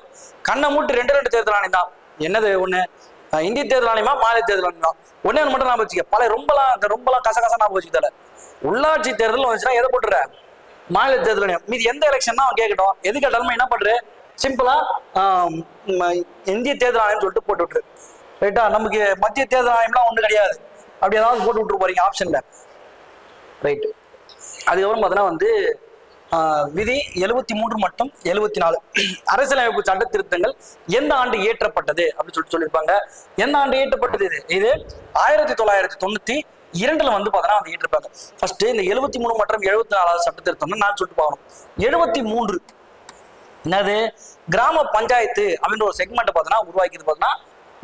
கண்ணை மூட்டு 2 தேர்தல் ஆணையம் தான். என்னது ஒண்ணு இந்திய தேர்தல் ஆணையமா மாநில தேர்தல் ஆணையமா, ஒன்னே மட்டும் நான் வச்சுக்க, பல ரொம்பலாம் கசகசா நான் வச்சுக்கிட்டால. உள்ளாட்சி தேர்தல் வந்துச்சுன்னா எதை போட்டுற, மாநில தேர்தல் ஆணையம். மீது எந்த எலெக்ஷன் தான் அவன் கேட்கட்டும், எது கேட்டாலுமே என்ன பண்ற, சிம்பிளா இந்திய தேர்தல் ஆணையம் சொல்லிட்டு போட்டு விட்டுரு. ரைட்டா? நமக்கு மத்திய தேர்தல் ஆணையம்லாம் ஒண்ணு கிடையாது, அப்படி ஏதாவது போட்டு விட்டுரு போறீங்க ஆப்ஷன்ல. ரைட், அதுக்கப்புறம் பார்த்தோன்னா வந்து விதி 73 மற்றும் 74 அரசியலமைப்பு சட்ட திருத்தங்கள் எந்த ஆண்டு இயற்றப்பட்டது அப்படின்னு சொல்லியிருப்பாங்க. எந்த ஆண்டு இயற்றப்பட்டது? இது 1992 வந்து பார்த்தோன்னா வந்து இயற்றிருப்பாங்க. ஃபர்ஸ்ட் இந்த 73 மற்றும் 74 சட்ட திருத்தம்னு நான் சொல்லிட்டு பார்க்கணும். 73 என்னது, கிராம பஞ்சாயத்து அப்படின்ற ஒரு செக்மெண்ட் பார்த்தோன்னா உருவாக்கிது பார்த்தோன்னா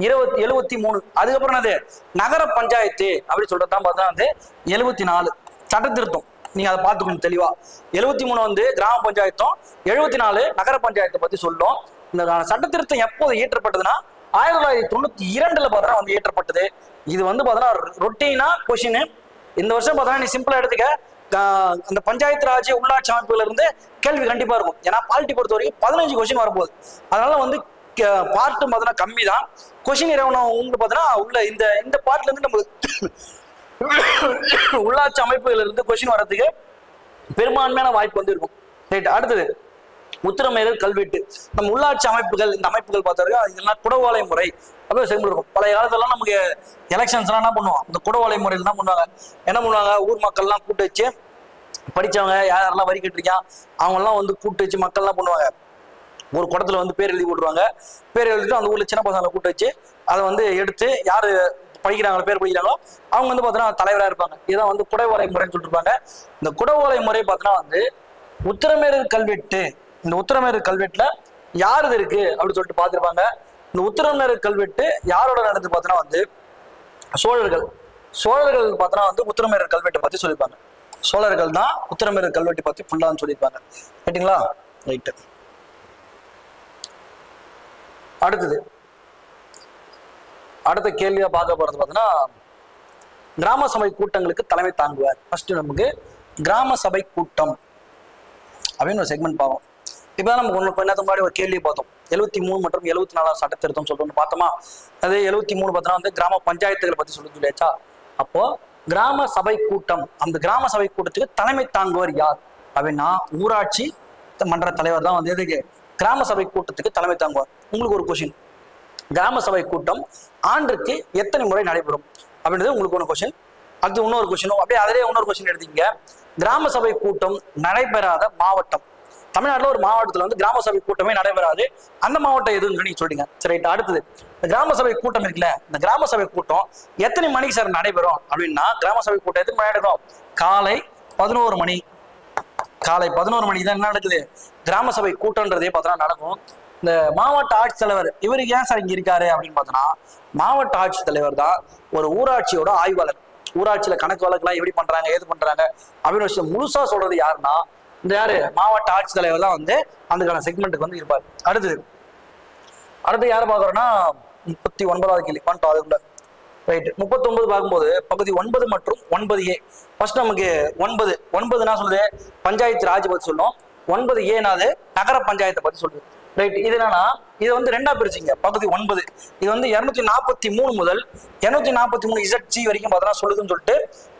73. அதுக்கப்புறம் என்னது, நகர பஞ்சாயத்து அப்படின்னு சொல்றது தான் பார்த்தோன்னா வந்து 74 சட்ட திருத்தம். நீங்க அதை பார்த்துக்கணும் தெளிவா. 73 வந்து கிராம பஞ்சாயத்தும், 74 நகர பஞ்சாயத்தை பத்தி சொல்லும். இந்த சட்ட திருத்தம் எப்போது இயற்றப்பட்டதுன்னா 1992 பார்த்தா வந்து இயற்றப்பட்டது. இது வந்து பார்த்தோன்னா ரொட்டீனா கொஸ்டின். இந்த வருஷம் பார்த்தோன்னா நீ சிம்பிளா எடுத்துக்க, அந்த பஞ்சாயத்து ராஜ் உள்ளாட்சி அமைப்புல இருந்து கேள்வி கண்டிப்பா இருக்கும். ஏன்னா பாலிட்டி பொறுத்த வரைக்கும் 15 கொஸ்டின் வரப்போகுது. அதனால வந்து பார்ட்டு பார்த்தோன்னா கம்மி தான் கொஸ்டின். உங்களுக்கு பார்த்தோன்னா உள்ள இந்த பார்ட்ல இருந்து நம்ம உள்ளாட்சி அமைப்புகள் இருந்து கொஸ்டின் வர்றதுக்கு பெரும்பான்மையான வாய்ப்பு வந்து இருக்கும். ரைட், அடுத்தது உத்திரமேரல் கல்வெட்டு. நம்ம உள்ளாட்சி அமைப்புகள், இந்த அமைப்புகள் பார்த்தாருக்கா, இதெல்லாம் குடவோலை முறை அப்படியே செய்ய இருக்கும். பழைய காலத்துலாம் நமக்கு எலெக்ஷன்ஸ்லாம் என்ன பண்ணுவோம், இந்த குடவோலை முறையில் தான் பண்ணுவாங்க. என்ன பண்ணுவாங்க, ஊர் மக்கள்லாம் கூட்டு வச்சு, படிச்சவங்க யாரெல்லாம் வரி கட்டிருக்கான் அவங்கெல்லாம் வந்து கூட்டு வச்சு மக்கள்லாம் பண்ணுவாங்க. ஒரு குடத்துல வந்து பேர் எழுதி போட்டுருவாங்க. பேர் எழுதிட்டு அந்த ஊர்ல சின்ன பசங்களை கூட்டு வச்சு அதை வந்து எடுத்து யாரு படிக்கிறாங்களோ, பேர் படிக்கிறாங்களோ அவங்க வந்து பார்த்தோன்னா தலைவராக இருப்பாங்க. இதான் வந்து குடவோலை முறைன்னு சொல்லிருப்பாங்க. இந்த குடவோலை முறை பார்த்தோன்னா வந்து உத்திரமேரல் கல்வெட்டு, இந்த உத்திரமேரல் கல்வெட்டுல யார் இது இருக்கு அப்படின்னு சொல்லிட்டு பார்த்துருப்பாங்க. இந்த உத்திரமேரல் கல்வெட்டு யாரோட நடந்து பார்த்தோன்னா வந்து சோழர்கள் பார்த்தோன்னா வந்து உத்திரமேரல் கல்வெட்டை பத்தி சொல்லியிருப்பாங்க. சோழர்கள் தான் உத்திரமேரல் கல்வெட்டை பத்தி ஃபுல்லான்னு சொல்லியிருப்பாங்க. ரைட்டுங்களா? ரைட்டு. அடுத்த கேள்வியா பார்க்க போறது பார்த்தீங்கன்னா கிராம சபை கூட்டங்களுக்கு தலைமை தாங்குவார். ஃபர்ஸ்ட் நமக்கு கிராம சபை கூட்டம் அப்படின்னு ஒரு செக்மெண்ட் பார்ப்போம். இப்பதான் நம்ம கொஞ்ச நேரத்துக்கு முன்னாடி ஒரு கேள்வி பார்த்தோம், 73 மற்றும் 74 சட்ட திருத்தம் சொல்றோம்னு பார்த்தோமா. அது 73 பார்த்தோன்னா வந்து கிராம பஞ்சாயத்துகளை பத்தி சொல்லியாச்சா. அப்போ கிராம சபை கூட்டம், அந்த கிராம சபை கூட்டத்துக்கு தலைமை தாங்குவார் யார் அப்படின்னா ஊராட்சி மன்ற தலைவர் தான் வந்து எதுக்கு கிராம சபை கூட்டத்துக்கு தலைமை தாங்குவார். உங்களுக்கு ஒரு கொஸ்டின், கிராம சபை கூட்டம் ஆண்டுக்கு எத்தனை முறை நடைபெறும் அப்படின்றது உங்களுக்கு ஒன்று கொஸ்டின். அடுத்து இன்னொரு கொஸ்டினும் அப்படியே அதிலே இன்னொரு கொஸ்டின் எடுத்தீங்க. கிராம சபை கூட்டம் நடைபெறாத மாவட்டம், தமிழ்நாட்டில் ஒரு மாவட்டத்தில் வந்து கிராம சபை கூட்டமே நடைபெறாது, அந்த மாவட்டம் எதுன்னு நீங்க சொல்லிங்க. சரி, அடுத்தது இந்த கிராம சபை கூட்டம் இருக்குல்ல, இந்த கிராம சபை கூட்டம் எத்தனை மணிக்கு சார் நடைபெறும் அப்படின்னா கிராம சபை கூட்டம் எத்தனை மணி நடக்கும், காலை 11 மணி. காலை 11 மணிக்கு தான் என்ன நடக்குது, கிராம சபை கூட்டம்ன்றதே பார்த்தோன்னா நடக்கும். இந்த மாவட்ட ஆட்சித்தலைவர் இவருக்கு ஏன் சார் இங்க இருக்காரு அப்படின்னு பார்த்தோன்னா, மாவட்ட ஆட்சித்தலைவர் தான் ஒரு ஊராட்சியோட ஆய்வாளர். ஊராட்சியில கணக்கு வழக்குலாம் எப்படி பண்றாங்க, ஏது பண்றாங்க அப்படின்னு விஷயம் முழுசா சொல்றது யாருன்னா இந்த யாரு மாவட்ட ஆட்சித்தலைவர் தான் வந்து அதுக்கான செக்மெண்ட்டுக்கு வந்து இருப்பார். அடுத்து யாரை பார்க்குறோன்னா 39வது கேள்வி பண்ணிட்டோம். அதுக்குள்ள ரைட். 39 பார்க்கும்போது பகுதி 9 மற்றும் 9A. ஃபர்ஸ்ட் நமக்கு 9 என்ன சொல்லுது, பஞ்சாயத்து ராஜ் பத்தி சொல்லும். 9A நகர பஞ்சாயத்தை பத்தி சொல்லுது. ரைட். இது என்னன்னா இது வந்து ரெண்டா பிரிச்சுங்க. பகுதி 9 இது வந்து 243 முதல் 243 ZG வரைக்கும் பார்த்தா சொல்லுதுன்னு சொல்லிட்டு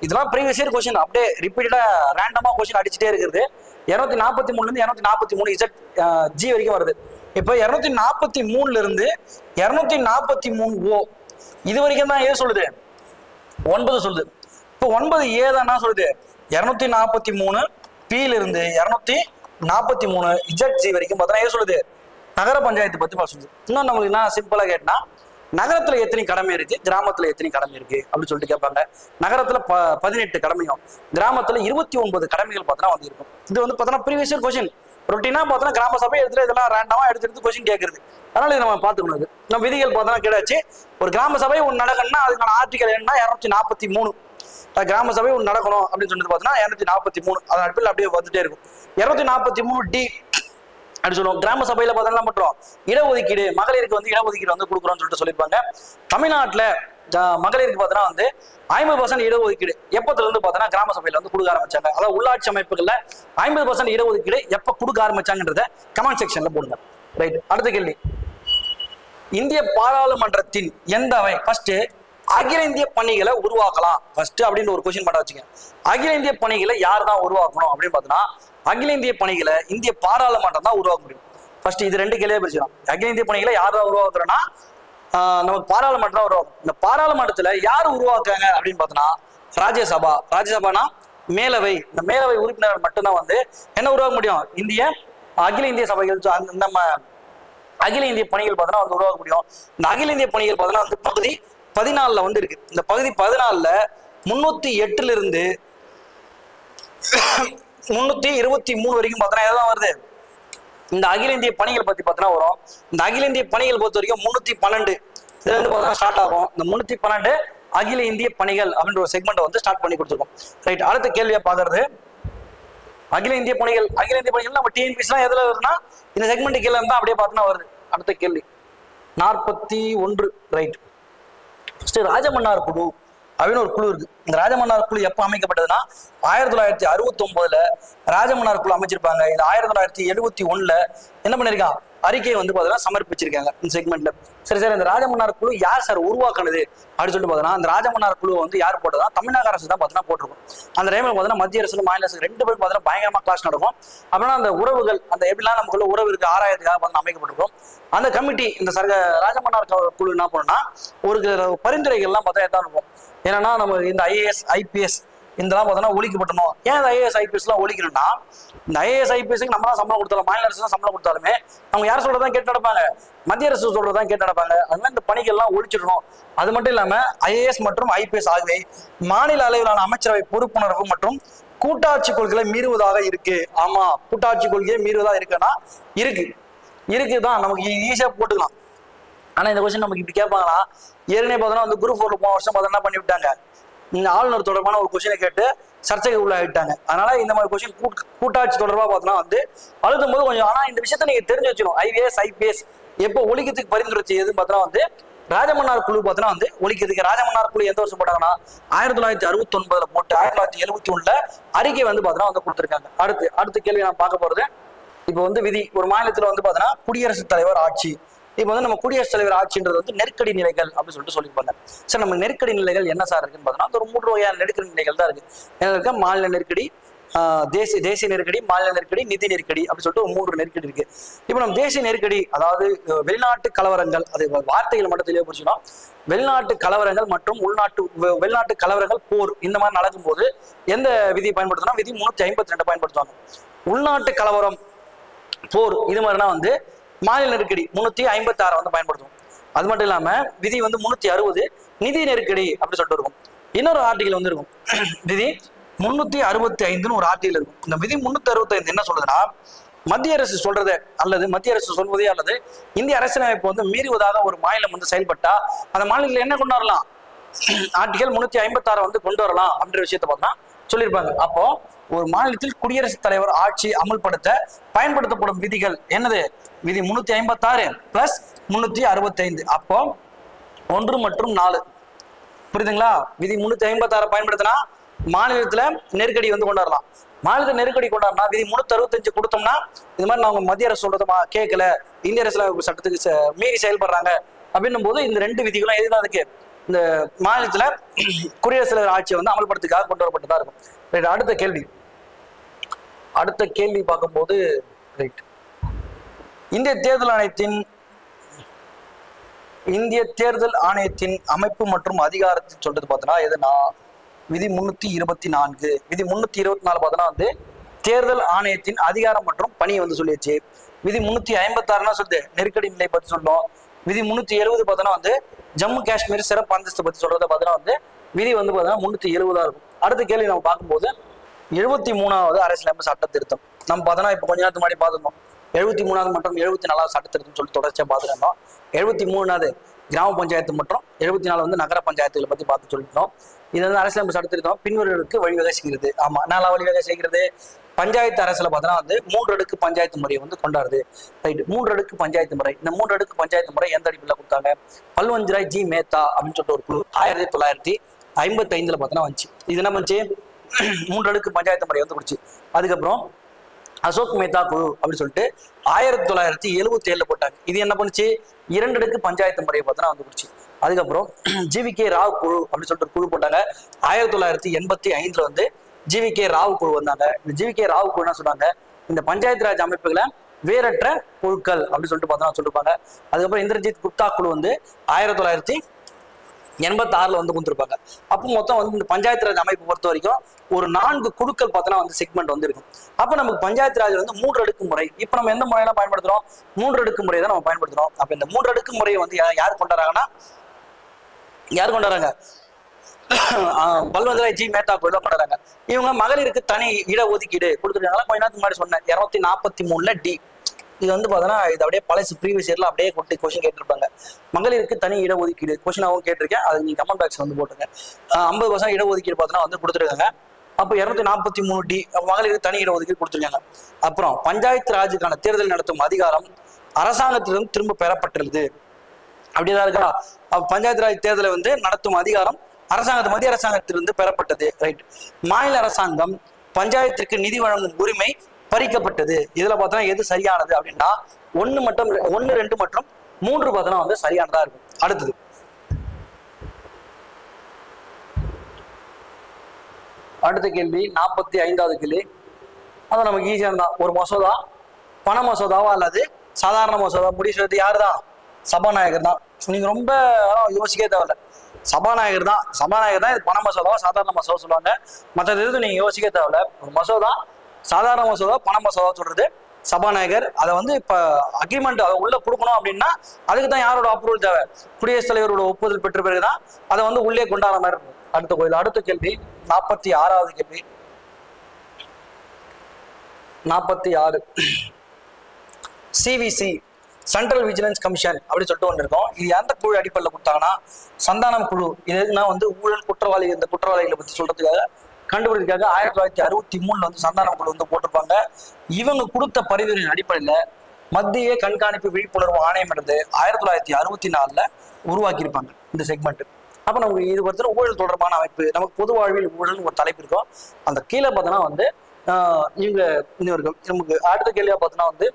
இதெல்லாம் ப்ரீவியஸ் இயர் கொஸ்டின் அப்படியே ரிப்பீட்டடா ரேண்டமா கொஸ்டின் அடிச்சுட்டே இருக்கிறது. 243 இருந்து 243 ZG வரைக்கும் வருது. இப்போ 243 இருந்து 243O இது வரைக்கும் தான் ஏது சொல்லுது, 9 சொல்லுது. இப்போ 9A தான் என்ன சொல்லுது, 243 Pல இருந்து 243 ZG வரைக்கும் பார்த்தா ஏது சொல்லுது, நகர பஞ்சாயத்து பத்தி சொல்லுது. இன்னும் நம்மளுக்கு என்ன சிம்பிளா கேட்டா, நகரத்துல எத்தனை கடமை இருக்கு, கிராமத்துல எத்தனை கடமை இருக்கு அப்படின்னு சொல்லிட்டு கேட்பாங்க. நகரத்துல 18 கடமையும், கிராமத்துல 29 கடமைகள் பார்த்தா வந்து இருக்கும். இது வந்து பார்த்தோன்னா ப்ரீவியஸ் இயர் கொஸ்டின் ரொட்டீனா பார்த்தோன்னா கிராம சபை இடத்துல இதெல்லாம் ரேண்டமா எடுத்து கொஸ்டின் கேட்கறது. அதனால இதை நம்ம பார்த்துக்கணும். நம்ம விதிகள் பார்த்தோன்னா கேட்டாச்சு. ஒரு கிராம சபை ஒன்று நடக்கணும்னா அதுக்கான ஆர்டிகல் என்னன்னா 243. கிராம சபை ஒன்று நடக்கணும் அப்படின்னு சொல்லிட்டு பார்த்தோன்னா 243 அதன் அடிப்பில் அப்படியே வந்துட்டே இருக்கும். 243D அப்படி சொல்லுவோம். கிராம சபையில பார்த்தா பண்றோம், இடஒதுக்கீடு, மகளிருக்கு வந்து இடஒதுக்கீடு வந்து கொடுக்குறோம்னு சொல்லிட்டு சொல்லியிருப்பாங்க. தமிழ்நாட்டுல மகளிருக்கு பார்த்தோன்னா வந்து 50% இடஒதுக்கீடு எப்பத்துல இருந்து பார்த்தோன்னா கிராம சபையில வந்து கொடுக்க ஆரம்பிச்சாங்க. அதாவது உள்ளாட்சி அமைப்புகள்ல 50% இடஒதுக்கீடு எப்ப கொடுக்க ஆரம்பிச்சாங்கன்றத கமெண்ட் செக்ஷன்ல போடுங்க. ரைட். அடுத்த கேள்வி, இந்திய பாராளுமன்றத்தின் எந்த அவை ஃபர்ஸ்ட் அகில இந்திய பணிகளை உருவாக்கலாம் ஃபர்ஸ்ட் அப்படின்னு ஒரு கொஸ்டின் பண்ண வச்சுங்க. அகில இந்திய பணிகளை யார் தான் உருவாக்கணும் அப்படின்னு பார்த்தோன்னா அகில இந்திய பணிகளை இந்திய பாராளுமன்றம் தான் உருவாக்க முடியும். ஃபர்ஸ்ட் இது ரெண்டு கேள்வியே பிரிச்சுக்கலாம். அகில இந்திய பணிகளை யார் தான் உருவாக்குறோம்னா நமக்கு பாராளுமன்றம் தான் உருவாக்கும். இந்த பாராளுமன்றத்துல யார் உருவாக்குறாங்க அப்படின்னு பார்த்தோன்னா ராஜ்யசபா. ராஜ்யசபானா மேலவை. இந்த மேலவை உறுப்பினர்கள் மட்டும்தான் வந்து என்ன உருவாக்க முடியும், இந்திய அகில இந்திய சபைகள் நம்ம அகில இந்திய பணிகள் பார்த்தோன்னா வந்து உருவாக்க முடியும். இந்த அகில இந்திய பணிகள் பார்த்தோன்னா வந்து பகுதி 14 வந்து இருக்கு. இந்த பகுதி 14 308 இருந்து 323 வரைக்கும் பார்த்தோன்னா எதாவது வருது, இந்த அகில இந்திய பணிகள் பத்தி பார்த்தோன்னா வரும். இந்த அகில இந்திய பணிகள் பொறுத்த வரைக்கும் 312 இதுல இருந்து பார்த்தோன்னா ஸ்டார்ட் ஆகும். இந்த 312 அகில இந்திய பணிகள் அப்படின்ற ஒரு செக்மெண்ட் வந்து ஸ்டார்ட் பண்ணி கொடுத்துருக்கோம். ரைட். அடுத்த கேள்வியா பாக்குறது அகில இந்திய பணிகள். அகில இந்திய பணிகள் நம்ம டிஎன்பிஎஸ்லாம் எதுல வருதுன்னா இந்த செக்மெண்ட் கீழே இருந்தா அப்படியே பார்த்தோன்னா வருது. அடுத்த கேள்வி 41. ரைட். ராஜமன்னார் குழு அப்படின்னு ஒரு குழு இருக்கு. இந்த ராஜமன்னார் குழு எப்ப அமைக்கப்பட்டதுன்னா 1969 ராஜமன்னார் குழு அமைச்சிருப்பாங்க. இது 1971 என்ன பண்ணிருக்கான், அறிக்கையை வந்து பார்த்தீங்கன்னா சமர்ப்பிச்சிருக்காங்க இந்த செக்மெண்ட்ல. சரி சார், இந்த ராஜமன்னார் குழு யார் சார் உருவாக்குனது அப்படின்னு சொல்லிட்டு பார்த்தீங்கன்னா இந்த ராஜமன்னார் குழு வந்து யார் போட்டதா, தமிழக அரசு தான் பார்த்தீங்கன்னா போட்டிருக்கும். அந்த டைம்ல பார்த்தீங்கன்னா மத்திய அரசு மாநில அரசு ரெண்டு பேரும் பார்த்தீங்கன்னா பயங்கரமா கிளாஸ் நடக்கும். அப்படின்னா அந்த உறவுகள் அந்த எப்படிலாம் நமக்குள்ள உறவு இருக்கு ஆராயத்துக்காக பார்த்தீங்கன்னா அமைக்கப்பட்டிருக்கும். அந்த கமிட்டி இந்த ராஜமன்னார் குழு என்ன பண்ணணும்னா ஒரு பரிந்துரைகள்லாம் பார்த்தா எதான் இருக்கும். ஏன்னா நம்ம இந்த ஐஏஎஸ் ஐபிஎஸ் இதெல்லாம் பார்த்தோன்னா ஒழிக்கப்பட்டணும். ஏன் இந்த ஐஏஎஸ் ஐபிஎஸ் எல்லாம் ஒழிக்கணும்னா இந்த ஐஏஎஸ் ஐபிஎஸ்க்கு நம்ம தான் சம்பளம் கொடுத்தாலும் மாநில அரசு தான் சம்பளம் கொடுத்தாலுமே அவங்க யார் சொல்றதான் கேட்டு நடப்பாங்க, மத்திய அரசு சொல்றதான் கேட்டு நடப்பாங்க. அதனால இந்த பணிகள்லாம் ஒழிச்சிடணும். அது மட்டும் இல்லாம ஐஏஎஸ் மற்றும் ஐபிஎஸ் ஆகியவை மாநில அளவிலான அமைச்சரவை பொறுப்புணர்வு மற்றும் கூட்டாட்சி கொள்கைகளை மீறுவதாக இருக்கு. ஆமா, கூட்டாட்சி கொள்கையை மீறுவதாக இருக்குன்னா இருக்குதான் நமக்கு ஈஸியா போட்டுக்கலாம். ஆனா இந்த கொஸ்டின் நமக்கு இப்படி கேட்பாங்களா, ஏற்கனவே பார்த்தோன்னா வந்து குரூப் 4 போன வருஷம் பார்த்தா என்ன பண்ணி விட்டாங்க, இந்த ஆளுநர் தொடர்பான ஒரு கொஸ்டினை கேட்டு சர்ச்சைக்கு உள்ள ஆயிட்டாங்க. அதனால இந்த மாதிரி கொஸ்டின் கூட்டாட்சி தொடர்பாக பார்த்தோன்னா வந்து அழுத்தும் போது கொஞ்சம், ஆனா இந்த விஷயத்த நீங்க தெரிஞ்சு வச்சுக்கணும். ஐஏஎஸ் ஐபிஎஸ் எப்போ ஒழிக்கிறதுக்கு பரிந்துரை செய்யுதுன்னு பார்த்தோன்னா வந்து ராஜமன்னார் குழு பார்த்தோன்னா வந்து ஒழிக்கிறதுக்கு ராஜமன்னார் குழு எந்த வருஷம் போட்டாங்கன்னா 1969 போட்டு 1971 அறிக்கை வந்து பார்த்தோன்னா வந்து கொடுத்துருக்காங்க. அடுத்த கேள்வி நான் பார்க்க போறது இப்போ வந்து விதி. ஒரு மாநிலத்தில் வந்து பார்த்தோன்னா குடியரசுத் தலைவர் ஆட்சி. இப்போ வந்து நம்ம குடியரசுத் தலைவர் ஆட்சின்றது வந்து நெருக்கடி நிலைகள் அப்படின்னு சொல்லிட்டு சொல்லியிருப்பாங்க. சார் நம்ம நெருக்கடி நிலைகள் என்ன சார் இருக்குன்னு பார்த்தோம்னா ஒரு 3 வகையான நெருக்கடி நிலைகள் தான் இருக்கு. என்ன இருக்கா, மாநில நெருக்கடி, தேசிய நெருக்கடி, மாநில நெருக்கடி, நிதி நெருக்கடி அப்படின்னு சொல்லிட்டு ஒரு 3 நெருக்கடி இருக்கு. இப்போ நம்ம தேசிய நெருக்கடி அதாவது வெளிநாட்டு கலவரங்கள், அது வார்த்தைகள் மட்டும் தெளிவாக புரிஞ்சுக்கணும். வெளிநாட்டு கலவரங்கள் மற்றும் வெளிநாட்டு கலவரங்கள், போர் இந்த மாதிரி நடக்கும்போது எந்த விதியை பயன்படுத்தினா விதி 352 பயன்படுத்துவாங்க. உள்நாட்டு கலவரம், போர் இது மாதிரினா வந்து மாநில நெருக்கடி 356 வந்து பயன்படுத்தும். அது மட்டும் இல்லாம விதி வந்து 360 நிதி நெருக்கடி அப்படி சொல்லிட்டு இருக்கும். இன்னொரு ஆர்டிகல் வந்து இருக்கும், விதி 365 ஒரு ஆர்டிகல் இருக்கும். இந்த விதி 365 என்ன சொல்றதுன்னா, மத்திய அரசு சொல்றதை அல்லது மத்திய அரசு சொல்வதே அல்லது இந்திய அரசியலமைப்பு வந்து மீறுவதாக ஒரு மாநிலம் வந்து செயல்பட்டா அந்த மாநிலத்தில் என்ன கொண்டு வரலாம், ஆர்டிகல் 356 வந்து கொண்டு வரலாம் அப்படின்ற விஷயத்த பார்த்தா சொல்லியிருப்பாங்க. அப்போ ஒரு மாநிலத்தில் குடியரசுத் தலைவர் ஆட்சி அமல்படுத்த பயன்படுத்தப்படும் விதிகள் என்னது, விதி 356 + 365. அப்போ 1 மற்றும் 4 புரியுதுங்களா? விதி 356 பயன்படுத்தினா மாநிலத்துல நெருக்கடி வந்து கொண்டாடலாம். மாநிலத்தை நெருக்கடி கொண்டாடினா விதி 365 கொடுத்தோம்னா இது மாதிரி நாங்க மத்திய அரசு சொல்றதுமா கேட்கல, இந்திய அரசியலமைப்பு சட்டத்துக்கு மீறி செயல்படுறாங்க அப்படின்னும் போது இந்த ரெண்டு விதிகளும் எதுதான் இருக்கு, இந்த மாநிலத்துல குடியரசுத் தலைவர் ஆட்சியை வந்து அமல்படுத்துக்காக கொண்டு வரப்பட்டதா இருக்கும். அடுத்த கேள்வி பார்க்கும்போது ரைட், இந்திய தேர்தல் ஆணையத்தின் அமைப்பு மற்றும் அதிகாரத்தை சொல்றது பார்த்தோன்னா எதுனா விதி 324. விதி 324 பார்த்தோன்னா வந்து தேர்தல் ஆணையத்தின் அதிகாரம் மற்றும் பணியை வந்து சொல்லிடுச்சு. விதி 356 சொல்லுது நெருக்கடி நிலை பத்தி சொல்லணும். விதி 370 பார்த்தோன்னா வந்து ஜம்மு காஷ்மீர் சிறப்பு அந்தஸ்து பத்தி சொல்றத பார்த்தோன்னா வந்து விதி வந்து பார்த்தோன்னா 370 இருக்கும். அடுத்த கேள்வி நம்ம பார்க்கும்போது 73வது அரசியலமைப்பு சட்ட திருத்தம் நம்ம பார்த்தோன்னா இப்போ கொஞ்ச நேரத்துக்கு முன்னாடி பார்த்துருந்தோம். 73வது மற்றும் 74வது சட்ட திருத்தம் சொல்லி தொடர்ச்சியா பார்த்துருந்தோம். 73வது கிராம பஞ்சாயத்து மற்றும் 74 வந்து நகர பஞ்சாயத்துகளை பத்தி பார்த்து சொல்லிட்டோம். இது வந்து அரசியலமைப்பு சட்ட திருத்தம் பின்வருவதற்கு வழிவகை செய்கிறது. ஆமா, நாலா வழிவகை செய்கிறது. பஞ்சாயத்து அரசுல பார்த்தோன்னா வந்து 3 அடுக்கு பஞ்சாயத்து முறையை வந்து கொண்டாடுது. ரைட், 3 அடுக்கு பஞ்சாயத்து முறை. இந்த 3 அடுக்கு பஞ்சாயத்து முறை எந்த அடிப்படையில் கொடுத்தாங்க? பல்வஞ்சராய் ஜி மேத்தா அப்படின்னு சொல்லிட்டு ஒரு குழு 1955 பார்த்தோன்னா வந்துச்சு. இது என்ன பண்ணுச்சு? 3 அடுக்கு பஞ்சாயத்து முறை வந்து கொடுச்சு. அதுக்கப்புறம் அசோக் மேத்தா குழு அப்படின்னு சொல்லிட்டு 1977 போட்டாங்க. இது என்ன பண்ணுச்சு? 2 அடுக்கு பஞ்சாயத்து முறையை பார்த்தோன்னா வந்து கொடுச்சு. அதுக்கப்புறம் ஜிவிகே ராவ் குழு அப்படின்னு சொல்லிட்டு ஒரு குழு போட்டாங்க. 1985 வந்து ஜிவிகே ராவ் குழு வந்தாங்க. இந்த ஜிவிகே ராவ் குழு என்ன சொன்னாங்க? இந்த பஞ்சாயத்து ராஜ் அமைப்புகளை வேறற்ற குழுக்கள் அப்படின்னு சொல்லிட்டு பார்த்தோன்னா சொல்லிருப்பாங்க. அதுக்கப்புறம் இந்திரஜித் குப்தா குழு வந்து 1986 வந்து கொடுத்துருப்பாங்க. அப்போ மொத்தம் வந்து இந்த பஞ்சாயத்து ராஜ் அமைப்பு பொறுத்த வரைக்கும் ஒரு 4 குழுக்கள் பார்த்தோன்னா வந்து செக்மெண்ட் வந்து இருக்கும். அப்போ நமக்கு பஞ்சாயத்து ராஜ் வந்து 3 அடுக்கு முறை. இப்போ நம்ம எந்த முறையெல்லாம் பயன்படுத்துறோம்? 3 அடுக்கு முறையை தான் நம்ம பயன்படுத்துறோம். அப்போ இந்த 3 அடுக்கு முறையை வந்து யார் கொண்டாடுறாங்கன்னா பல்வந்தராய் ஜி மேத்தா குழு தான் கொண்டாடுறாங்க. இவங்க மகளிருக்கு தனி இட ஒதுக்கீடு கொடுத்துருக்காங்க. கொஞ்ச நேரத்துக்கு முன்னாடி சொன்னேன் 243 டி. இது வந்து பார்த்தோன்னா இது அப்படியே பழைய ப்ரீவியஸ் இயர்ல அப்படியே கொண்டு கொஸ்டின் கேட்டிருப்பாங்க. மகளிருக்கு தனி இட ஒதுக்கீடு கொஸ்டினாகவும் கேட்டிருக்கேன். அது நீங்க கமெண்ட் பாக்ஸ் வந்து போட்டுருங்க. 50% இட ஒதுக்கீடு பார்த்தோன்னா வந்து கொடுத்துருக்காங்க. அப்போ 243 டி மகளிருக்கு தனி இட ஒதுக்கீடு கொடுத்துருக்காங்க. அப்புறம் பஞ்சாயத்து ராஜுக்கான தேர்தல் நடத்தும் அதிகாரம் அரசாங்கத்திலிருந்து திரும்ப பெறப்பட்டுள்ளது. அப்படிதான் இருக்கா? பஞ்சாயத்து ராஜ் தேர்தலை வந்து நடத்தும் அதிகாரம் மத்திய அரசாங்கத்திலிருந்து பெறப்பட்டது. ரைட், மாநில அரசாங்கம் பஞ்சாயத்திற்கு நிதி வழங்கும் உரிமை பறிக்கப்பட்டது. இதுல பார்த்தோன்னா எது சரியானது அப்படின்னா 1, 2 மற்றும் 3 பார்த்தோன்னா வந்து சரியானதா இருக்கும். அடுத்தது அடுத்த கேள்வி 45வது கேள்வி. அதான் நமக்கு ஈஸியா தான். ஒரு மசோதா பண மசோதாவா அல்லது சாதாரண மசோதா முடிவு செய்வது யாரு தான்? சபாநாயகர் தான். நீங்க ரொம்ப யோசிக்கவே தேவையில்ல, சபாநாயகர் தான். இது பண மசோதாவா சாதாரண மசோதா சொல்லுவாங்க. மற்றது எதுவும் நீங்க யோசிக்க தேவையில்ல. ஒரு மசோதா சாதாரண மசோதா பண மசோதா சொல்றது சபாநாயகர். அதை வந்து இப்ப அக்ரிமெண்ட் அதை உள்ள கொடுக்கணும் அப்படின்னா அதுக்கு தான் யாரோட அப்ரூவல் தேவை? குடியரசுத் தலைவரோட ஒப்புதல் பெற்ற பிறகுதான் அதை வந்து உள்ளே கொண்டாட மாதிரி இருக்கும். அடுத்த கேள்வி 46வது கேள்வி. 46 சிவிசி சென்ட்ரல் விஜிலன்ஸ் கமிஷன் அப்படின்னு சொல்லிட்டு ஒன்று இருக்கும். இது எந்த குழு அடிப்படையில் கொடுத்தாங்கன்னா சந்தானம் குழு. இது எதுனா வந்து ஊழல் இந்த குற்றவாளிகளை பற்றி சொல்றதுக்காக கண்டுபிடிக்கிறதுக்காக 1963 வந்து சந்தானம் குழு வந்து போட்டிருப்பாங்க. இவங்க கொடுத்த பரிந்துரையின் அடிப்படையில் மத்திய கண்காணிப்பு விழிப்புணர்வு ஆணையம் என்பது 1964 உருவாக்கியிருப்பாங்க இந்த செக்மெண்ட். அப்போ நமக்கு இது பார்த்தீங்கன்னா ஊழல் தொடர்பான அமைப்பு, நமக்கு பொது வாழ்வில் ஊழல் ஒரு தலைப்பு இருக்கும். அந்த கீழே பார்த்தோன்னா வந்து இவங்க இன்னொரு நமக்கு அடுத்த கேள்வியா பார்த்தோன்னா வந்து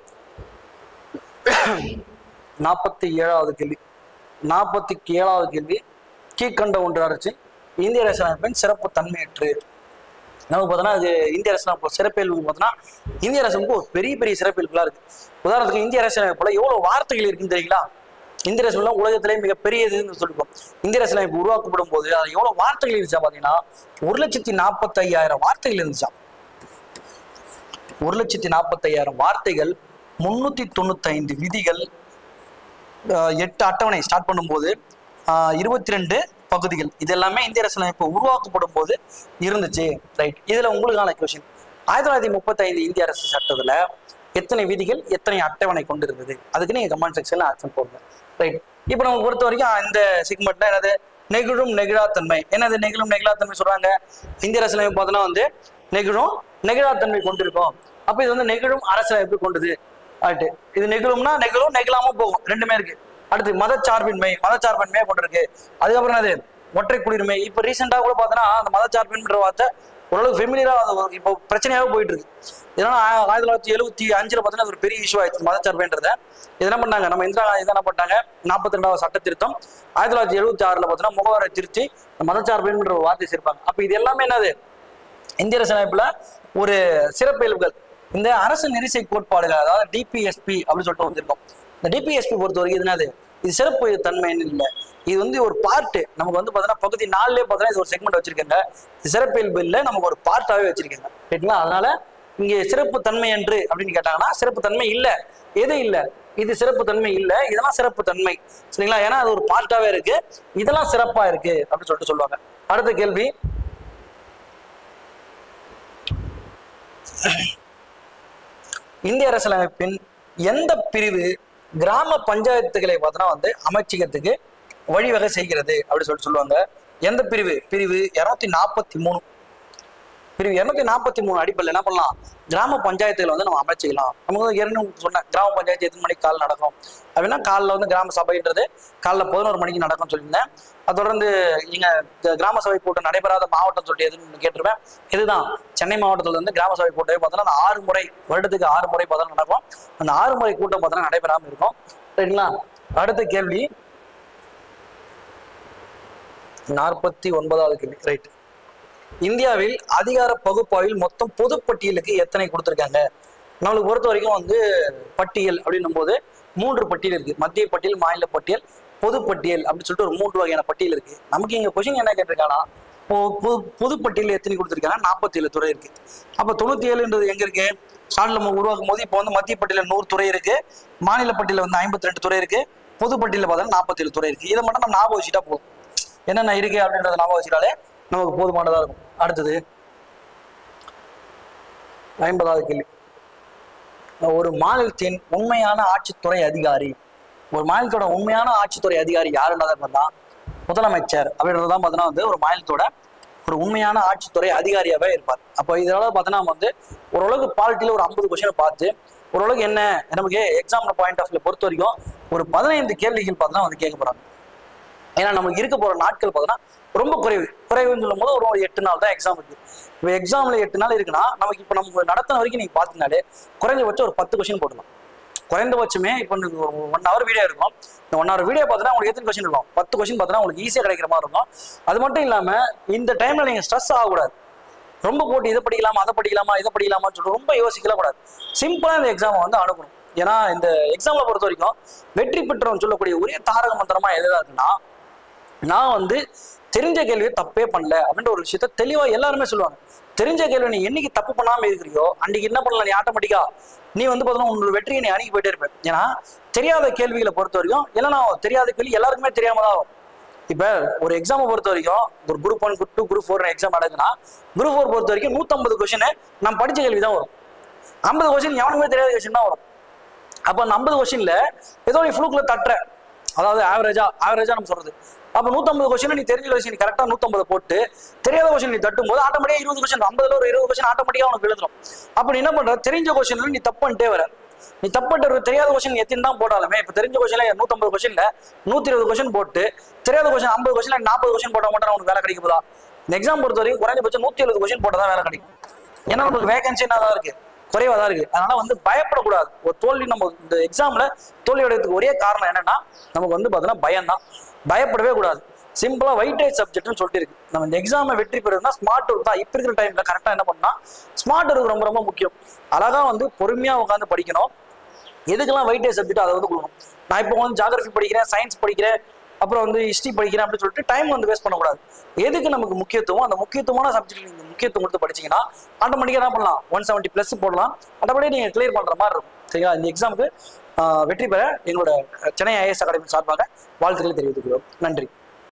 47வது கேள்வி. 47வது கேள்வி கீழ்கண்ட ஒன்று அரசு இந்திய அரசியலமைப்பின் சிறப்பு தன்மையற்று. நமக்கு பார்த்தோன்னா இது இந்திய அரசியலமைப்பு சிறப்பியல்பு பார்த்தோன்னா இந்திய அரசியலமைப்பு ஒரு பெரிய சிறப்பியல்புலாம் இருக்கு. உதாரணத்துக்கு இந்திய அரசியலமைப்புல எவ்வளவு வார்த்தைகள் இருக்குன்னு தெரியுங்களா? இந்திய அரசியலமைப்பு உலகத்திலே மிகப்பெரியதுன்னு சொல்லிப்போம். இந்திய அரசியலமைப்பு உருவாக்கப்படும் போது அது எவ்வளவு வார்த்தைகள் இருந்துச்சா பார்த்தீங்கன்னா 1,45,000 வார்த்தைகள் இருந்துச்சா. 1,45,000 வார்த்தைகள், 395 விதிகள், 8 அட்டவணை ஸ்டார்ட் பண்ணும்போது 22 பகுதிகள். இது எல்லாமே இந்திய அரசியலமைப்பு உருவாக்கப்படும் போது இருந்துச்சு. ரைட், இதுல உங்களுக்கான கொஸ்டின் 1935 இந்திய அரசு சட்டத்துல எத்தனை விதிகள் எத்தனை அட்டவணை கொண்டு இருந்தது? அதுக்கு நீங்க கமெண்ட் செக்ஷன்ல ஆன்சர் போடுங்க. ரைட், இப்போ நம்ம பொறுத்த வரைக்கும் இந்த செக்மெண்ட்ல என்னது? நெகிழும் நெகிழாத்தன்மை. என்னது நெகிழும் நெகிழாத்தன்மை சொல்றாங்க? இந்திய அரசியலமைப்பு பார்த்தோன்னா வந்து நெகிழும் நெகிழாத்தன்மை கொண்டிருக்கும். அப்ப இது வந்து நெகிழும் அரசியலமைப்பு கொண்டது. ஆயிட்டு இது நெகிழும்னா நெகிழும் நெகிழாம போகும், ரெண்டுமே இருக்கு. அடுத்து மதச்சார்பின்மையை கொண்டிருக்கு. அதுக்கப்புறம் என்னது? ஒற்றை குடியுரிமை. இப்போ ரீசெண்டாக கூட பார்த்தோன்னா அந்த மதச்சார்பின்ன்ற வார்த்தை ஓரளவுக்கு ஃபெமிலியராக இப்போ பிரச்சனையாகவே போயிட்டு இருக்கு. இதனால 1975 பார்த்தீங்கன்னா ஒரு பெரிய இஷ்யூ ஆயிடுச்சு மதச்சார்புன்றதை. இது என்ன பண்ணாங்க, நம்ம இந்திரா காந்தி என்ன பண்ணாங்க, 42வது சட்ட திருத்தம் 1976 பார்த்தீங்கன்னா முகவரை திருத்தி மதச்சார்புன்ற ஒரு வார்த்தை சேர்ப்பாங்க. அப்போ இது எல்லாமே என்னது, இந்திய அரசியலமைப்புல ஒரு சிறப்பியல்புகள். இந்த அரசு நெறிசை கோட்பாடுகள், அதாவது டிபிஎஸ்பி அப்படின்னு சொல்லிட்டு வந்திருக்கோம். இந்த டிபிஎஸ்பி பொறுத்த வரைக்கும் இது என்னது, இது சிறப்பு தன்மைன்னு இல்லை, இது வந்து ஒரு பார்ட்டு. நமக்கு வந்து பார்த்தீங்கன்னா பகுதி 4 பார்த்தீங்கன்னா இது ஒரு செக்மெண்ட் வச்சிருக்காங்க. இது சிறப்பியல்பு இல்லை, நமக்கு ஒரு பார்ட்டாவே வச்சிருக்காங்க. ரைட்டுங்களா? அதனால இங்கே சிறப்பு தன்மை என்று அப்படின்னு கேட்டாங்கன்னா சிறப்பு தன்மை இல்லை. எது இல்லை, இது சிறப்பு தன்மை இல்லை, இதெல்லாம் சிறப்பு தன்மை. சரிங்களா? ஏன்னா அது ஒரு பார்ட்டாவே இருக்கு, இதெல்லாம் சிறப்பா இருக்கு அப்படின்னு சொல்லிட்டு சொல்லுவாங்க. அடுத்த கேள்வி, இந்திய அரசியலமைப்பின் எந்த பிரிவு கிராம பஞ்சாயத்துகளை பார்த்தோன்னா வந்து அமைச்சகத்துக்கு வழிவகை செய்கிறது அப்படின்னு சொல்லிட்டு சொல்லுவாங்க. எந்த பிரிவு? பிரிவு 243. பிரிவு 243 அடிப்படையில் என்ன பண்ணலாம், கிராம பஞ்சாயத்துகளை வந்து நம்ம அமைச்சிக்கலாம். நமக்கு வந்து ஏற்கனவே சொன்னேன், கிராம பஞ்சாயத்து எத்தனை மணிக்கு காலை நடக்கும் அப்படின்னா, காலைல வந்து கிராம சபைன்றது காலைல 11 மணிக்கு நடக்கும்னு சொல்லியிருந்தேன். அது தொடர்ந்து இங்க கிராம சபை கூட்டம் நடைபெறாத மாவட்டம் சொல்லிட்டு எதுன்னு கேட்டிருப்பேன். இதுதான் சென்னை மாவட்டத்தில் வந்து கிராம சபை கூட்டமே பார்த்தோன்னா 6 முறை, வருடத்துக்கு 6 முறை பார்த்தோன்னா நடக்கும். அந்த 6 முறை கூட்டம் பார்த்தோன்னா நடைபெறாமல் இருக்கும். சரிங்களா? அடுத்த கேள்வி 49வது கேள்வி. ரைட். இந்தியாவில் அதிகார பகுப்பாய்வில் மொத்தம் பொதுப்பட்டியலுக்கு எத்தனை கொடுத்துருக்காங்க? நம்மளுக்கு பொறுத்த வரைக்கும் வந்து பட்டியல் அப்படின்னும் போது 3 பட்டியல் இருக்கு. மத்திய பட்டியல், மாநில பட்டியல், பொதுப்பட்டியல் அப்படின்னு சொல்லிட்டு ஒரு 3 வகையான பட்டியல் இருக்கு. நமக்கு இங்க கொஸ்டின் என்ன கேட்டிருக்காங்கன்னா, பொதுப்பட்டியல் எத்தனை கொடுத்துருக்காங்கன்னா 47 துறை இருக்கு. அப்ப 97ன்றது எங்க இருக்கு, ஸ்டார்ட்ல நம்ம உருவாக்கும் போது இப்போ வந்து மத்திய பட்டியல 100 துறை இருக்கு, மாநில பட்டியல வந்து 52 துறை இருக்கு, பொதுப்பட்டியல பார்த்தா 47 துறை இருக்கு. இதை மட்டும் நம்ம ஞாபகம் வச்சுட்டா போதும், என்னென்ன இருக்கு அப்படின்றத ஞாபகம் வச்சுட்டாலே நமக்கு போதுமானதா இருக்கும். அடுத்தது 50வது கேள்வி, ஒரு மாநிலத்தின் உண்மையான ஆட்சித்துறை அதிகாரி, ஒரு மாநிலத்தோட உண்மையான ஆட்சித்துறை அதிகாரி யாருன்றதான் பார்த்தா முதலமைச்சர் அப்படின்றதான் பார்த்தோன்னா வந்து ஒரு மாநிலத்தோட ஒரு உண்மையான ஆட்சித்துறை அதிகாரியாவே இருப்பார். அப்போ இதனால பார்த்தோன்னா வந்து ஓரளவுக்கு பாலிட்டியில ஒரு 50 கொஸ்டின் பார்த்து ஓரளவுக்கு என்ன நமக்கு எக்ஸாம் பாயிண்ட் ஆஃப் வியூ பொறுத்த வரைக்கும் ஒரு 15 கேள்விகள் பார்த்தோன்னா வந்து கேட்க போறாங்க. ஏன்னா நமக்கு இருக்க போற நாட்கள் பார்த்தோன்னா ரொம்ப குறைவுன்னு சொல்லும் போது ஒரு 8 நாள் தான் எக்ஸாம் இருக்கு. இப்போ எக்ஸாம்ல 8 நாள் இருக்குன்னா நமக்கு இப்போ நம்ம நடத்தின வரைக்கும் நீங்க பாத்தீங்கன்னாலே குறைஞ்சபட்சம் ஒரு 10 கொஸ்டின் போடலாம். குறைந்தபட்சமே இப்போ 1 hour வீடியோ இருக்கும். இந்த 1 hour வீடியோ பார்த்தீங்கன்னா உங்களுக்கு எத்தனை கொஸ்டின் இருக்கும், 10 கொஸ்டின் பார்த்தீங்கன்னா உங்களுக்கு ஈஸியாக கிடைக்கிற மாதிரி இருக்கும். அது மட்டும் இல்லாம இந்த டைம்ல நீங்க ஸ்ட்ரெஸ் ஆகக்கூடாது. ரொம்ப போட்டு இதை படிக்கலாமா, அதை படிக்கலாமா, இதை படிக்கலாமான்னு சொல்லிட்டு ரொம்ப யோசிக்கலாம் கூடாது. சிம்பிளா இந்த எக்ஸாமை வந்து அணுகணும். ஏன்னா இந்த எக்ஸாம்ல பொறுத்த வரைக்கும் வெற்றி பெற்றவன் சொல்லக்கூடிய ஒரே தாரக மந்திரமா எதுதான் இருக்குன்னா, நான் வந்து தெரிஞ்ச கேள்வியை தப்பே பண்ணல அப்படின்ற ஒரு விஷயத்த தெளிவா எல்லாருமே சொல்லுவாங்க. தெரிஞ்ச கேள்வி நீ என்னைக்கு தப்பு பண்ணாம இருக்கிறியோ அன்னைக்கு என்ன பண்ணலாம், நீ ஆட்டோமேட்டிக்கா நீ வந்து பார்த்தோன்னா உங்களோட வெற்றியை நீ அணுகி போயிட்டே இருப்பேன். ஏன்னா தெரியாத கேள்விகளை பொறுத்த வரைக்கும் இல்லைன்னா தெரியாத கேள்வி எல்லாருக்குமே தெரியாம தான் ஆகும். இப்ப ஒரு எக்ஸாமை பொறுத்த வரைக்கும் ஒரு குரூப் 1, குரூப் 2, குரூப் 4 எக்ஸாம் நடக்குன்னா குரூப் 4 பொறுத்த வரைக்கும் 150 கொஸ்டின் நம்ம படிச்ச கேள்வி தான் வரும். 50 கொஸ்டின் எவனுக்குமே தெரியாத கொஸ்டின் தான் வரும். அப்போ அந்த 50 கொஸ்டின்ல ஏதோ நீ ஃப்ளூக்ல தட்டுற, அதாவது ஆவரேஜா நம்ம சொல்றது. அப்போ 150 கொஸ்டின் நீ தெரிஞ்ச கொஸ்டின் நீ கரெக்டா 150 போட்டு தெரியாத கொஸ்டின் நீ தட்டும் போது ஆட்டோமேட்டிக்கா 20 கொஸ்டின் 50ல ஒரு 20 கொஸ்டின் ஆட்டோமேட்டிக்கா உனக்கு எழுதுரும். அப்ப நீ என்ன பண்ற, தெரிஞ்ச கொஸ்டின்ல நீ தப்பு பண்ணிட்டே வர. நீ தப்பு தெரியாத கொஸ்டின் எத்தனை தான் போட்டாலுமே இப்ப தெரிஞ்ச கொஸ்டின்ல 150 கொஸ்டின்ல 120 கொஸ்டின் போட்டு தெரியாத கொஸ்டின் 50 கொஸ்டின்ல 40 கொஸ்டின் போட்டா மட்டும் உனக்கு வேலை கிடைக்க போதா? இந்த எக்ஸாம் பொறுத்த வரைக்கும் குறைஞ்சபட்சம் 170 கொஸ்டின் போட்டா தான் வேலை கிடைக்கும். ஏன்னா உங்களுக்கு வேகன்சி என்னதான் இருக்கு, குறைவா தான் இருக்கு. அதனால வந்து பயப்படக்கூடாது. ஒரு தோல்வி நம்ம இந்த எக்ஸாம்ல தோல்வி அடைறதுக்கு ஒரே காரணம் என்னன்னா நமக்கு வந்து பார்த்தோன்னா பயம் தான். பயப்படவே கூடாது. சிம்பிளா வெயிட்டேஜ் சப்ஜெக்ட்னு சொல்லிட்டு இருக்கு. நம்ம இந்த எக்ஸாமை வெற்றி பெறுறதுனா ஸ்மார்ட் ஒர்க் தான். இப்ப இருக்கிற டைம்ல கரெக்டா என்ன பண்ணா ஸ்மார்ட் ஒர்க் ரொம்ப ரொம்ப முக்கியம். அழகா வந்து பொறுமையா உட்காந்து படிக்கணும். எதுக்கெல்லாம் வெயிட்டேஜ் சப்ஜெக்ட் அதை வந்து கொடுக்கணும். நான் இப்போ வந்து ஜியாகிரபி படிக்கிறேன், சயின்ஸ் படிக்கிறேன், அப்புறம் வந்து ஹிஸ்ட்ரி படிக்கிறேன் அப்படின்னு சொல்லிட்டு டைம் வந்து வேஸ்ட் பண்ணக்கூடாது. எதுக்கு நமக்கு முக்கியத்துவம், அந்த முக்கியத்துவமான சப்ஜெக்ட் நீங்க முக்கியத்துவம் கொடுத்து படிச்சீங்கன்னா ஆட்டோமேட்டிக்கா என்ன பண்ணலாம், 170+ போடலாம். மற்றபடி நீங்க கிளியர் பண்ற மாதிரி இருக்கும். சரிங்களா? இந்த எக்ஸாமுக்கு வெற்றி பெற எங்களோட சென்னை IAS அகாடமி சார்பாக வாழ்த்துக்களை தெரிவித்துக்கிறோம். நன்றி.